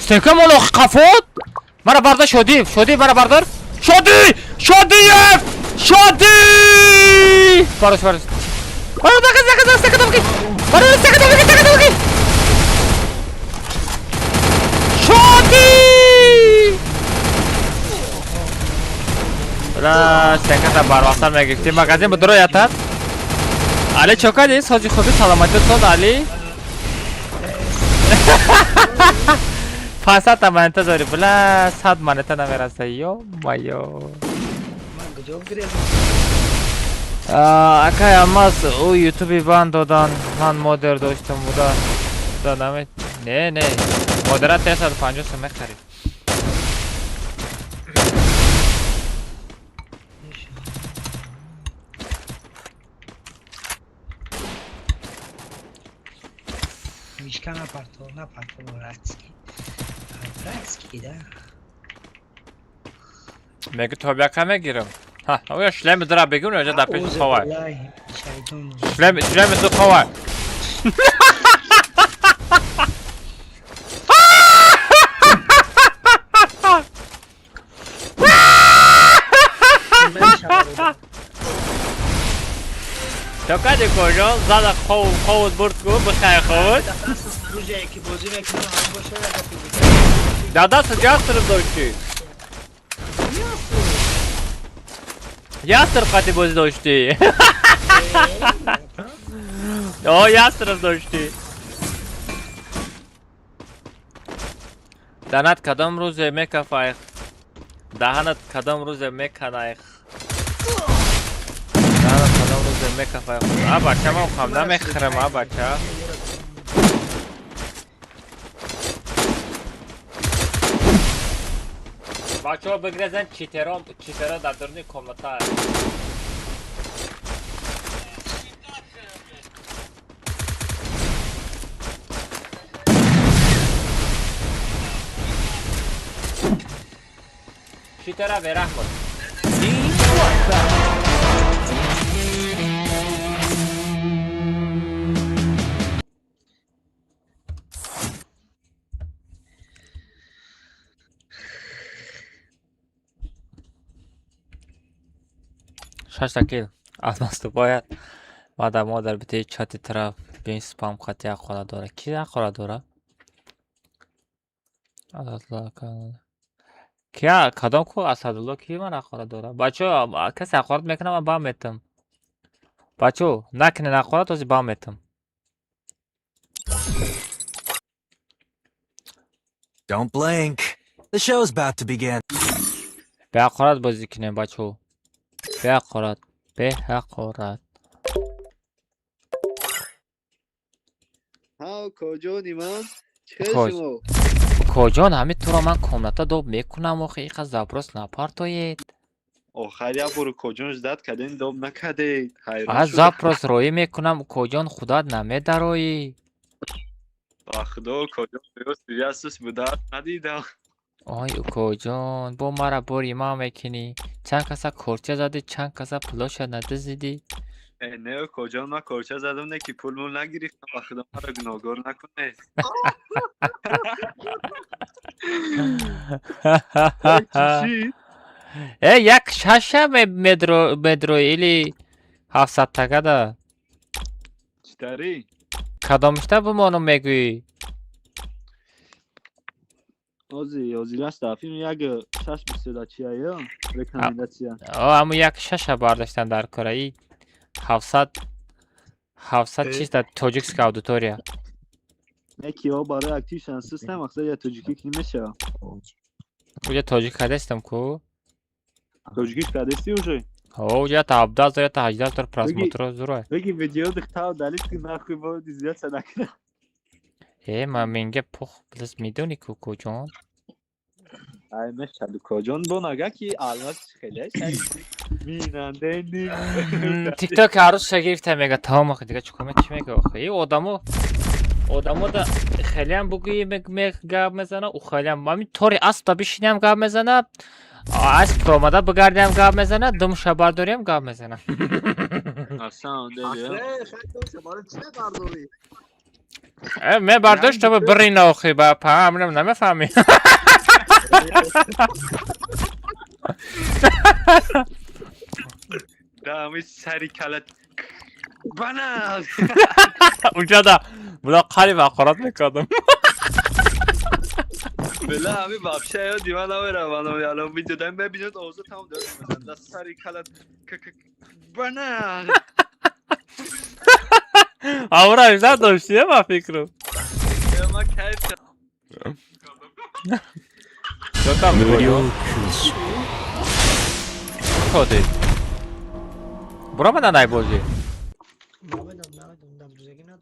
سکم اولو قفود مرا بردار شدی مرا بردار شدی باروش برو سکتم کی شدی بلا سکت بار وقتا میگفتی مغازه بدرو یاتر علی چوکا دیست حاجی خوبی سلامتی تو علی پاسا تا منتا داری بلا صد منتا نمیرسه یو مایو اکای اماز او یوتیوبی بند دادن من مادر داشتم بودا دادم نه مادرت 350 سو میخرید Miška na parto vrácky da. میگه تو بیا کم میگیرم ها اویا شلم درا بگون اونجا در پیش خواه شلم دو خواه تو کدی کجا زده خود برد کو بخیر خود روزی که بازی میکنم هم باشه دادا سجاستر داشتی یاستر قطعی بازی داشتی اوه یاستر داشتی دهنت کدام روز میکفایخ دهنت کدام روز میکنایخ دهنت کدام روز به کفای خود ها بچه ما خواهم نمیخرم ها بچه بچه ها بگرزن چیترا در درونی کامنتا چیترا به رحمت شاشتاکیل از наступает بعد مادر بده چت طرف بین سپام خط یک خورا داره کی یک خورا داره اسدالله کیا کدام کو اسدالله کی من خورا داره بچه کسی خورد میکنه من با میتم بچه نکنه نخورد توزی با میتم Don't blink. The show's about to begin. به حقارت بازی کنیم بچه به حقارت به حقارت ها کجا نیمان؟ کجا همه تو را من کامنتا دوب میکنم و خیلی زبرست نپارتوید آخر یا برو کجانش داد کدین دوب نکدید از زبرست روی میکنم کجان خدا نمیده روی خدا کجا بیو سریاسش بدار ندیدم آی کجان با مرا بوری ما میکنی چند کسا کورچه زدی چند کسا پلوش نده زدی نه کجان ما کورچه زدم نه که پول مول نگیریفتم و خدا مرا گناهگار نکنه یک شاشه مدرویلی 700 تکه ده چی داری؟ کدامشته بمانم میگوی اوزی راست افیم یک شش بسیده چیه یا رکامنداسیون اما یک شاشه برداشتن در کره 700 چیز در توجیکس اودیتوریا یکی ها برای اکتیو شانسیست هم اخصا یا توجیکی کی میشه اونجا توجیک کدستم کو توجیکیش کدستی اوشه اونجا تا 17 یا تا 18 در پراسموتر زوره بگی ویدیو دختاو دلیت که نخوی با دیزیاد صدقه من میگه پخ پلس میدونی کو کجان ای مشهد کجان با نگه که علمت خیلی میننده نیم تیک تاک عروض شگیفته میگه تمام آخه دیگه چکمه چی میگه آخه ای آدمو دا خیلی هم بگویی گب میزنه او خیلی هم همین طوری اصلا بشینیم گب میزنه از پرومادا بگردیم گب میزنه دم شبار داریم گب میزنه اصلا دیگه من برداشت تو بری ناخی با همینم نمیفهمی دامی سری کلت بناز اونجا دا بلا قلی وقارات میکردم بلا همی بابشه یا دیوان همی روانم الان ویدیو داریم ببینید اوضاع تمام داریم مثلا سری کلت بناز آورا ایزا داشتیه ما فکرو ما کیف کردم برا من نای بازی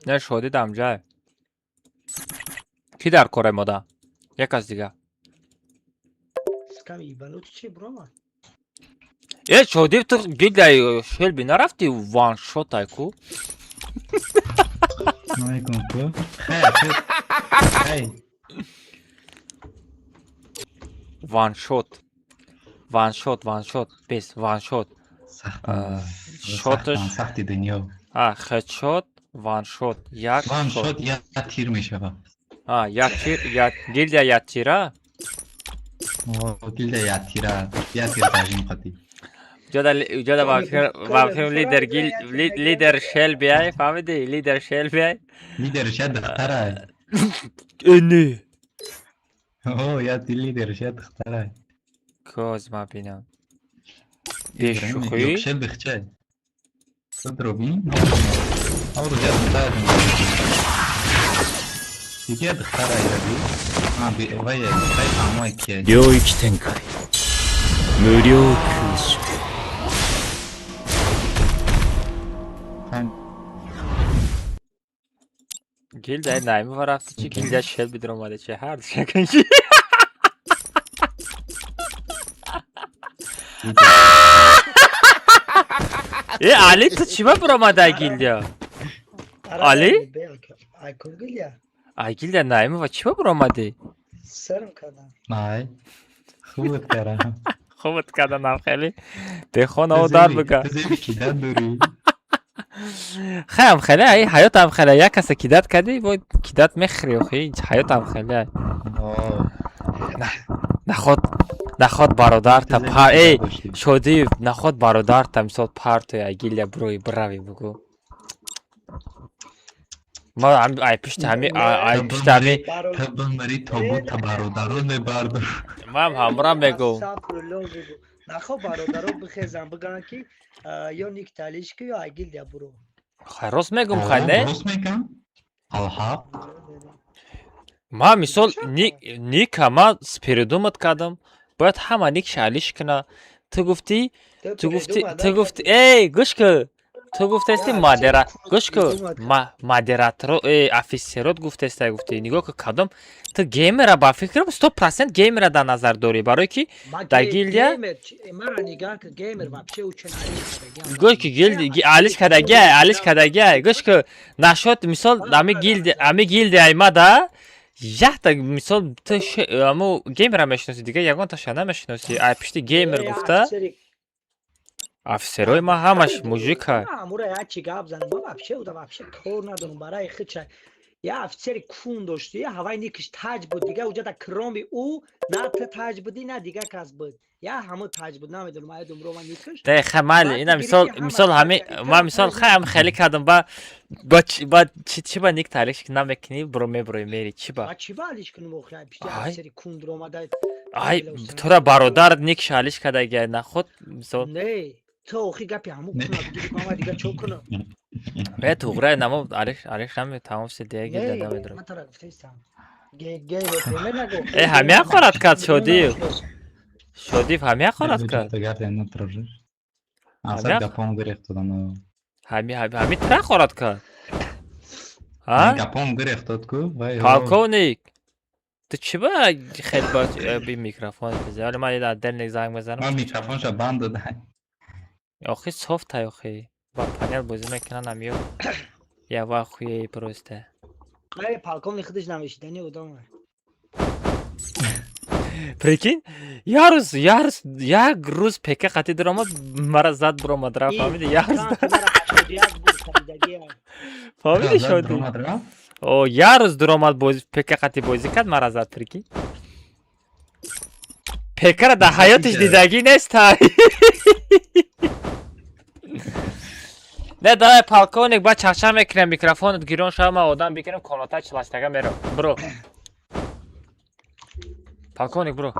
نه شدی دمجای کی در کره مادا یک از دیگه ای شدی تو گیل شلبی نرفتی وان شوت ایکو نایکن کو خیر وان شوت بس وان شوت شوتش سختی دنیا خد شوت وان شوت یک وان شوت یا تیر میشه با یک تیر یک گیل یا یک تیره گیل یا تیره یا تیر تاجیم خطی جدا بافیم لیدر شل بیای فهمیدی لیدر شل بیای لیدر شد دختره اینی یا تی لیدر شد دختره کوز ما بینم بیشوخی یک شل بخچه تضربين او رجال متعرف دیگه دختره ایردی وای امای که 領域展開無料空襲 Gilde Naimi var hafta içi Gilde Shelby dramada çi her şakan şey. Ali tu çiva dramada Gilde. Ali? Ay kurgul ya. Ay Gilde Naimi var çiva dramada. Sarım kadar. Ay. खूब करा خوبت کردن خیلی به خونه او دار بگه کیدت داری خیلی خیلی ای حیات هم خیلی یک کسی کیدت کردی باید کیدت میخری و خیلی حیات هم خیلی نخواد برادر تا پر ای شدی نخواد برادر تا مثال پر توی گیل بروی براوی بگو ما ای پشت همی تبن مری تابوت برادرو نبرد ما هم همراه بگو نخواه برادرو بخیزم بگن که یا نیک تالیش که یا ایگیل یا برو راست میگم خیلی راست میگم الحق ما مثال نیک ما سپیردومت کردم باید همه نیک شالیش کنه تو گفتی ای گوش که تو گفتی گوش که مادراتر افیسرات گفتی نگاه که کدام تو گیمر با فکرم 100% گیمر در نظر داری برای کی در گیلدیا گوش که گیلد آلیش کداگه گوش که نشد مثال امی گیلد ایما دا یه تا مثال تو امو گیمر میشناسی دیگه یگان تا شنه میشناسی ای پشتی گیمر گفته افسرای ما همش موجیک های امورا یا چی گاب زن ما вообще کار ندارم برای خودش یا افسر کون داشتی یا هوای نیکش تاج بود دیگه اونجا تا کرامی او نه تو تاج بودی نه دیگه کس بود یا همون تاج بود نمیدونم آیا رو من نیکش دقیقا مالی اینا مثال همه ما مثال خیلی کردم با چی با نیک تاریخ نمیکنی بروی میری چی با آلیش کنم اخرای پشتی افسر کون در اومده ای تو را برادر نیک شالیش کداگه نه خود مثال نه تو اخی گپی همون کنم دیگه ما دیگه چو کنم به تو غره نمو آریش نمی تمام شد دیگه گیل داده بدرم من ترا گفتم گیل نگو ای همه خورد کرد شدی همه خورد کرد همه تره خورد کرد گپام گرفتاد کو پالکونیک تو چی با خیلی با بی میکروفون بزنی حالا من یه دل زنگ بزنم من میکروفونش بند داده آخی صفت های آخی با پنل بازی میکنن همیو یا با خوی پروسته ای پالکون خودش نمیشیدنی بودم پریکین یک روز پکه قطعی درامد مرا زد برو مدرا فهمیدی یک روز فهمیدی شدی او یک روز درامد پکه قطعی بازی کرد مرا زد پریکین پکه را در حیاتش دیدگی نیست نه دای پالکونیک با چخچه میکنم میکروفونت گیرون شما ما آدم بکنم کاناتا چلاشتگه میرم برو پالکونیک برو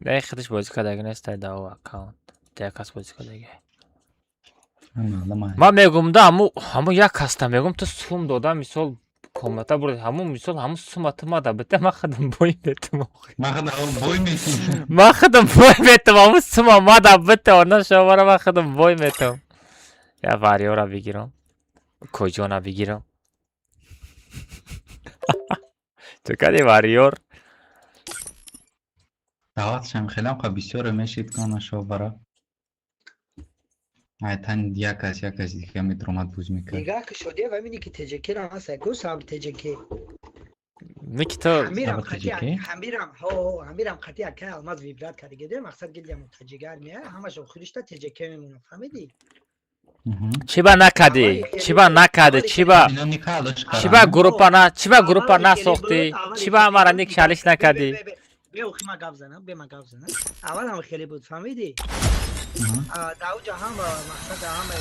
نه خودش بازی کردگی نیست در او اکاونت دیگه کس بازی کردگی ما میگم دا همو یک کستا میگم تو سوم دادم مثال کامتا برو همون مثال همون سومت ما دا بته ما خودم بوی میتم ما خودم بوی میتم همون سوم ما دا بته آنها شما را ما خودم بوی میتم یا واریو را بگیرم کجا را بگیرم تو کدی واریور دعوتش هم خیلی هم بسیار میشید کنه شو برا ایتان یک کس دیگه میترومت بوز میکنه نگاه که شده و میبینی که تجکی را هست گو صاحب تجکی میکی تو همیرم خطی اکه الماز ویبرات کرده ده مقصد گلیم تجیگر میه همش خودش تا تجکی میمونه فهمیدی؟ چی با نکدی؟ چی با گروپا نساختی؟ چی با همارا نیک شالش نکدی؟ به اوخی ما گفت زنم اول هم خیلی بود فهمیدی؟ داو جا هم مقصد همه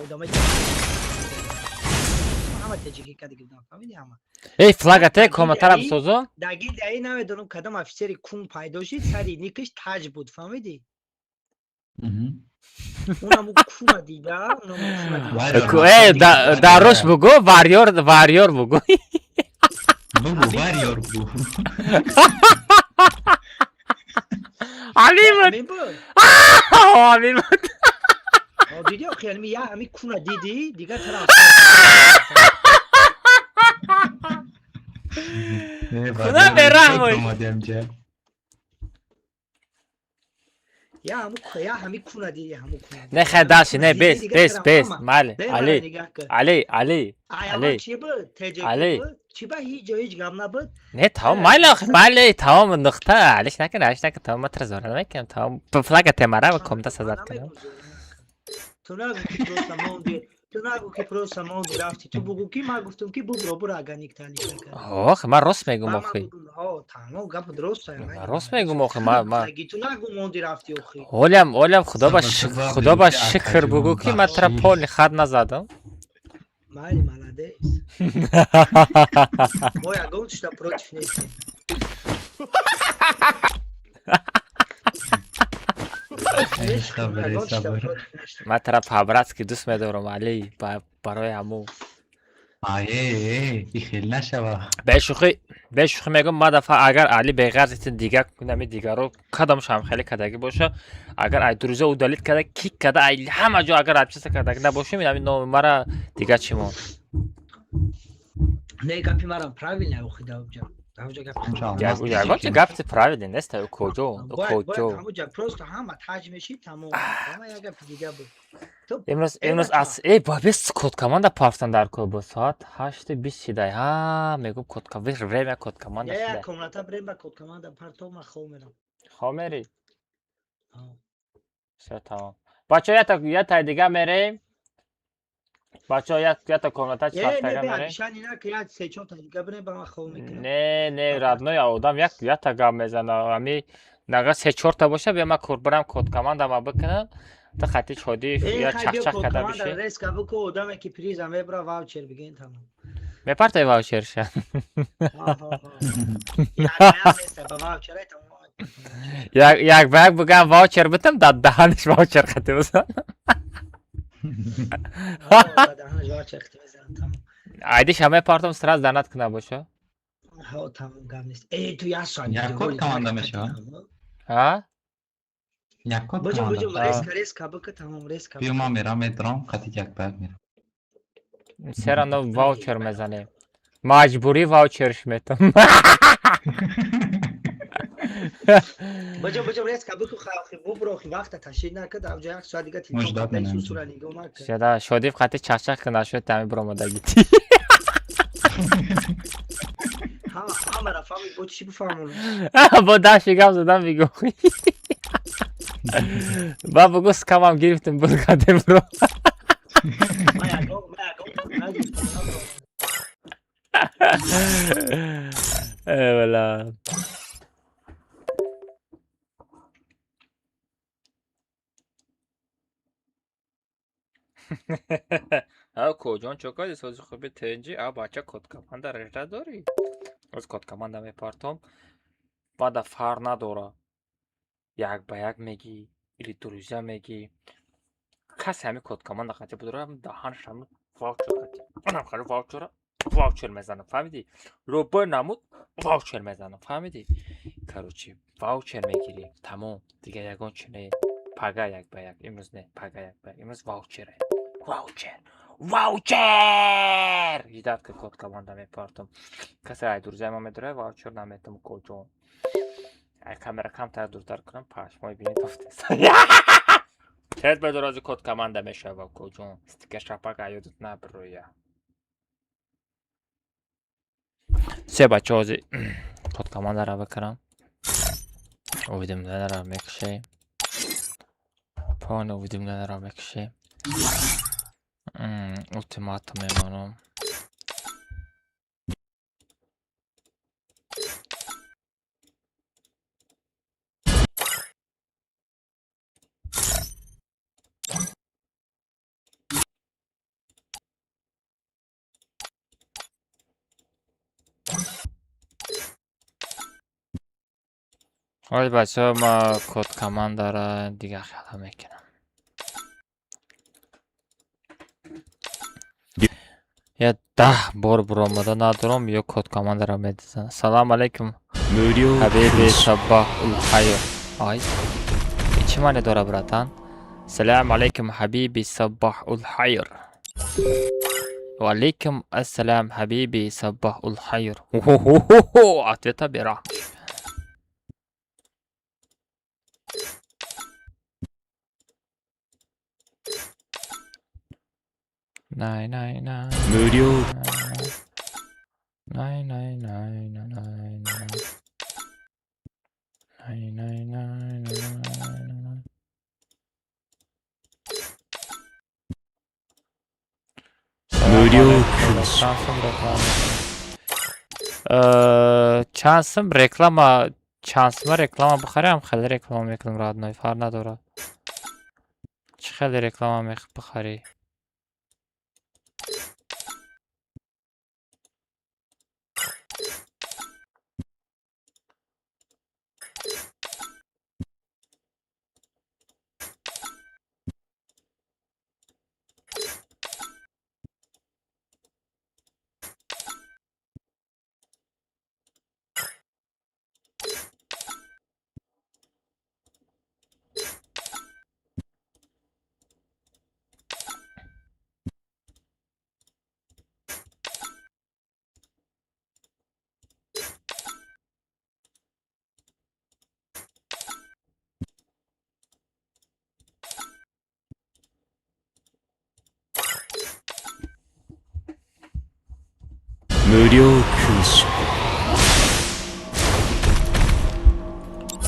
ادامه همه تجیکی کرده گفتم فهمیدی همه ای فلاگته کومنتر هم سوزم؟ داگیل دایی نمیدونم کدام افسری کون پیدا شد سری نیکش تاج بود فهمیدی؟ اونم کون دیگه ای داروش بگو واریور بگو واریور بگو Amin بود. آخه یعنی یا همی کونه دیدی دیگه طرف خدا برحمش. یا همی کونه دیدی همو کونه نه خداش نه بس ماله علی آیا چی بود تجربه علی. بود چی با هیچ گام نبود نه تمام ماله تمام نقطه علیش نکن تمام متر زاره نمیکنم تمام فلاگ تمره و کمتا سزاد کنم تو نگو که پروسا موندی رفتی تو بگو کی ما گفتم کی برو اگانیک تالی کرد آخه من راست میگم آخه تمام گپ درست من راست میگم آخه ما تو نگو موندی رفتی آخه اولم خدا با شکر بگو که من تر پول خط نزدم مالی молодец мой огонь что против них من تر پابراتسکی دوست میدارم علی برای همو این خیلی نشوه به شوخی میگم ما دفعه اگر علی به غرض دیگه کنم دیگه رو کدامش هم خیلی کدگی باشه اگر ای دروزه او دلیت کده کیک کده ای همه جا اگر اپچیس کدگی نباشه میدم این نام مرا دیگه چی مون نه گپی مرا правильно اخیده اونجا یا چه گپت правильно نیست او کجا همونجا просто همه تاج میشی تمام همه یک گپ دیگه بود امروز از ای بابیست کد کماندا پافتن در کو ساعت 8:20 شده ها میگم کد کماندا время کد کماندا شده یا комната время کد کماندا پرتو ما خو میرم خامری تمام بچه یا تا دیگه میریم بچه یا تا کامنتا چه دیگه میریم نه رادنوی آدم یا تا گام میزنه امی نگه 3-4 تا باشه بیا ما برم کد کماندا ما بکنم تا خطی شدی یا چخ کده بشی ریسک بکو آدم کی پریز هم برا واوچر بگین تمام میپرته واوچر شه یک بگ بگم واوچر بتم داد دهانش واوچر خطی بزن عیدیش همه پارتم سراز دانت کنه باشه ها تمام گم نیست ای تو یا سانی یک کد کماندا میشه ها یک کد بجو ریسک بکو تمام ریسک بیا ما میرم ادرام خطی یک بگ میرم سر نو واوچر میزنه مجبوری واوچرش میتم بجو ریسک بکو خاخی برو خی وقت تشید نکرد اونجا یک ساعت دیگه تلفن سوسورا نگاه نکرد شده شدی خطی چخ کنه شد تمی برو مدگیتی همه را فهمید بود چی بفهمون با داشتی گم زدم میگو با بگو سکم گرفتم بود کدیم برو اولا ها کجان چوکای سازی خوبی تنجی ها بچه کد کماندا رشته داری از کد کماندا میپرتم بعد فر نداره یک به یک میگی ایلی دروزه میگی کسی همی کد کماندا خطی بداره هم دهانش هم واوچر خطی اونم خیلی واوچر میزنم فهمیدی روبر نمود واوچر میزنم فهمیدی کاروچی واوچر میگیری تمام دیگه یکان چنه پگا یک به یک امروز نه پگا یک به امروز واوچره واوچر یداد که کد کماندا میپرتم کسی ای دروزه ما میداره واوچر نمیتم کجا ای کامera کمتر دورتر کنم پشمای بینی تفته تید به درازی کد کماندا میشه و کجا استیکر شپاک ایودت نبرویا سه بچه هازی کد کماندا را بکنم اویدیم دانه را میکشیم پان اویدیم دانه را میکشیم ultimatum میمانم حالی بچه ها ما کد کماندا را دیگه خیلی میکنم یا 10 بار برآمده ندارم یا کد کماندا را میدزنم سلام علیکم حبیبی صباح الخیر آی چی معنی داره براتان السلام عليكم حبيبي صباح الخير. وعليكم السلام حبيبي صباح الخير. عطيتها برحمة. ناي ناي ناي 無料 ناي ناي ناي ناي ناي ناي ناي ناي ناي. Mürio Şansım reklama şansıma reklama بخرم خیلی reklama میکنم رادنای فر نداره چه خیلی reklama بخری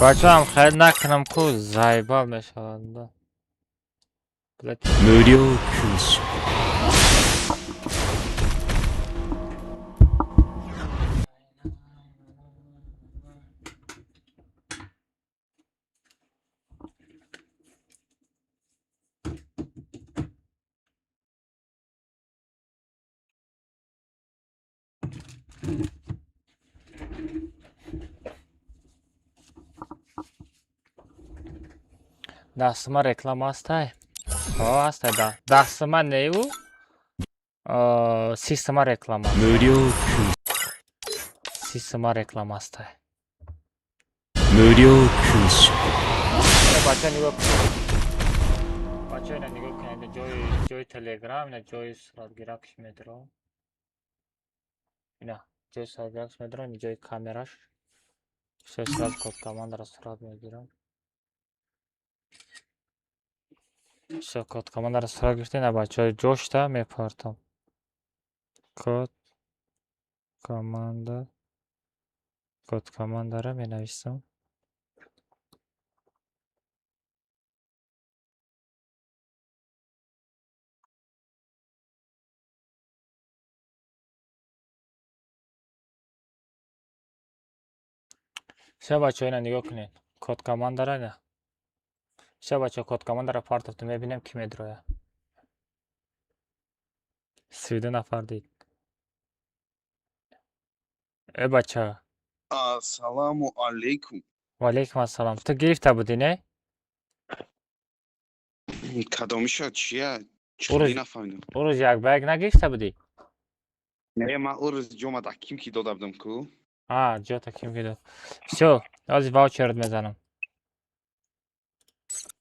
بچه هم خیلی نکنم که زایبال میشوند 無料空襲 دستما reklama hastay. O hastay da. Dastama ne bu? Sistema reklama. 無料空 Sistema reklama hastay. 無料空襲 بچه نگاه کن. بچه اینا نگاه کنید. جای تلگرام اینا جای سرعتگیرکش میدارم. اینا جای سرعتگیرکش میدارم. این جای کامراش. سرعت کد کاماند را سرعت میگیرم. کد کاماند را سرعت گرفته نه بچه جوش تا میپرتم. کد کاماند را می نویسم. بچه اینا نگاه کنید. کد کاماند را نه. بچه کد کاماند را پارتفتم میبینم کی میدروه. 32 نفر دید. بچه السلام علیکم. و علیکم السلام. تو گرفته بودی نه؟ کدامی شد چیه؟ اورز- چلی نفهمیدم. اون یک بیگ نگرفته بودی؟ نه من اون روز جمعه دکیم که داده بودم کو. جا تا کیم که دو. شو از واوچرت میزنم.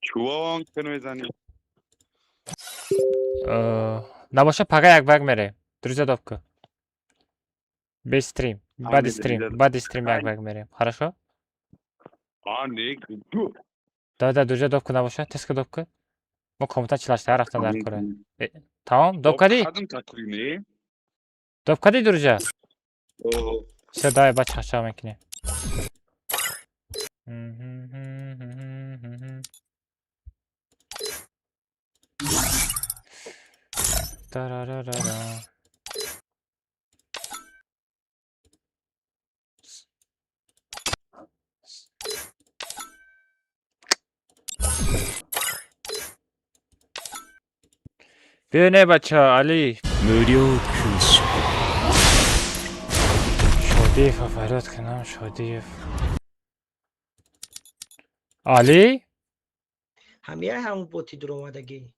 چوان کنو میزنی؟ نباشه پگه یک بیگ میره. درست داب که. به استریم. بعد استریم یک بیگ میریم. хорошо؟ نه دو. دا درجه داب که نباشه تسک داب که. ما کامپیوتر چلاشته رفتن در کره. تمام داب کردی؟ کدوم تکلیمی؟ داب کردی درجه؟ اوه. سه دای بچه خشم میکنی. بینه بچه علی 無料空襲 شادیف فراد کنم شادیف علی همیه همون بوتی در اومدگی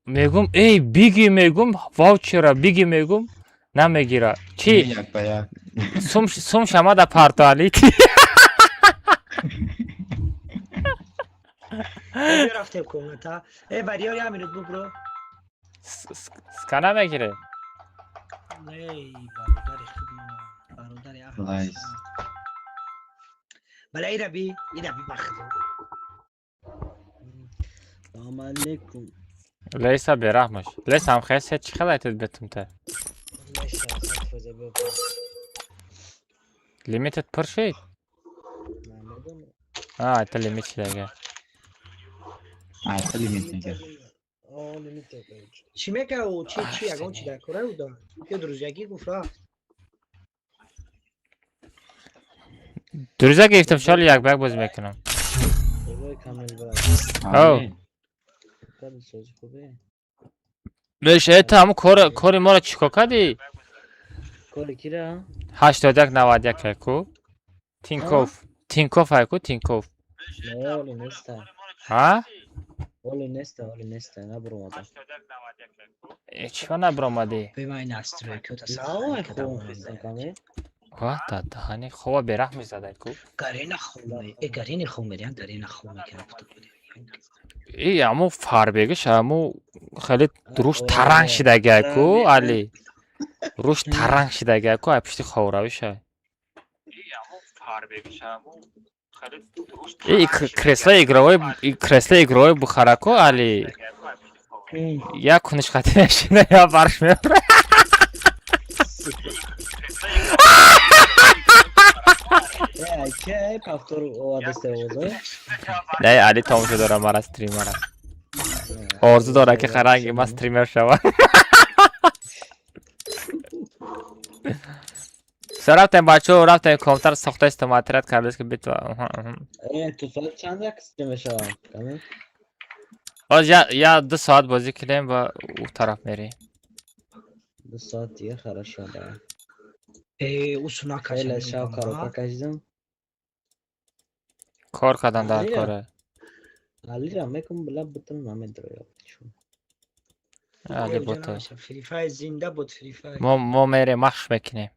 میگم ای بیگی میگم واوچرا بیگی میگم نمیگیره چی؟ یک به یک سوم شما در پارتو علی بیا رفتیم کومنتا بریار یا منوت برو Skana megire. ای برادر خوب برادر یا Nice. بله ای ربی بخدو سلام علیکم. Leysa berahmış. Leysa am khayes hiç xalayt betumta. Limited per şey. Ha, ta limit şidege. Ayta limit میگه. چی میگه او چی اگه چی در کره او دا که دروزگی گفت رفت Dürüze giftim şöyle yak bak boz mekanım. Oh. Leş tamam kori mora çikokadi. کاری کیره؟ 81 ku. Tinkov hayku Tinkov. نه اولی نیسته. Ha? اولی نیسته نبرم آدم. Hiç bana bromadi. به من نستروی که تا نه اوی خوب هستن کمی. Vah da hani khova berah mi zaday ku. گرین خومه گرین خومه دیان گرین خومه که نبود İyi ama farbegish ama خیلی روش ترنگ شدگه کو علی روش ترنگ شدگه کو اپشتی خوراوی شه ای کرسل ایگروی بخاره کو علی یا کنش خطی نشینه یا برش میبره که پافتور آدسته اوزه؟ نه علی تاموشو داره مرا استریمره آرزو داره که خرنگی ما استریمر شوه سر رفتیم بچه ها رفتیم کامتر ساخته استماعتیرت کرده که بیتو تو ساعت چند یک استریم شوه؟ کمی؟ باز یا 2 ساعت بازی کنیم و او طرف میری 2 ساعت دیگه خراب شده او سونا خیلی کشم شب کارو کشیدم کار کردن در کاره علی را میکنم بلا بطن نامه داره علی بوته فری فای زنده بود فری فای ما میره مخش بکنیم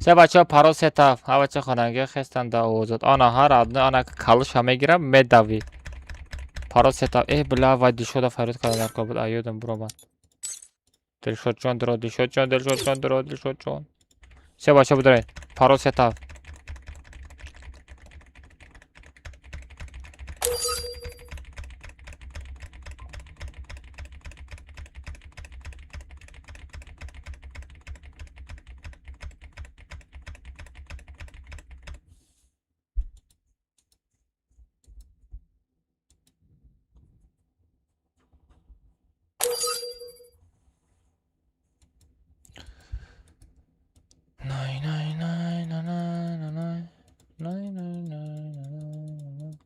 سه بچه ها پرو ستاف ها بچه خاننگی خستن دا اوزد آنا هر آدنه آنا که کلش همه گیرم میدوی پرو ستاف بلا وای دیشو دا فرود کردن در کار بود ایودم برو من دلشد جان درو دلشد جان درو دلشد جان سه بچه بداره پرو ستاف Nay nay nay nay nay nay nay nay nay.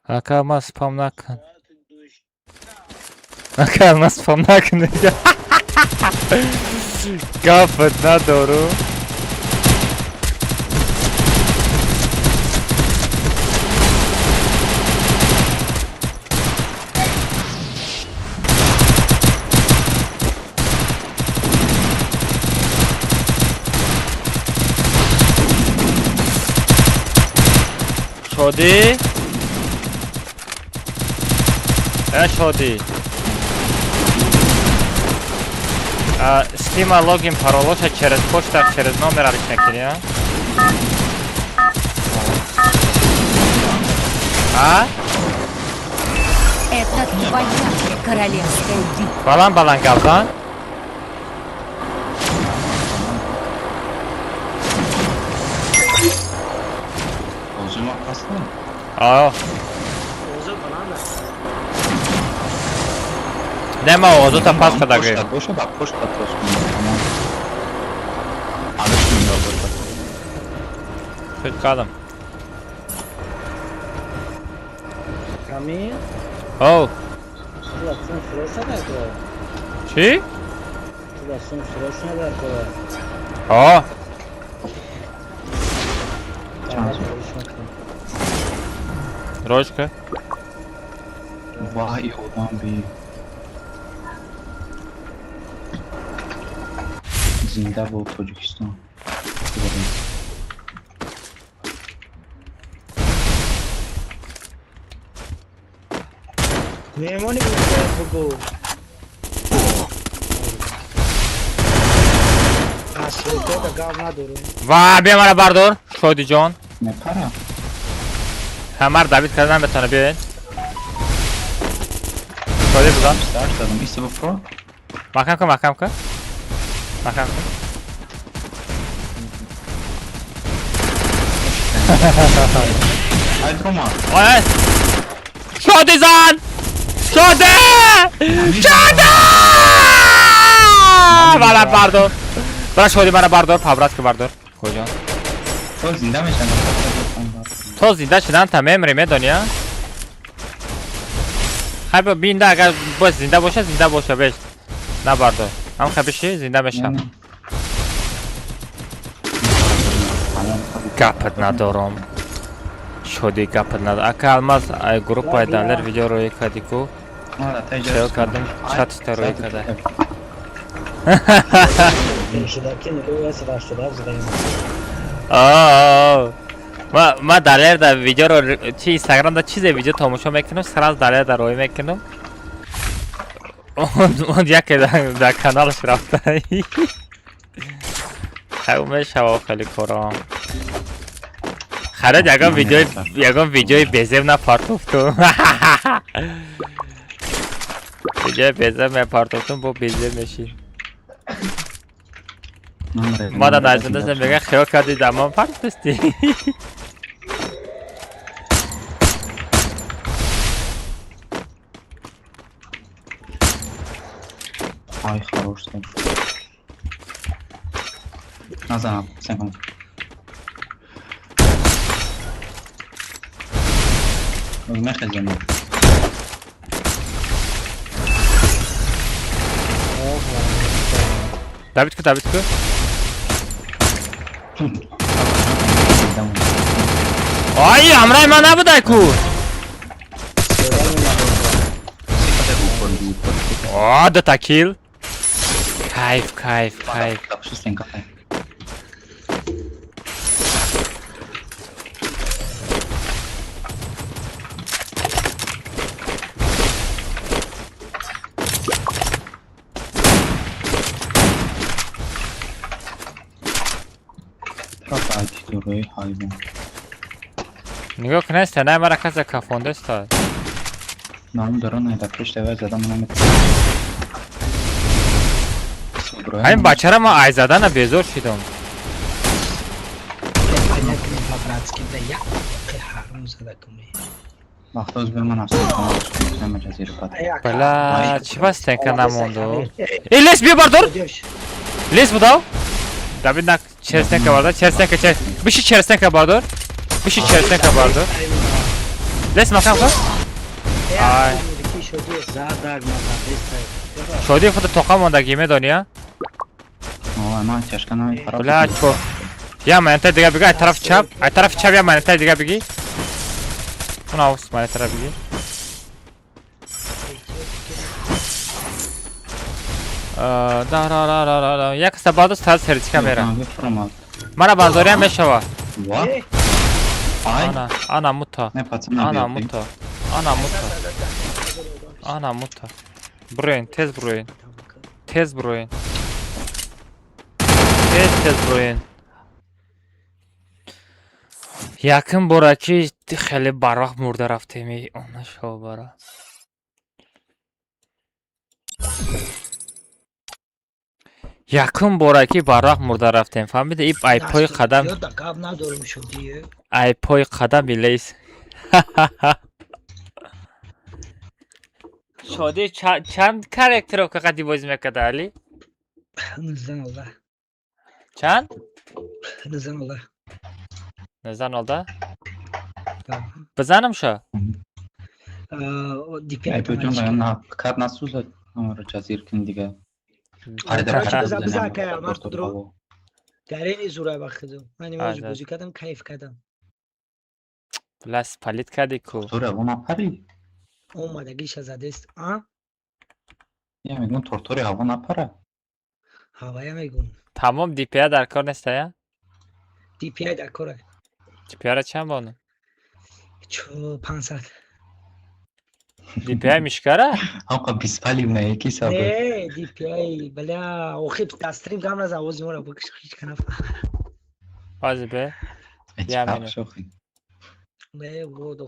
Akama spam nakın. Akama spam nakın. Gafet na doğru. شدی؟ شدی Steam логин паролоша через почту, через номер обычно, а? А? Это твоя королевская битва. Балан галдан? Oğuz'un vakası mı? Aa. اوضاع بلنده Nема Oğuz'u da pas kadar gör. Boşa bak, boş patlasın. Tamam. Alışmıyor burada. Tıkladım. کمی؟ Oh. تو دستون سروش نداره Çi? تو دستون سروش نداره Aa. Rojka. Vay olan bir. زنده بود تاجیکستان. مهمانی بود بگو اصلا تو گاو ندارم و بیا مرا بردار شادی جان. نپره. همه رو دعوت کردن بتونه بیاین. شادی بزن. سرش دادم 20 بفرو. محکم کن محکم کن. محکم کن. های دروما. آی شادی زن. شادی شادی مرا بردار. برای شادی مرا بردار پاورات که بردار کجا تو زنده میشن. تو زنده شدن تا میمری دنیا. خب بینده اگر باز زنده باشه بهش نبردار. هم خبشی زنده بشم. گپت ندارم. شادی گپت ندارم. اکه الماس گروپ پایدانلر ویدیو روی کردی کو. شیو کردم چت روی کرده. ما دلیر در ویدیو رو چی اینستاگرام در چیز ویدیو تماشا میکنم سراز دلیر در روی میکنم اون یکی در کانالش رفته خیلی شوا خیلی کارم خرد یکم ویدیوی بزم نه پارتوفتم ویدیوی بزم نه پارتوفتم با بزم میشین ما در نزدن دستم بگه خیال کردی دمان پرد دستی های خروش دیم نزنم سنگم مخزنم دابید کو آی همراه من نبوده کو آه دو تا کیل کیف نگاه کنه است نه مرا کسی کافونده استاد نام دارن نه پشت و زدم منم این بچه را ما ای زدن بیزور شدم مختوز بر من افسد کنم جزیره پات بلا چی بستن که نموندو ای لیس بیا بردار لیس بوداو دابید نک چرستن که بردار بشی چرستن که بردار لیس مکم کن آی شادی خود توقع موندگی میدونی ما چشکنم بلا چو یا منطقه دیگه بگی طرف چپ یا منطقه دیگه بگی اون آوست منطقه بگی یک سباد است هست هرچی میره مرا بازاری هم میشوا انا موتا بروین تیز بروین یکم براکی خیلی براق مرده رفته می اون شو برا یکم براکی براق مرده رفتیم فهمیده ای پای قدم ای پای قدم لیس شادی چند کاراکتر رو که قدی بازی میکرده علی؟ چند؟ نزن oldu. بزنم شو ای بجون من کار نسوزد امر جزیر کن دیگه بزن که امر درو گرینی زوره بخدم من امروز بازی کردم کیف کردم پلاس پلیت کردی کو زوره اونا پری اومدگیش زده است یا میگم تورتوری هوا نپره Havaya میگم تمام دی پی در کار نیست یا دی پی آی در کاره دی پی را چند بانو چو 500 دی پی میشکره آقا 25 ما یکی سابق نه دی پی آی بلا اوخی تو استریم کام از آواز ما رو بکش هیچ کنه بازی به یه منو شوخی نه و دو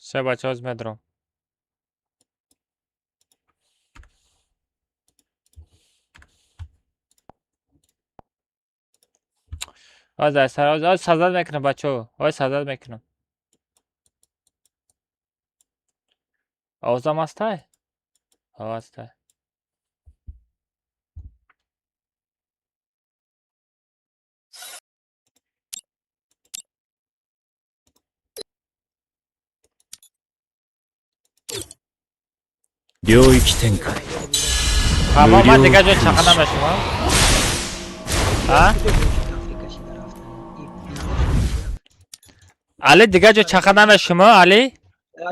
سه بچه از مدرم از سر از سازد میکنم بچه های سازد میکنم آوازم هسته؟ هسته領域展開 تمام من دیگه جا چقدر شما ها؟ علی دیگه جا چقدر شما علی؟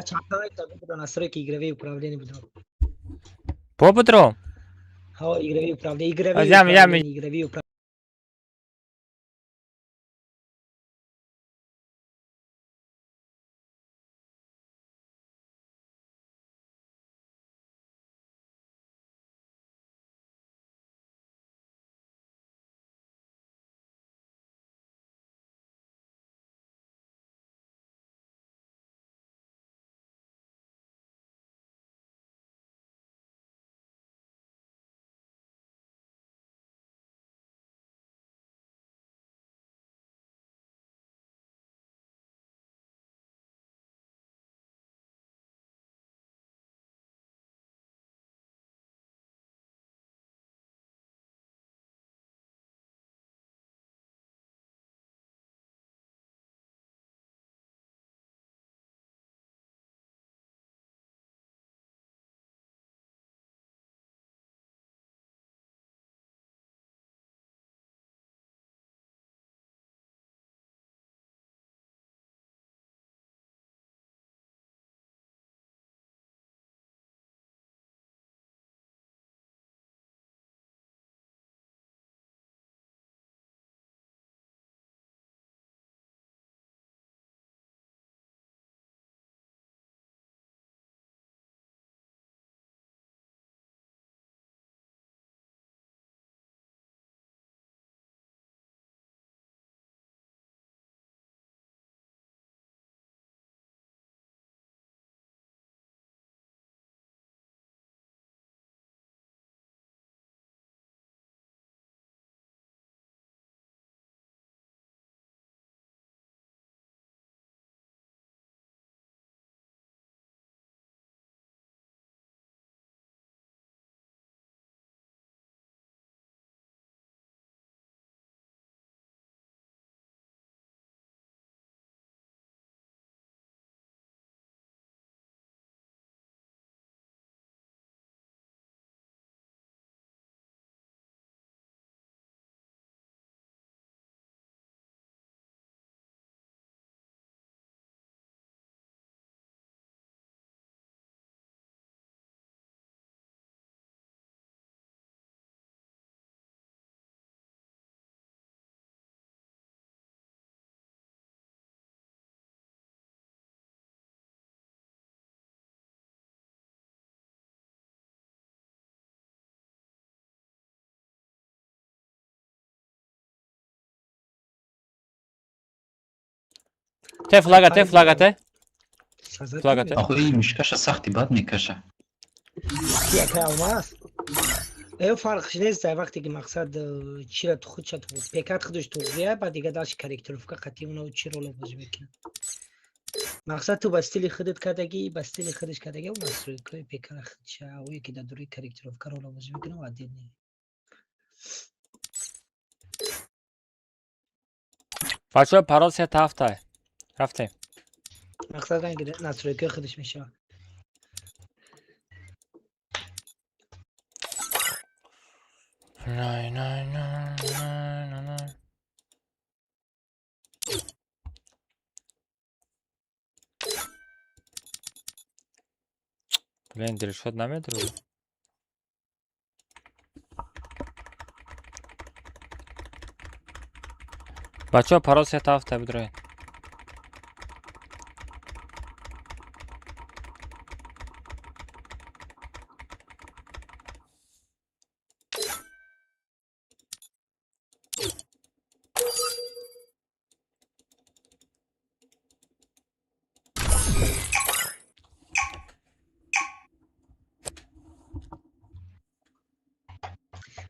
چقدر تا настройки игровые управления буду по будром ها игровые управления игровые управления ته فلاگته فلاگته آخه این میشکش سختی بد میکشه یک алмаз فرقش نیست وقتی که مقصد چی را تو خود شد پیکات خودش توضیحه بعد دیگه داشت کاراکتروفکا قطعی اونو چی رول بازی میکنه مقصد تو با استیل خودت کردگی با استیل خودش کردگی و مسئول که پیکر خودشه و یکی در دوری کاریکتر اف کار بازی میکنه و عدیل نیم بچه ها پراز 3 تا 7 رفتیم. مقصد رنگ نصرای که خودش میشه نه نه نه نه نه. Блин, диришот намедро. Бачо пароз 3 та 7 бидроин.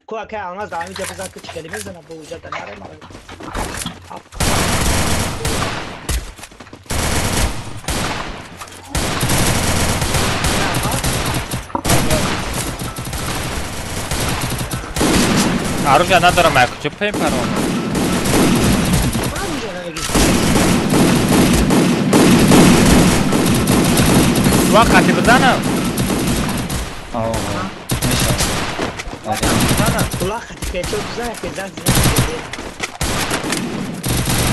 کوه که آنها زمین جا بزن که چه کلمه زنه با وجود نره ماره оружие ندارم مایکو چه پیم پرام وقتی بزنم کلاه خطی که چون بزنه که زن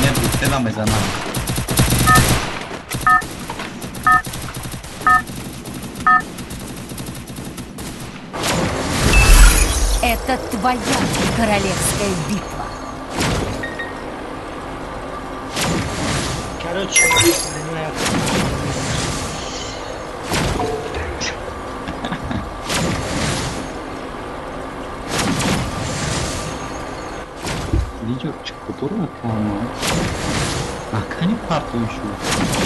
نه دوستم بزنم Это твоя королевская битва. Короче, Видео которого канал. А кани парту еще.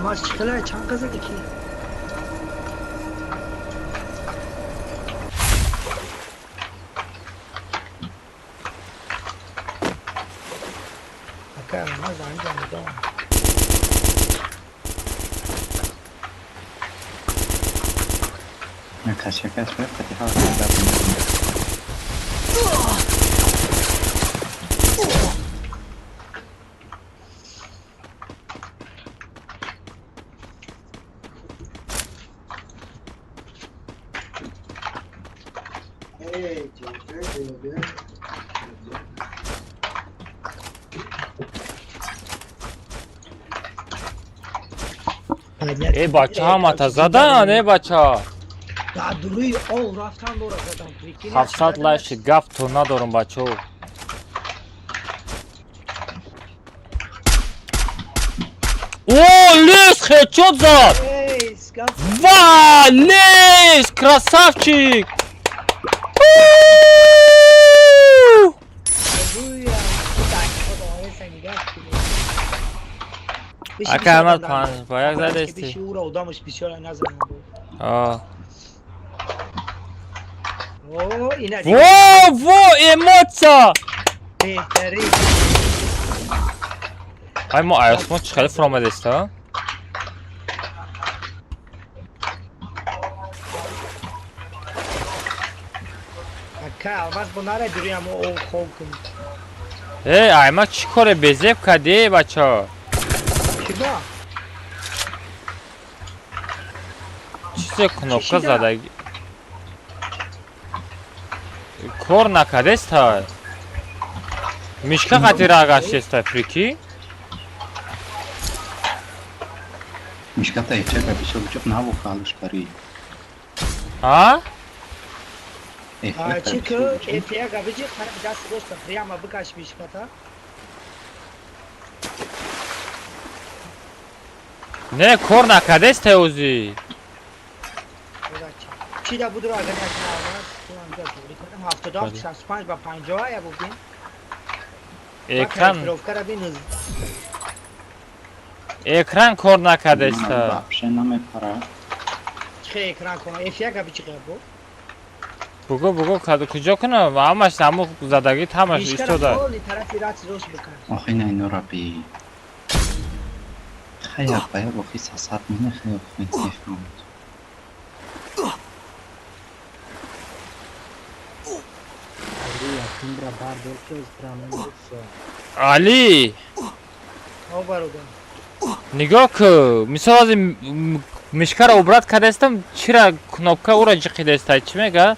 Amaç çıkılar çankazı ki. Bakar ama zancam da. Ne kaçak kaç ver Fatiha. ای بچه ها متا زدن ای بچه ها دروی او رفتن دور زدن 700 لایش گفت تو ندارم بچه ها اوه لیس خیچوت زد وای لیس красавчик Aka Ahmet bayağı zade isti. Bir şey uğramış bir şey nazar. Oo yine. Во, эмоция. Бехтарин. Ay ما ayasmo خیلی فرامده است ها. Aka Ahmet bunlara duruyor ama o korkun. ای ayma چیکاره بزیب کدی بچه Kida? چیز کنوکا زده کار نکده است های میشکه خطی را اگرشی است پریکی Mishkata Efyaka bir şey olacak. Ne bu kalış bari? Ha? Efyaka bir şey Çünkü olacak. Efya gabici dast dosta priyama bıkaş mişkata. Ne korna kadeste ozi. Çi da budur agar yakın almaz. Kullanacağız. Rikodum haftada Hadi. 65 ba 50 ya bugün. Ekran Kara bir hız. ekran korna kadeste. Вообще нам para. Çıkıyor ekran konu. Efya gabici bu. Bugu kadı kucakına ama samu zadagi tamaş Mişkara istoda. kol ni tarafı rahat roş bıkar. Ahina ino rabi. Khayr baya bu khis hasat mine khayr khayr khayr. Ali, O barudan. нигоҳ кӯ. Мисол аз мишкара убрат кардестам, чира кнопка ура ҷиқидеста, чӣ мега?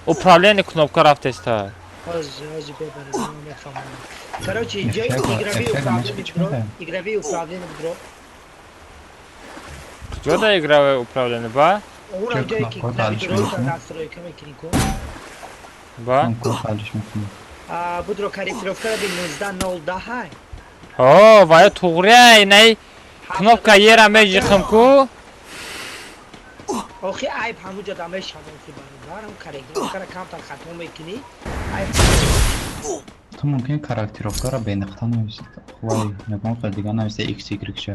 Управление кнопка рафтеста. Az bebere ben yapamam. Короче, играви управление бдро. Ҷода играве управление ба? Ура ҷое ки бдро настройка мекунӣ ку. Ба? Ko khalish mikuni. Бдро корректировка би 19:10. О, вая туғрия инай кнопка ера меҷиқим ку. Охи айб ҳамуҷа дамаи шабонки барам корректировка кам та хато мекунӣ. Айб Tu mümkün karakterovkara beniqtan navisit. Vay, nagam qildigan navisa XY cha.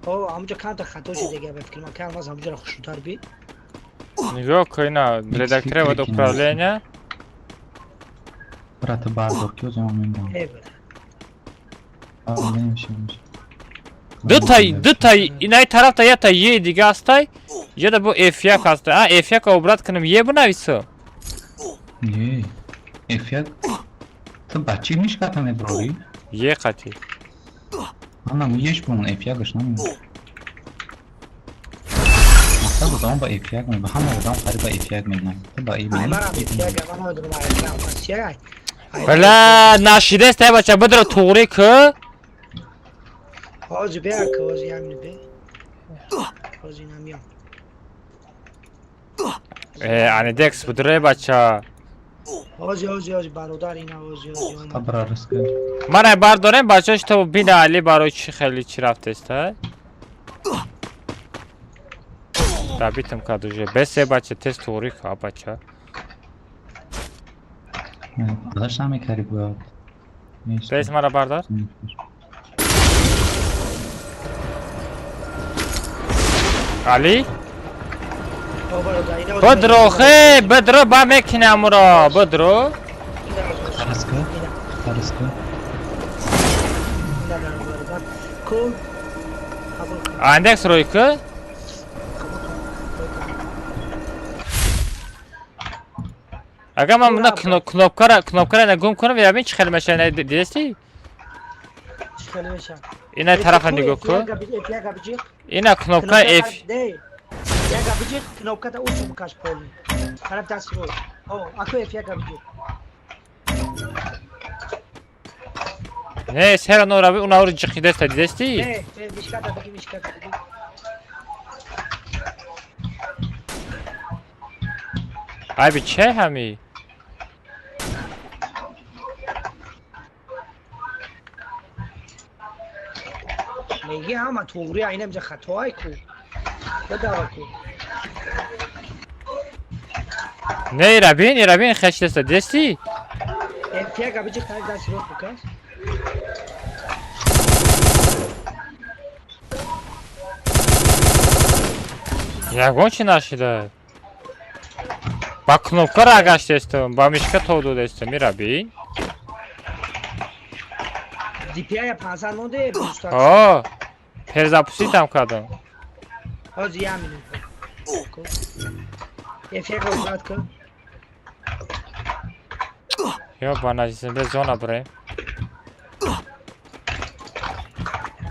О, ҳамуҷа кам та хато шудага ба фикр макардам, аз ҳамуҷаро хушутар би. Нигоҳ кӯ ина редактировать управление. Brata bardor ki o zaman ben de. Evet. Aa, benim şeymiş. Дутay инай тарафта я та е дига астай, я да бу F1 астай. А, F1 обрат кунам е бинавису. Ne? Efyak. Tu bachiymiş katane brori. Е қати. Anam yeş bunun efyak ışnam. Tabi o zaman ba efyak mı? Bahama o zaman qariba efyak mı? Tabi iyi Ay mi? барам яга мана дурум айкам пасяй. Бала нашидеста бача бадро туғри кӯ. Ҳози беа ҳози ҳамин бе. Ҳози намиём. Анидекс будре бача. Ҳози бародар ина ҳози. Tabra rızkı. Мана бардорем бача што бина али барои чи хели чи рафтеста. Dabitım kaduje. Bese бача тест туғри ка бача. Adaş nami kari bu. Bes мара бардор. Али? Бадро хе, бадро ба мекинам уро. Бадро. Rızkı. Rızkı. Кул. Андекс рой кӯ. Агар ман бунда кнопкара гум кунам, ябин чӣ хел мешава, дидести? Чӣ хел мешава? Ина тарафа нигоҳ кӯ. Ина кнопка F. Яга биҷи кнопката усу бикаш полни. Тараф даст рӯ. О, аку F яга биҷи. Не, сера норави унавро ҷиқидеста, дидести? Не, мишката биҷи, мишката биҷи. Айби чӣ ҳами? Меги ҳама туғри айна миҷа хатоай ку. Бадава ку. Не, ирабин хештеста, дидести? F яга биҷи тараф даст рӯ бикаш. Ягон чӣ нашида? Ба кнопкара агаштестам, ба мишка тоду дестам, ирабин? DPI 500 монде бустар. О, перезапуститам кардам. Ҳози ҳамин. F яга убрат ку. Ё ба назисем бе зона бирем.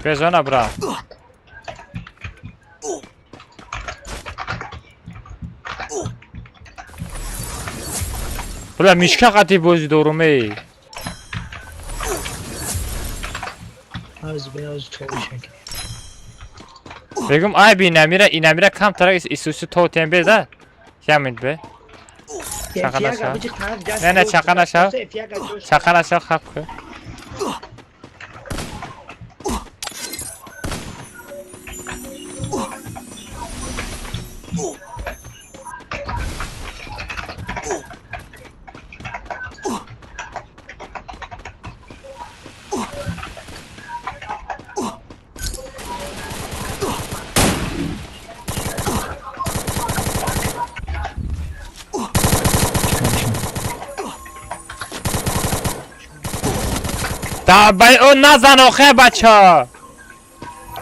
Бе зона бирам. Бula мишка қати бози дорумей. Az beyaz çalışan. بگم ای بی نمیره کم ترا ایسوسی تو تیم بده همین به چقدر نشد نه چقدر نشد چقدر نشد خب که اون نزن آخه بچه ها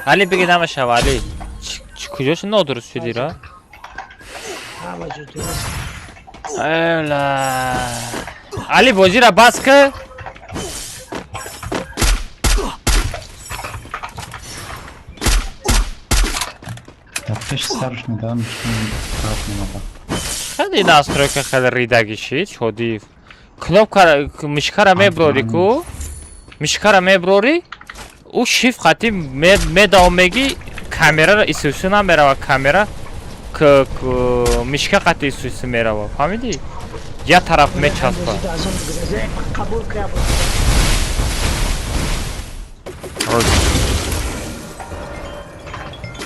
علی بگی نمشه علی کجاش نادرست شدی را؟ ایلا علی بازی را بس که دفعش سرش میدم خیلی ناسترو که خیلی ریدگی شید شدی کنوب مشکره میبروری کو مشکره میبروری او شیف خطی میدامگی کامera را ایسوسی نمیره و کامera که مشکه خطی ایسوسی میره و فهمیدی؟ یه طرف میچسبه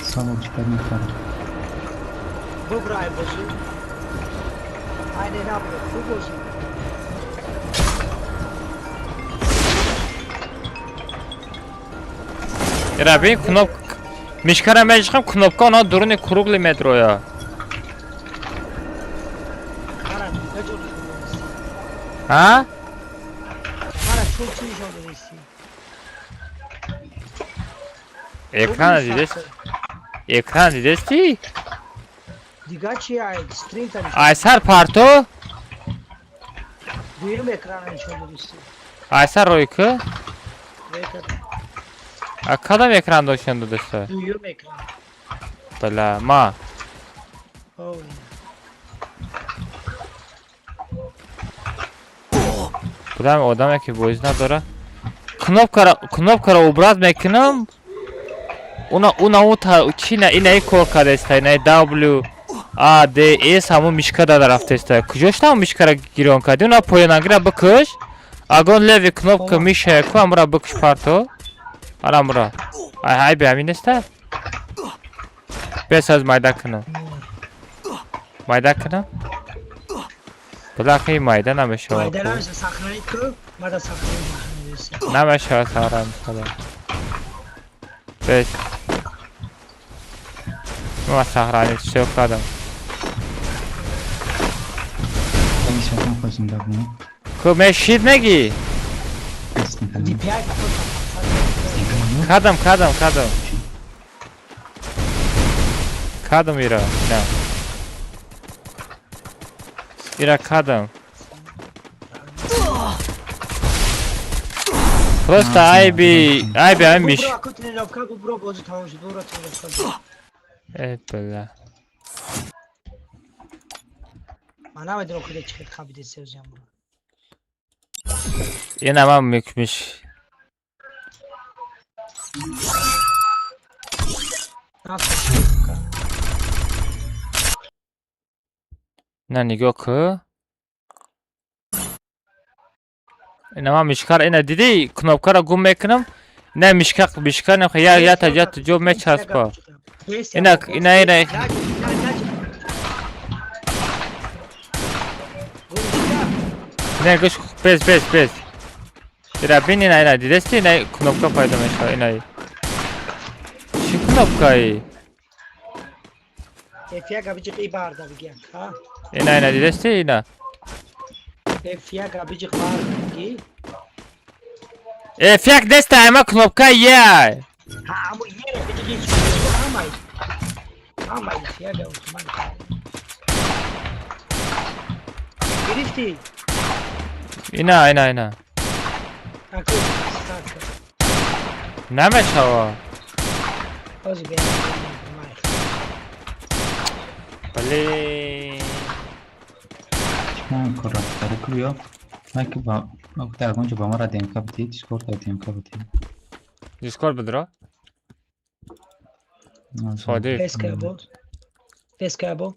سامو چیکار میکنه ببرای بازی aynı yapıyor bu bozuk Rabi knop mishkara mejkham knopka ona duruni kurugli metroya. Ha? Para çok iyi oldu Ekran didesti? Digachi ay stream tani. Aysar parto? Duyurum ekranı nişan oldu. Aysar royku? Evet. Kadam ekranda nişan desta? Duyurum ekranı. Bala ma. Oh. Budam odam ki boz nadora. Knopka ra obraz mekinam. Una uta china inai kor kadesta inai W A D E samu mishkada da raftesta. Kujosh tam mishkara giron kadi una poyanangira bakış. Agon levi knopka mishe ko amra bakış parto. Aramra. Ay be aminesta. Besaz maydakına. Maydakına. Bırakayım maydan ama şu. Maydan ama saklayıp ko, mada saklayıp. Nama şu saram sana. Bes. ما سهرانی چه کردم؟ کمیشید نگی؟ کدام ایرا نه ایرا کدام просто айби амиш بله من نمیدونم کجا چه خبری سوزم این هم میکمیش نه نگاه که این هم میشکر اینه دیدی کنوبکا را گم میکنم نه میشکر نمیخواه یا تا جو میچسبا اینا نه گوش بس اینا بین اینا دیدستی اینا کنوبکا پیدا میشه اینا چی کنوبکایی افیا گابیچ ای باردا بگیم ها اینا دیدستی اینا افیا گابیچ باردا بگی افیا دسته اما کنوبکا یه ha ama yere bir geç ama ya da Osman Birifti اینا akıl نمه شوا az be بله من کار داره کلیو من که با در اونجا با ما را دیم کبتی دیسکورد دیم کبتی دیسکورد بدرا Sadiq. Pesca bo.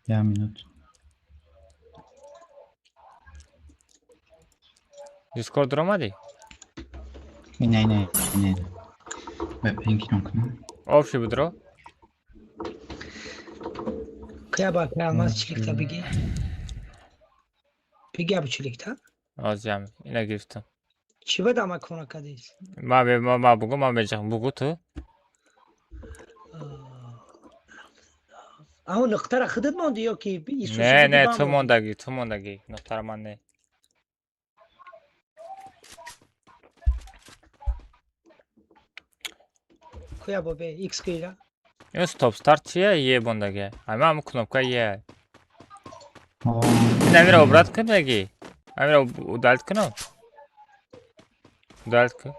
Ya minut. Discord اومدی؟ نه. به پینک نکنم. آفشی بود رو؟ Kaya bak almaz çilikta bigi. Bigi abi çilikta. Az jam. اینا گرفتم. چی بده ama kona kadis. ما بگو من بجم بگو تو. Ama nıktara xıdıt mı diyor ki? نه تو موندگی نقطه من نه. Kaya bu be X kıyla. این استاپ استارت چیه؟ یه موندگی. همه کنوپکا یه. نمیره عبرت کن بگی. نمیره دالت کنم. دالت کن.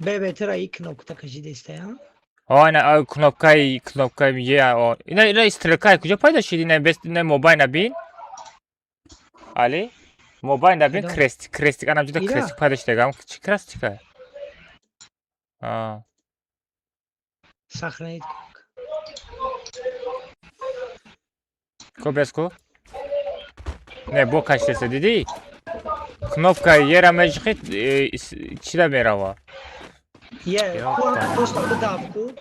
Be betera ilk nokta kaçı deste ya. نه کنوپکای یه. اینا استرکای کجا پیدا شدی؟ نه بس نه موبایل نبین. علی موبایل نبین کرستیک انم جدا کرستیک پیدا شده. چی کرستیکه؟ Sahnayı. Kobesko? Ne bu kaç dese dedi? Knopka yere mecbur çile merhaba. Ye, posta da bu.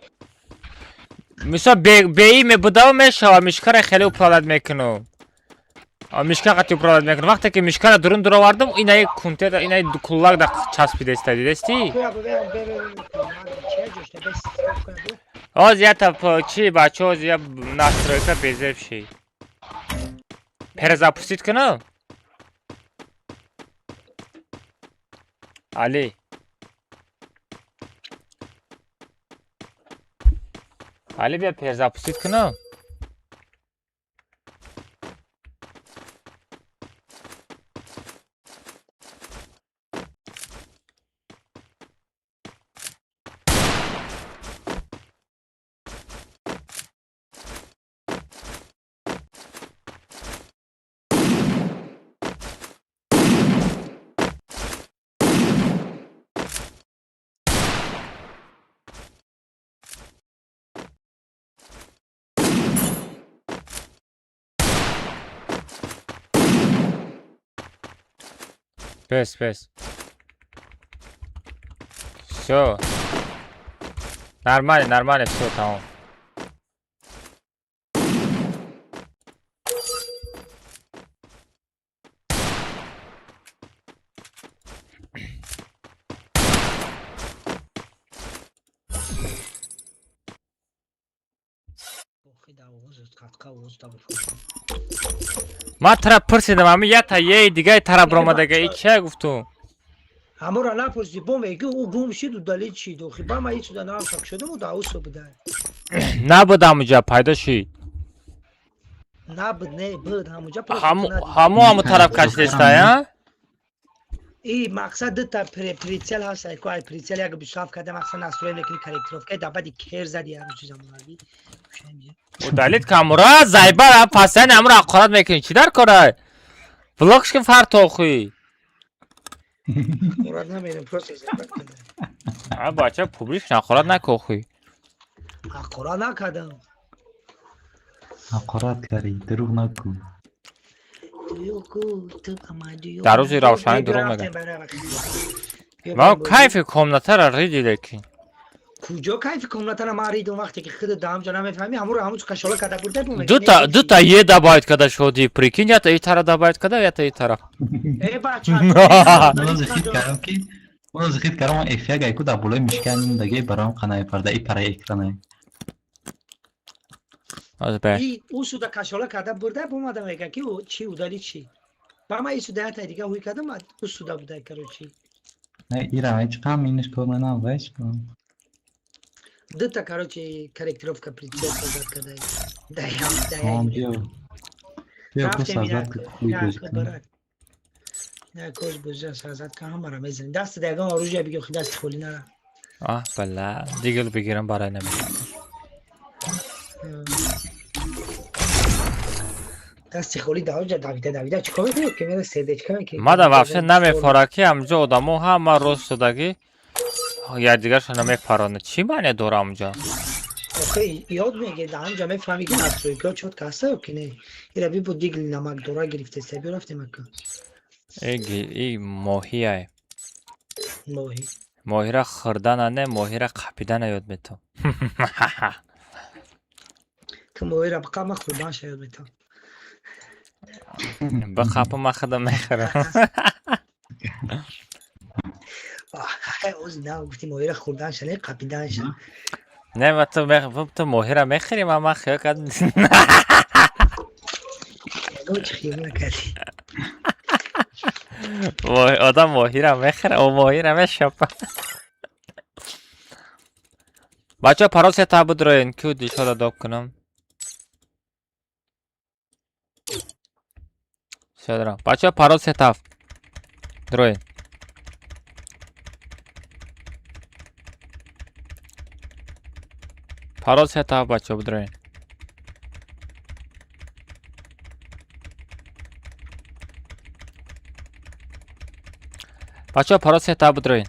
Mesela beyi mi bu meşa mişkara خیلی اپراد میکنم. mişkara قطعی اپراد میکنم. وقتی که mişkara durun vardım اینای کنته دا اینای kullar da çaspide istedi desti. Az ya çi بچه az ya настройка безе şey. Перезапустить کنم. Ali. Ali بیا перезапустить کنم. Pes. Все. Нормально, все там. ما طرف پرسیدم اما یه تا یه دیگه طرف آمده ای چه گفتم؟ همورا نپرسی بوم میگه او گم شد و دلیل چی دو خیلی با ما هیچ چیزا نفهم شده و داوسو بوده. نبودم اونجا پیدا شد. بود همونجا. همو طرف کش دسته یا؟ این مقصد تا پریتسل هست که ای پریتسل اگه بشاف کرده مقصد نسوی میکنی کاراکتروف که دبادی کر زدی همون چیزا مونادی. و دلیل کامورا زایبا پاسن امر اقرات میکنی چی در کاره؟ بلاکش که فرد توخی. مراد نمیرم پروسس کنه. بچه پوبلیش اقرات نکوخی. اقرات نکردم. اقرات کردی دروغ نکو. در روزی روشنی دروغ میگم. ما کیف کامناتر ریدی لیکن. کجا کیف کامناتر ما ریدم وقتی که خود دام جا نمیفهمی همون کشاله کده برده بوم. دو تا یه دبایت کده شدی پریکین یا تا این طرف دبایت کده یا تا این طرف. ای بچه. اون زخیت کردم اون افیا گای کو دابولای میشکنیم دیگه برام قنای پرده ای پرای اکرانه. او سودا کشاله کده برده بوم آدم میگه که چی ودالی چی. با ما این سودا تا دیگه هوی کدم او سودا بوده کرو چی. نه ایران هیچ کام اینش کار نه وایس کن. دو تا короче کاراکتروف کپریچه سازد کده. دایم. بیا کو سازد کوی بزن. نه کوز بزن سازد که هم برام میزنی. دست دیگه آروجی بگی خود دست خولی نره. بله دیگه بگیرم برای نمیشه. دست خالی دویده چیکار میکنی که میره سردچکا میکنی مادر вообще نمیخوره که همجا آدمو همه روز شدگی یکدیگرشو نمیپرانه چی معنی داره همجا آخه یاد میگه در همجا میفهمی که نسترویکا چود کسته که نه این روی بود دیگه نمک دورا گرفته سبی رفتیم اکا ای ماهیه ماهی ماهی را خوردن نه ماهی را قپیدن یاد میتون تو ماهی را بقا ما خوردن شاید میتون به قپا ما خودم میخورم اوز نه گفتی ماهی را خوردن شنه قپیدن شن نه و تو ماهی را میخوریم اما خیال کردن نگو چه خیال نکردی آدم ماهی را میخوره او ماهی را میشپه بچه ها پراس تا بود روین کیو دیشا را داب کنم شدرم بچه ها پراس تا روین پراس تا بچه ها بود روین بچه ها پراس تا بود روین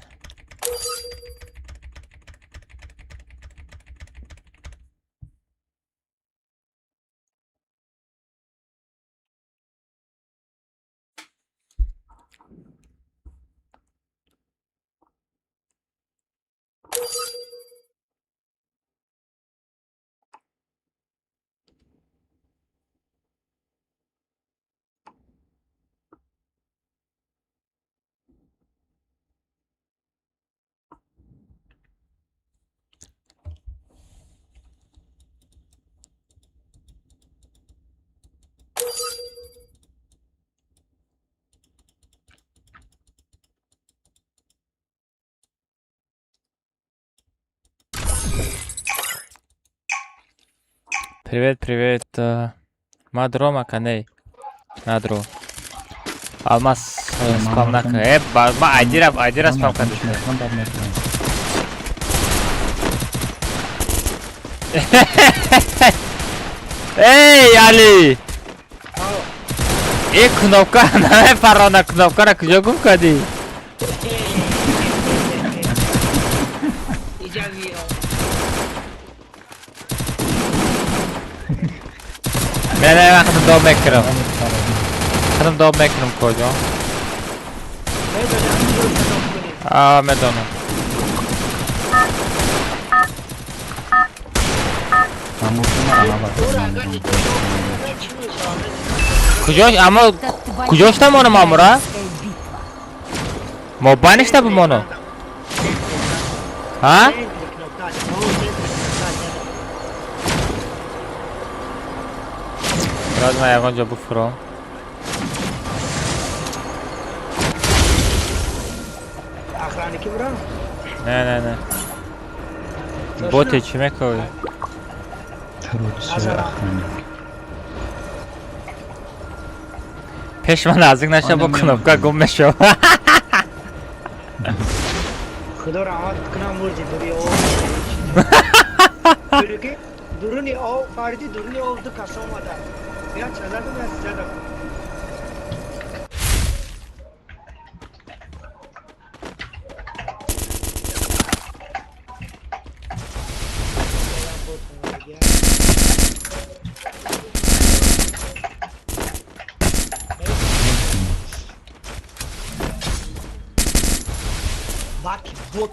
Привет. Мадро маканей. Надро. Алмаз спам накэ. Ба айдира спам кадиш. Эй, Али! Ek knopka na parona knopka ra kujo gum kadi. من خودم دام میکنم خودم دام میکنم کجا میدونم کجاش اما کجاش تمانه مامورا ما بانش تا بمانو ها راز ما یکان جا بفرام اخرانی که برام؟ نه بوته چی میکنی؟ پیش من نزدیک نشه با کنم گم میشو خدا رحمت کنم ورزی دوری او دوری که درونی او فردی درونی او دو کسا اومده یا چزا دو یا سجا دو باکی بوت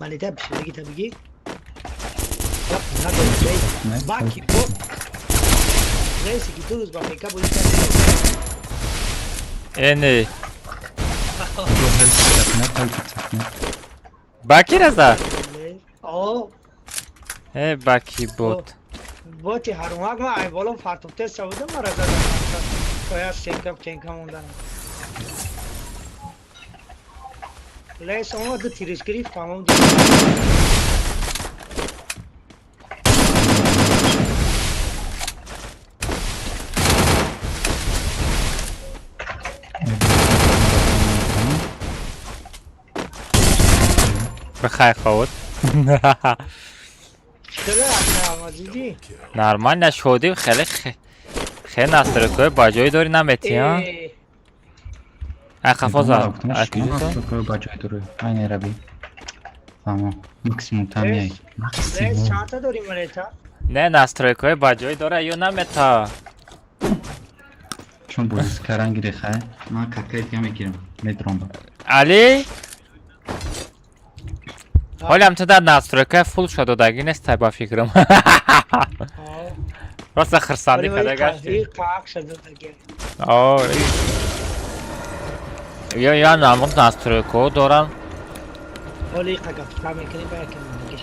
من دیدم بگی تا بگی باکی بوت رئیسی که 2 روز با میکا بودی اینه باکی رزا باکی بوت بوتی هرونگ ما ای بالا فرتوکته سعوده ما رزا باید چنکم موندن لیس اما دو تیرش گریف تمام دو بخیر خود چرا اصلا آمازیدی؟ نرمال نشودیم خیلی خیلی نسترکوی باجایی داری نمیتی ها؟ خفازا اکیدی تو؟ باجای داره این ربی تمام مکسیموم تامیایی رئیس چند تا داری مالیتا؟ نه نسترکوی باجایی داره یا نمیتا چون بوزیس کرن گیری خواهی من ککایت هم میگیرم میدرم با علی حالی هم تو در نسترکوی فول شد و دگی نیست با فکرم راست خرساندی کده گشتی قاق شده دیگه آه یا نمون نسترکو دارن ولی قاق تا میکنی برکن میگه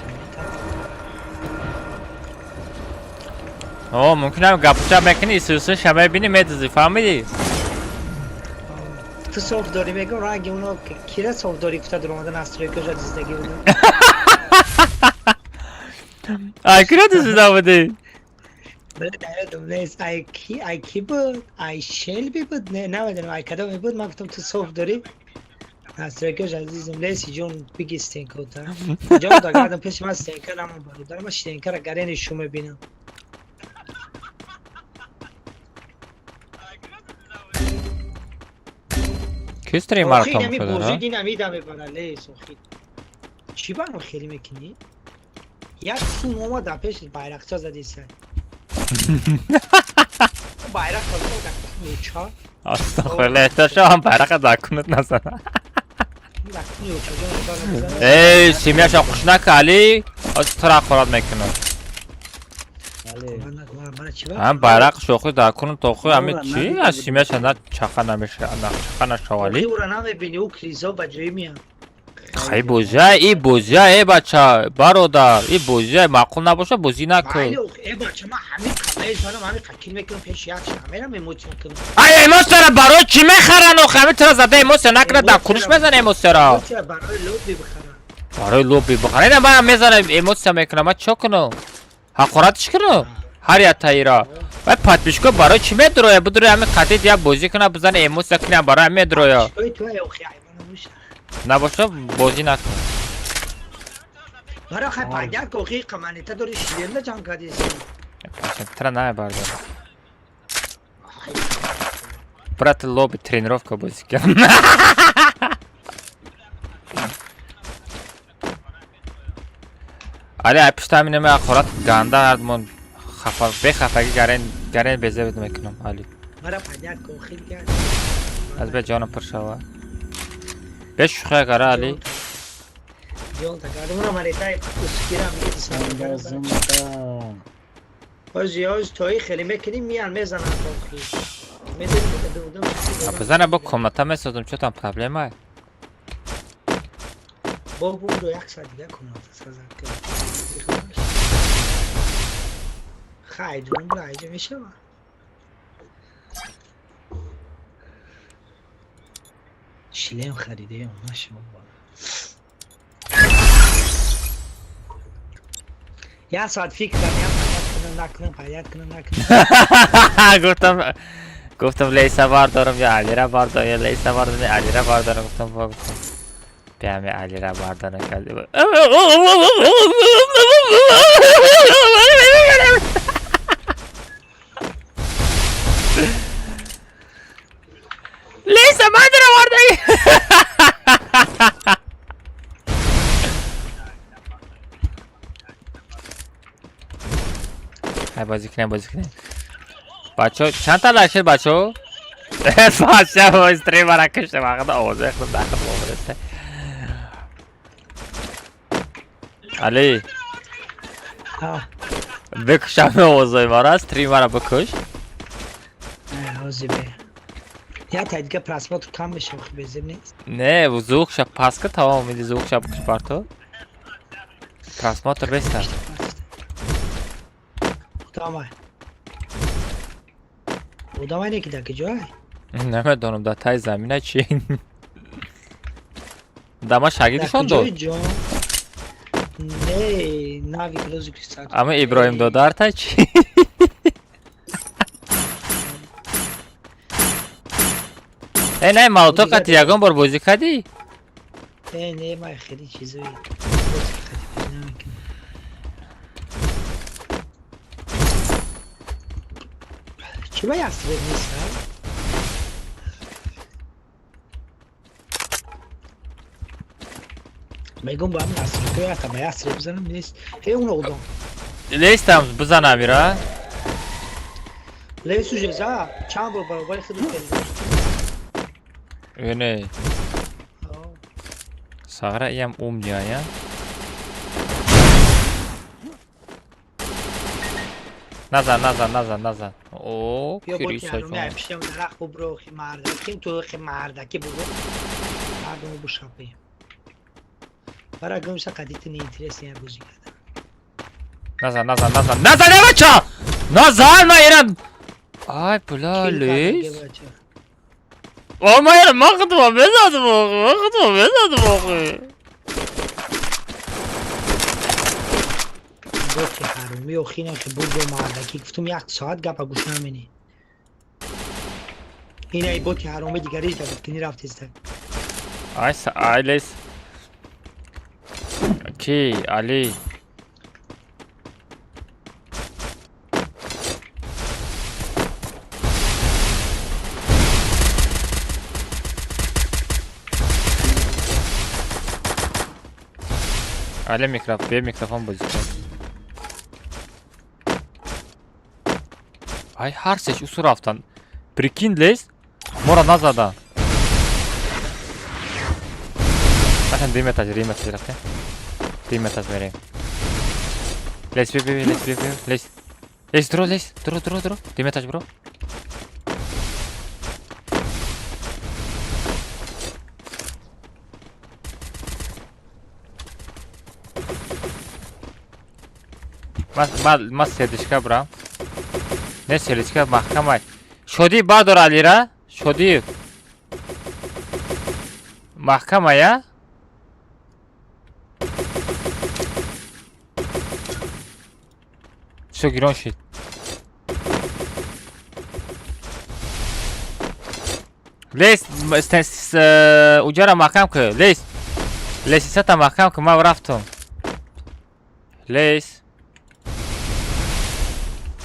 اوه ممکنه گپچا میکنی سوسه شبه بینی میدزی فهمیدی؟ تو صوف داری میگم رنگ اونو کیره صوف داری کتا در اومدن استروی کجا دیزدگی بودن کیره دیزده بودی؟ بله دایدم نیست ای کی بود ای شلبی بود نه نمیدونم ای کدومی بود من گفتم تو صوف داری استروی کجا عزیزم لیسی جون بگی استینکر تا جون دا گردم پیش من استینکر نمون برو دارم استینکر گره نشون میبینم کی استریم مارتون نمی شده بوزی را؟ دی نمیدم ببرله سوخی چی برام خیلی میکنی؟ یک سون اومد پیش bayrakçı زدی سر bayrak kaldı da uçağı استغفرالله احتشا هم برق دکنت نزنه baktım uçağı ای سیمیاشا خوش نکه علی از ترا خوراد میکنه هم برق شوخی دکنت توخی همه چی؟ از سیمیاشا نه چخه نمیشه نه چخه نشوالی او را نمیبینی او کریزا بجایی میان خیلی بوزه ای بوزه ای بچه برادر ای بوزه معقول نباشه بوزی نکن ای بچه من همین کامل زنم همین قکیل میکنم پیش یک همه را میموت میکنم ای ایموس را برای چی میخرن و خیلی ترا زده ایموس نکنه در کنش بزن ایموس را برای لوبی بخرم برای لوبی بخرن اینه من میزنم ایموس میکنم من چو کنم حقارتش کنم هر یا تایی را باید پت بیشکو برای چی میدروه بدروه همین قطعید یا بوزی کنه بزن ایموس کنه برای میدروه نباشه بازی نکن برای خیلی پنجه کوخی قمانیتا داری شیرنده جان کدیسی ترا نه بردار برات لوبی тренировка بازی کنم علی اپیش تامینه می اخورات گنده هردمون بخفگی گرین بیزه بید میکنم علی برای پنجه کوخی گرد از به جانم پر شوه به شوخه گره علی جون تا گرد اونو مریتای اسکیرم میدیسم بازیاز توی خیلی میکنی میان میزنن کوخی بزنه با کمتا میسازم چون تام پرابلم های با بود و یک ساعت دیگه کمتا سازم کنم خیلی جون برایجه میشه با شلیم خریده اون نشون با یک ساعت فکر کنم پایت کنم گفتم لیسا باردارم یا علی را باردارم یا لیسا باردارم یا علی را باردارم گفتم بیامه علی را باردارم کردی لیسا باردارم باردارم بازی کنیم بچه چند تا لکشید بچه باشه با استریم برا کشته وقت آوازه خود داخل بابرسته علی بکشم آوازه مرا استریم مرا بکش آوازه به یا تا دیگه پرسمات کم بشه خب بزر نیست نه و زوخ شب پس که تمام میدی زوخ شب بکش بر تو پرسمات رو بستر تمام بودم اینه که دکه جای نمیدونم در تای زمینه چی دما شاگردشون داد نه ناوی کلوزی کریستال اما ابراهیم دادار تا چی نه مالتو قطی یکم بار بازی کردی نه من خیلی چیزایی چی باید اصلی نیست میگم با همین اصلی که یا باید اصلی بزنم نیست هی اون اولدم لیستم بزنم میره لیستو جزا چند بار برای خیلی اینه ساغره ایم دیگه نزن اوه بیا با کریسا که هرمی جان همیشه درخ برو خی مردکی تو خی مردکی برو مردمو بشاپه برای گمشه قدیت نیترسی هم بوزی کردم نزن ای بچه نزن ما ایران آی بلا لیس آی ما ایران ما خطوه بزدم آخه با که هرمی و خینه که برو مردکی گفتم یک ساعت گپا گوش نمینی اینه ای با که هرمی دیگریش دارد کنی رفت استک آی لیس کی علی علی میکروفون بازی کن ای هر سش او رفتن прикинь لیس ما را نزدن مثلا ریمتاج رفته ریمتاج بریم لیس بی لیس درو ریمتاج برو ما سیدشکا برام نه سیدشکا محکمه شدی بادر علی را شدی محکمه یا شو گیران شد لیس اوجا را محکم که لیس ستا محکم که ما رفتم لیس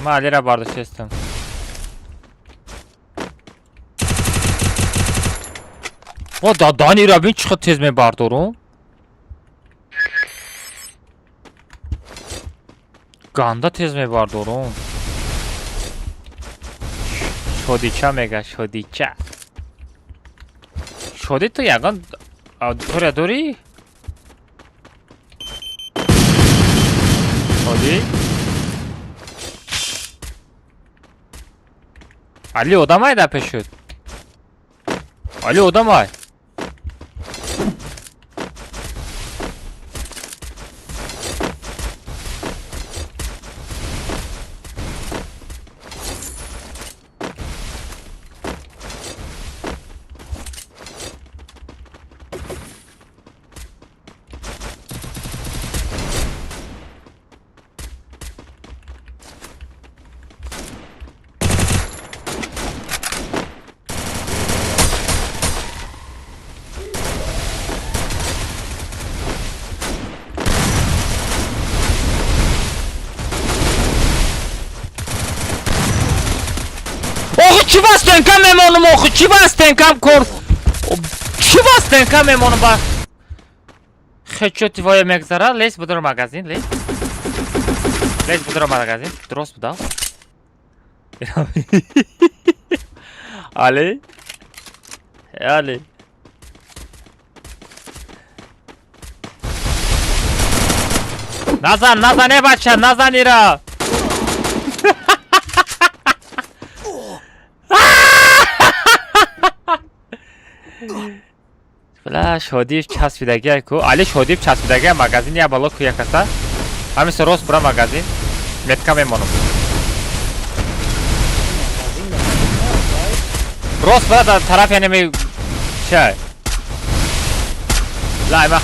ما علی را برداشتم او دادانی را بین چقدر تیز می بردارم گنده تیز می بردارم شدیچه میگه شدیچه شدی تو یگان آدیتوریا داری؟ شدی؟ علی odam ای دپه شد علی odam ای چی باز تنکم میمونم آخه چی باز تنکم کن چی باز تنکم میمونم با خیچوتی وای مگذاره لیس بدر مگازین لیس بدر مگازین درست بدا علی نزن ای بچه نزن ایرا بلا شادی چسبیدگی کو علی شادی چسبیدگی مگازین یا بالا کو یکسا همین سروس برا مگازین متکا میمونم روز برا در طرف یعنی می چه لا من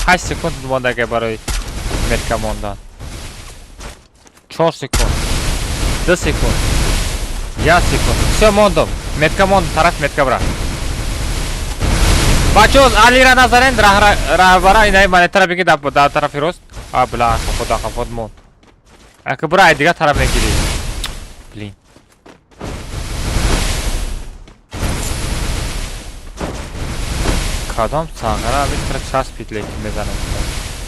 8 سکوند مونده برای متکا موندن 4 سکوند 2 سکوند 1 سکوند все موندم متکا موند طرف متکا برا بچه علی را نظرین رهبره اینه من طرف بگی در طرف راست بلا خود مون اگه برای دیگه طرف میگیری بلین کدام ساغره بیتر چسبید لیکن بزنم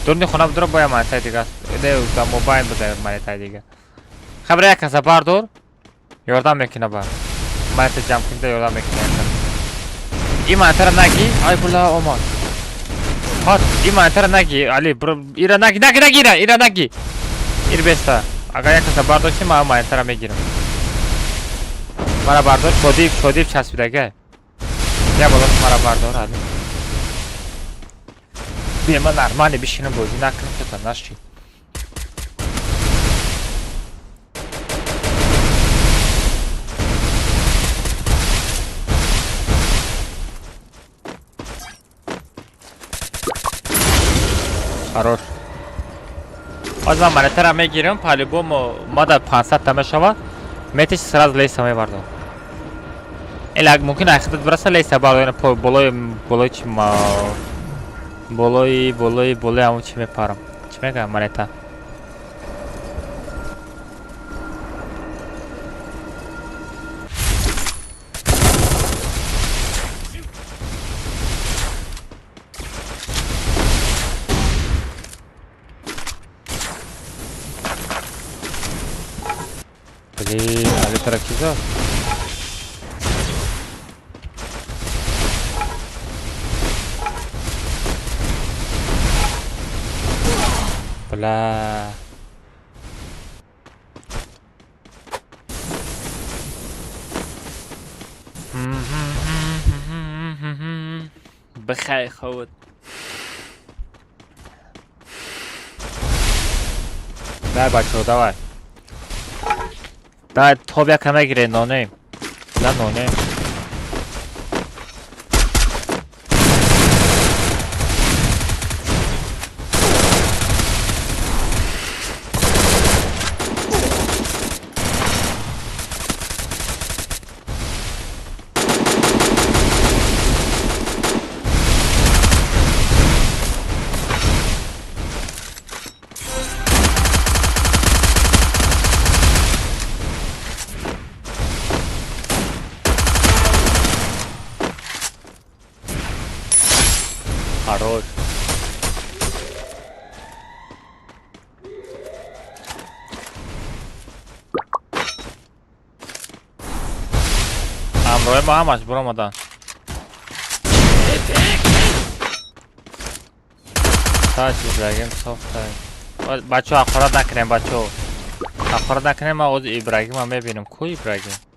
دورنی خونه بدرو باید منطقه دیگه است ایده دا موبایل بزنید منطقه دیگه خبره یک کسا بردار یاردم میکنه بر منطقه جمع کنده یاردم میکنه این منطقه را نگی آی بلا اومان هات این منطقه را نگی علی برو ایره نگی ایره نگی ایر بسته اگر یک کسا برداشتی من منطقه را میگیرم مرا بردار شدیف چسبیدگه یا بالا مرا بردار علی بیا من نرمانی بشینم بازی نکنم که تا نشی قرار از من منطقه را میگیرم پالی بوم ما در 500 تمه شود میتیش سراز لیسه میبردم ایل ممکن اخیدت برسه لیسه بردم بولای چی ما بولای همون چی میپارم چی میگم منطقه علی ترکیزا بلا بخیر خود نه بچه دوای دا تو بیا کمه گیره نانیم نه نانیم خروج امروی ما همش برو مدن تاچ ابراهیم صاف تایم بچه اخورات نکنیم بچه اخورات نکنیم ما اوز ابراهیم هم میبینم کوی ابراهیم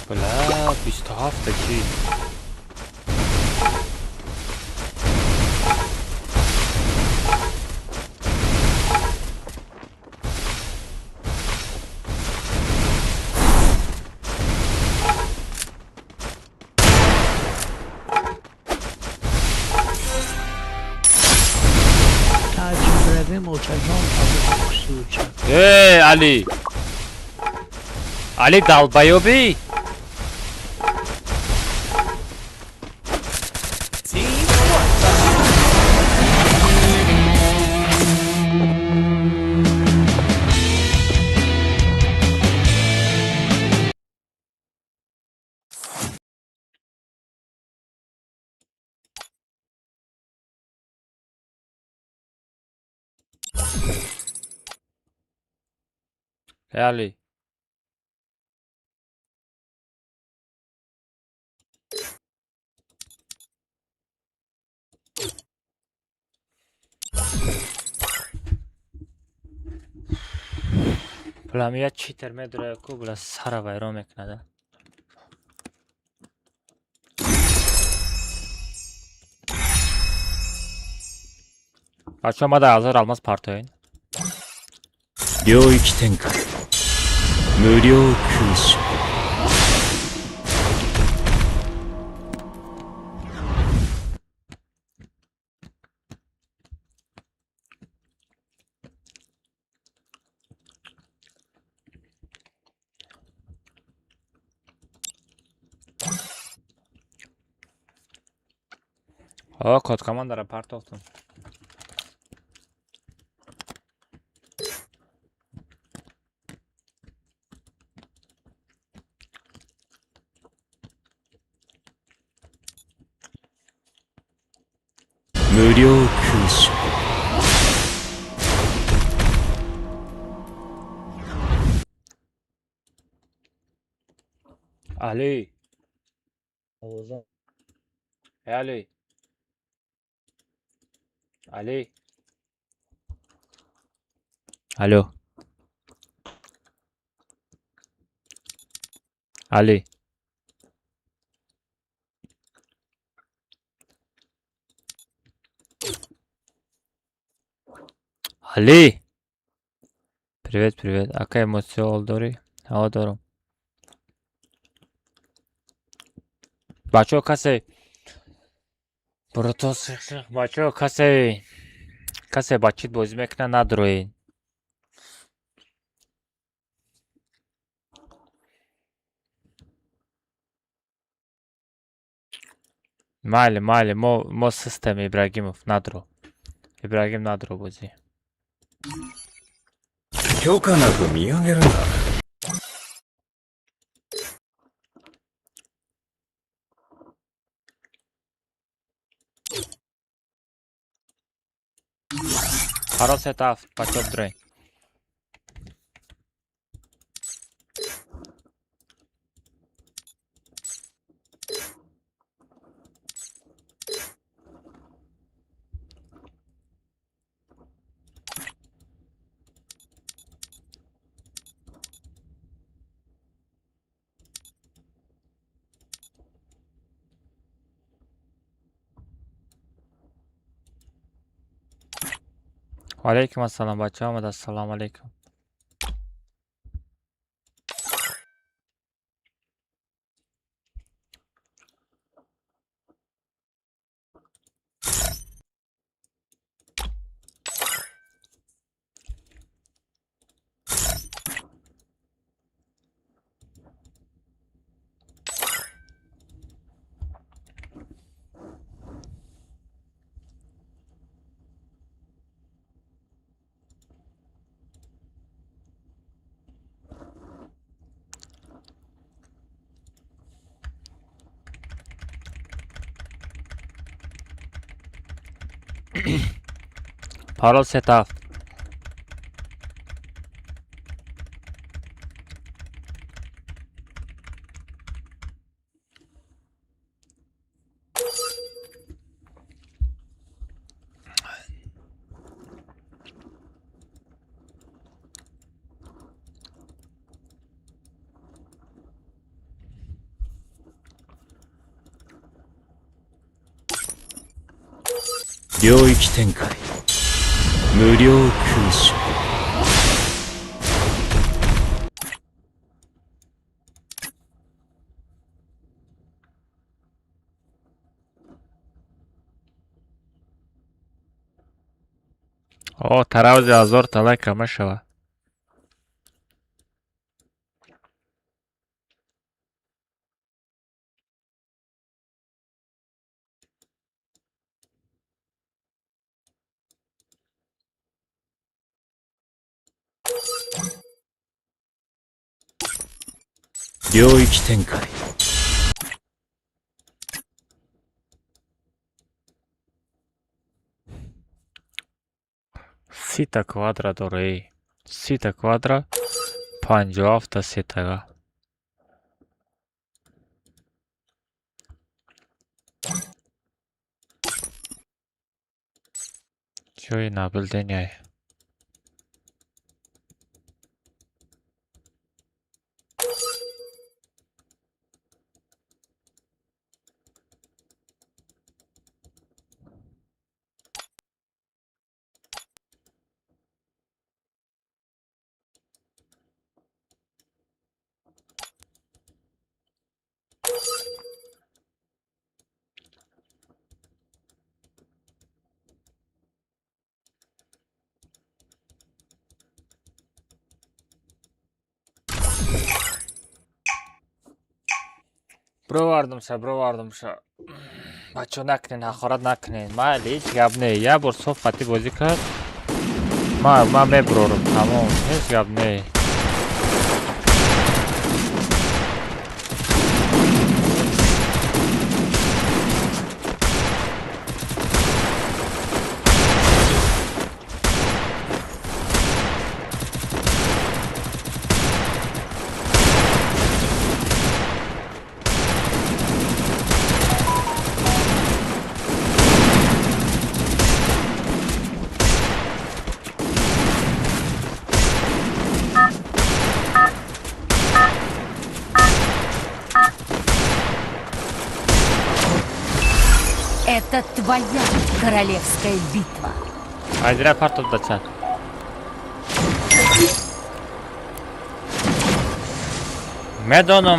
بلا 27 کی علی علی دالبایوبی علی بلا چی ترمه داره کو بلا سر ویران میکنه بچه ما در 1000 الماس پارتوین 領域展開無料空襲 О, код командара партофтум. Ali. Oğuzhan. Hey Ali. Ali. Alo. Ali. Ali. Привет, привет. Какая эмоция олдори? Ҳаво дорам. Бачаҳо касе Бурато сихсих бачаҳо касе ба чит бозӣ мекунад надроед. Майли, мо систем Ибрагимов надро. Ибрагим надро бозӣ. 許可なく見上げるな。ҳаросет афт бачаҳо бидуред. وعلیکم السلام بچه ها آمد. السلام علیکم. Parol setup.領域展開無料空襲 О, таравзи азор талайка мешава.領域展開 Сита квадра дорей. Сита квадра 57 та ситага. Ҷои набилденияй. Бровардымша. بچه نکنین حقارت نکنین مالی هیچ گپ نه یه بار صبح خطی بازی کرد من میبرورم تمام هیچ گپ نه Это твоя королевская битва. Haydi part of the chat.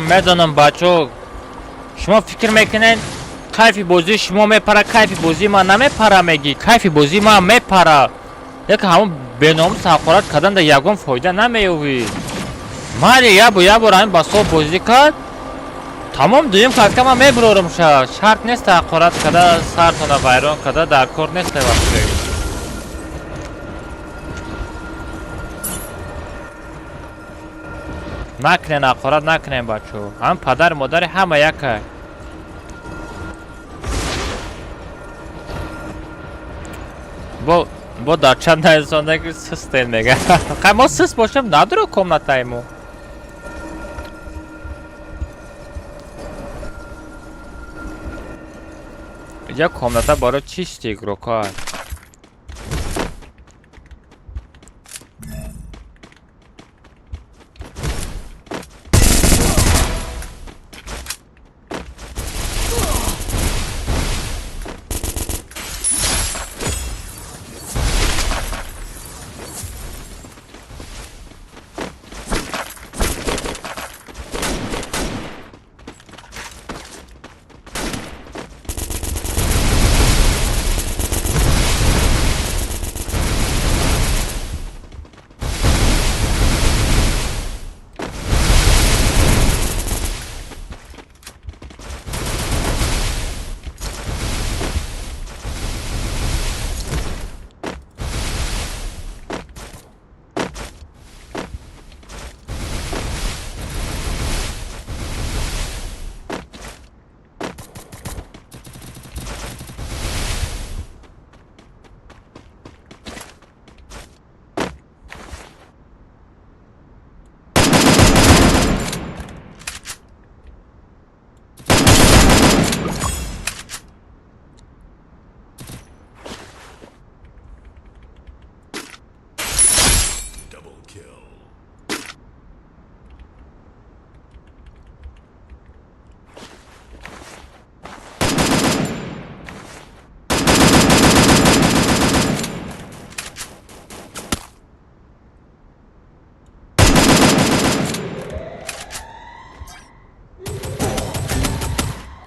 میدانم بچه شما فکر میکنین کیف بازی شما میپره کیف بازی ما نمیپره میگی کیف بازی ما میپره یک همون بنام ساقارت کردن در یگون فایده نمیوی مالی یه بار همین بسا بازی کرد تمام دویم که من میبرورم شرط نیست حقارت کده سرتانه ویران کده در کار نیست وقتی نکنین حقارت نکنین بچه هم پدر مادر همه یکه با در چند زندگی سستین میگه خیلی ما سست باشم نداره کمنتایمو اینجا کامنتا برای چیست دیگرو کار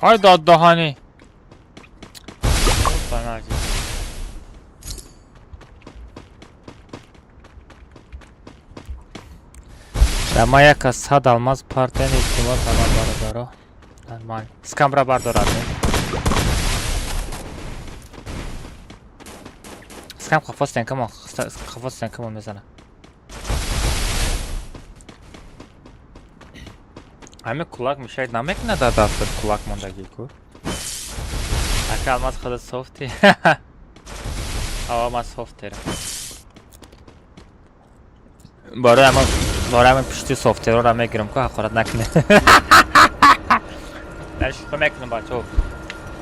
های داد دهانی در ما یک از 100 الماس پارتین اجتماع سامان بردارو نرمال سکم را بردارد سکم خفاست تنکمون خفاست تنکمون میزنه همه کلاک میشه نمیکنه در دست کلاک موندگی کو اکه الماس خود صوفتی ما صوفتی را برای همه پشتی صوفتی را میگیرم که حقارت نکنه در شکر میکنم بچه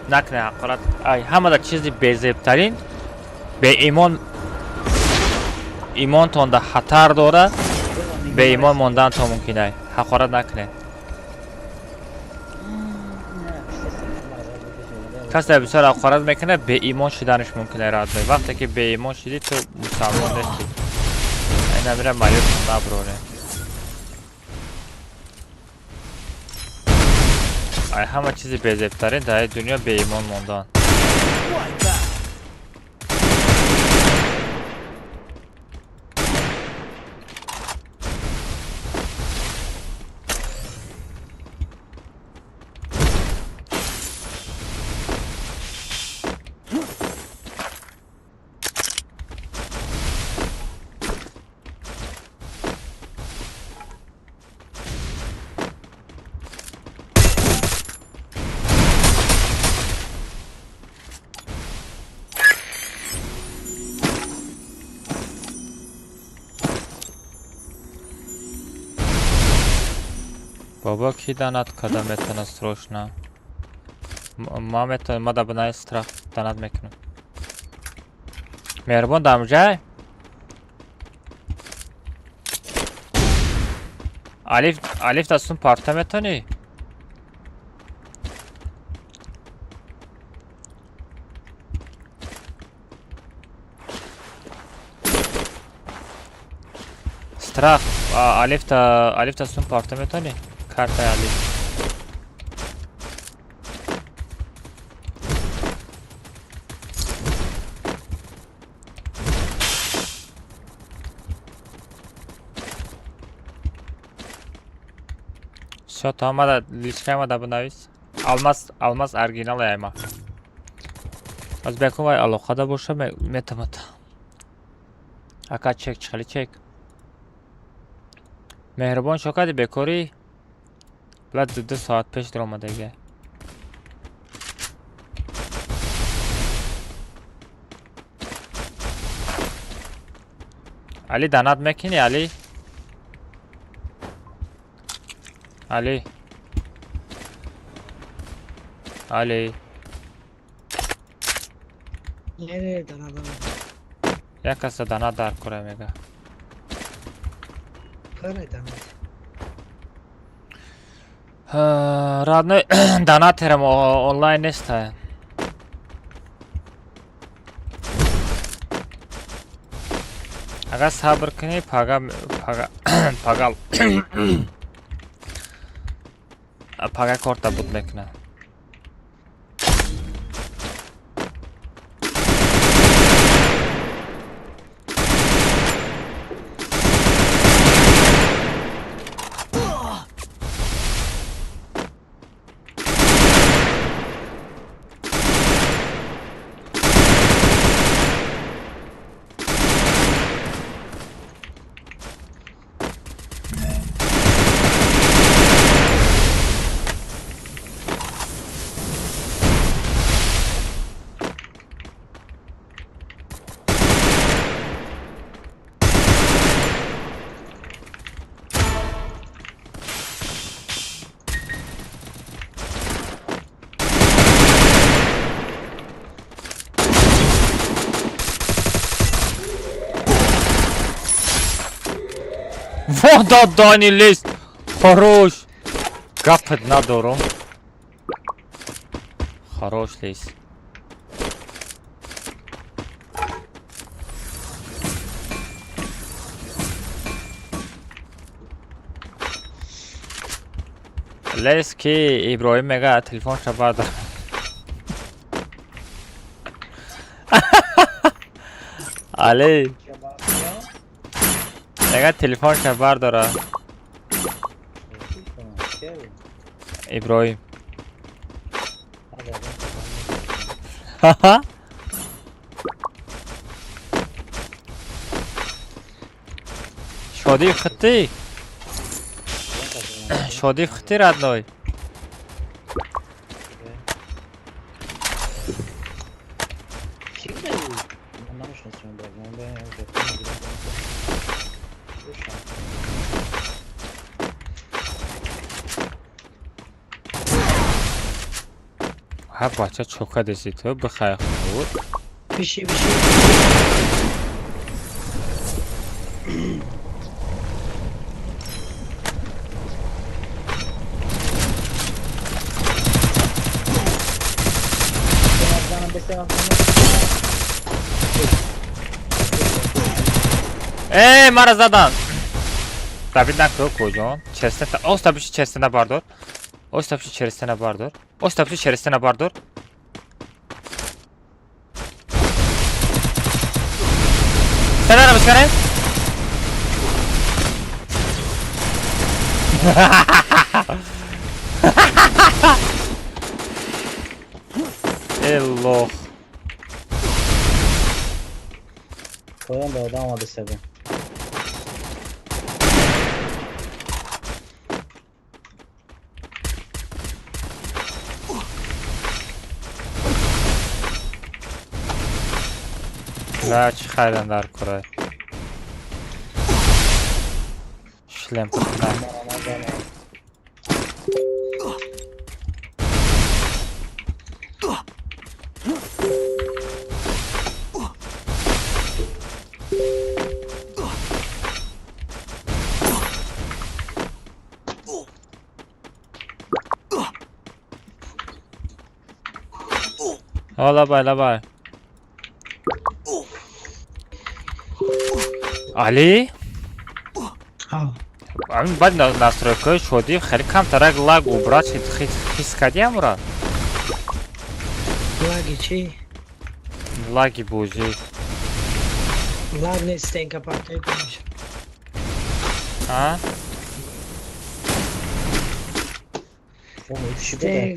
نکنه حقارت همه در چیزی بیزیبترین به ایمان تان در خطر داره به ایمان موندن تا ممکنه حقارت نکنه کسی بسیار حقارت میکنه به ایمان شدنش ممکنه رد بی وقتی که به ایمان شدی تو مسلمان نیستی این نمیره مایوب نبروره همه چیزی بیزیبترین در دنیا به ایمان موندن Баба ки донат када метавонад срочно? Ма метавонам, ма да бадаи страх донат мекунам. Меҳрубон дамҷай? Алиф дастун парта метавонӣ? Страх алиф дастун парта метавонӣ? Картаи алиф. Всё, то амада личкаи ма да бинавис. Алмаз оригинал яйма. Аз бекун вай алоқада боша метавонад. Ака чек чихали чек. Меҳрубон чо кади бекорӣ? Била 2 соат пеш даромадага. Али донат мекунӣ, Али? Али? Али? Не, донат. Як каса донат дар кора мега. Пара донат. Родной донатерам онлайн неста. Агар сабр кунӣ, пага корта буд мекунад. Вода Дани лист. Хорош. Гапет надорам. Хорош лист. Лист ки Иброҳим мега телефонша бардор. Али. Мега телефонша бардора. Иброҳим. Шодӣ хитӣ? Шодӣ хитӣ радной? Ҳа бача чока дести то бихай худ. Биши. Мара задан. Табид накро коҷон. Честена, остабиш честена бардор. Остабиш честена бардор. Остабиш честена бардор. Сенара бискане. Элло. Koyun da adam aldı sebi. Да, чихайдан дар курай. Шлем путна. لبای لبای علی ها همین بعد настройкаи шодӣ хеле камтарак лаг و брат хис кардӣ амра лаги чӣ лаги бозӣ лаг нест стенка партия гумаш а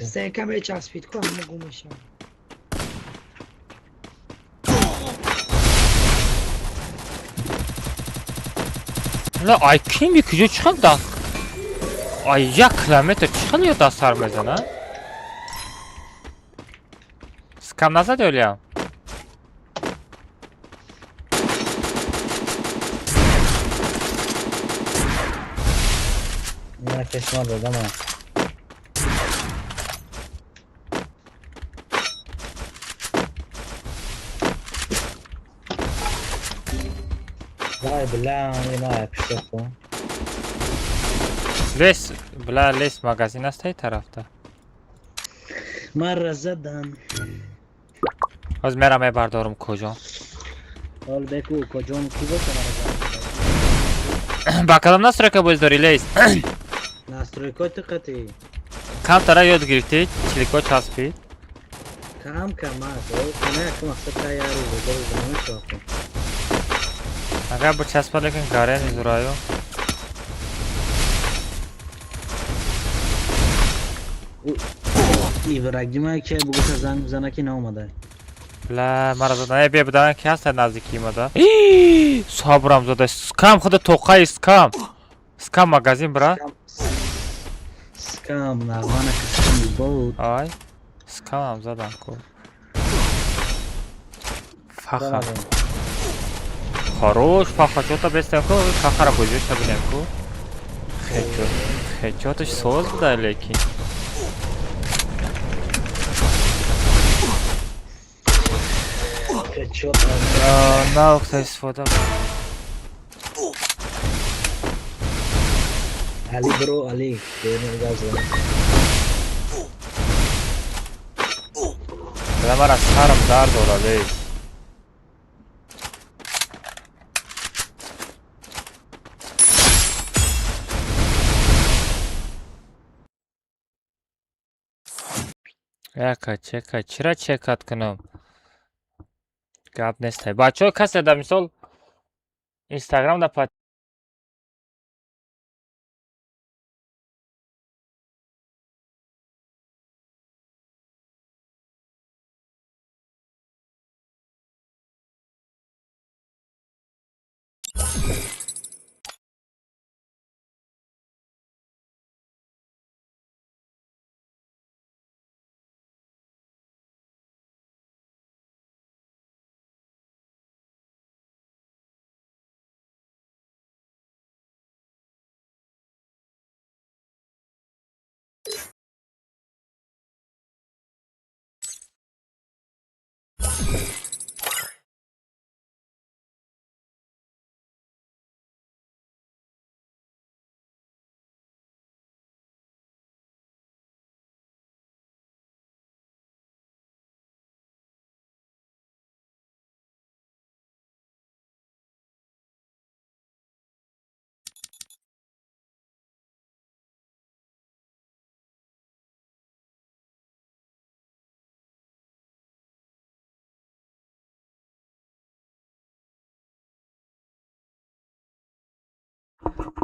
стенка мечаспид ку ҳама гум мешавад لا ای کیمی کجا چقدر دست ای 1 کیلومتر چقدر یا دست سر میزنه سکم نزد اولیا نه کشمار دادم من وای بالله یه ما پیشت کن لیس بلا لیس مگزین است ای طرفته من را زدم از میرم میبردارم کجا حال بکو کجون کی باشه با کدام настройка باز داری لیس настройкой диккати کم تره یاد گرفتی چلیکا چسبید کم کم کنه که مقصد تیاری بوده زمان شاکن اگر با چسبه لیکن گاره نیزورایو ایورگی ما که بگو تا زنگ بزنه که نامده لا مرا زدن بیا بدن که هست نزدیکی ما ده صبرم زده سکم خود توقعی سکم سکم مگزین برا سکم نغمانه کسی بود آی سکم هم زدم کو فخر хорош фахр чё-то бестем ку фахара бузишта бинем ку хечоташ соз буда лекин на вақта истифода علی برو علی برو گازه بلا مرا سرم درد اورده яка чека чира чекат кунам гап нестай бачаҳо касе да мисол инстаграм да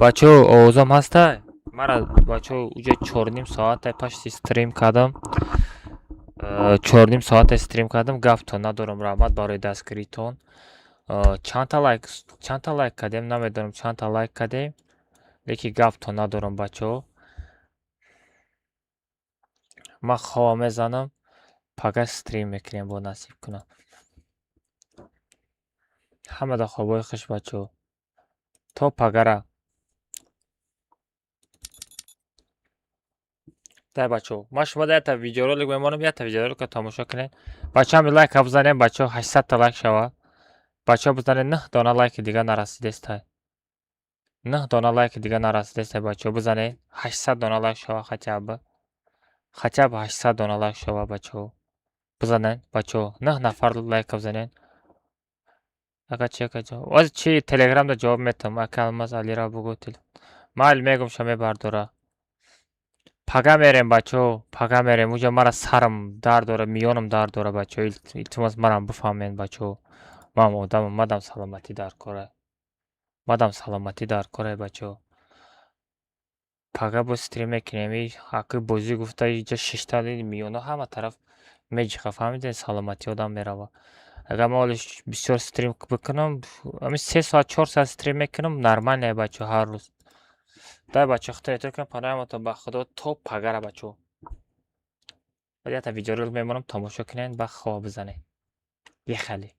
бачаҳо овозам ҳастай мара бачаҳо уҷа 4 соате пашти стрим кардам 4 соате стрим кардам гафтон надорам раҳмат барои дастгиритон чанда лайк кардем намедонам чанда лайк кардем лекин гафтон надорам бачаҳо ман хова мезанам пага стрим мекунем бо насиб кунам ҳамада хобои хуш бачаҳо то пагара дай бачаҳо ман шумо да якта видеоролик мемонам якта видеороликро тамошо кунед бачаҳо ами лайка бизанем бачаҳо 800 та лайк шава бачаҳо бизанед 9 дона лайки дига нарасидестай 9 дона лайки дига нарасидестай бачаҳо бизанед 800 дона лайк шава хотя бы 800 дона лайк шава бачаҳо بزنن بچه 9 نفر لایک بزنین. اگه از چی تلگرام دا جواب میتم اکلمز علی را بگو مال میگم شما برداره پاگا میریم بچه پاگا میریم اونجا مرا سرم در داره میونم در داره بچه التماس مرا بفهمین بچه مادم سلامتی در کره مادم سلامتی در کره بچه پاگا با استریم کنیم حقی بازی گفته اینجا 6 تا میونه همه طرف میجیخه فهمیدین سلامتی آدم میره اگر ما بسیار استریم بکنم همین 3 ساعت 4 ساعت استریم میکنم نرمال نه بچه هر روز دای بچه خطایتو کنم پناه تا به خدا توپ پگره بچه باید تا ویدیو رو میمونم تماشا کنین با خواب بزنه یه خیلی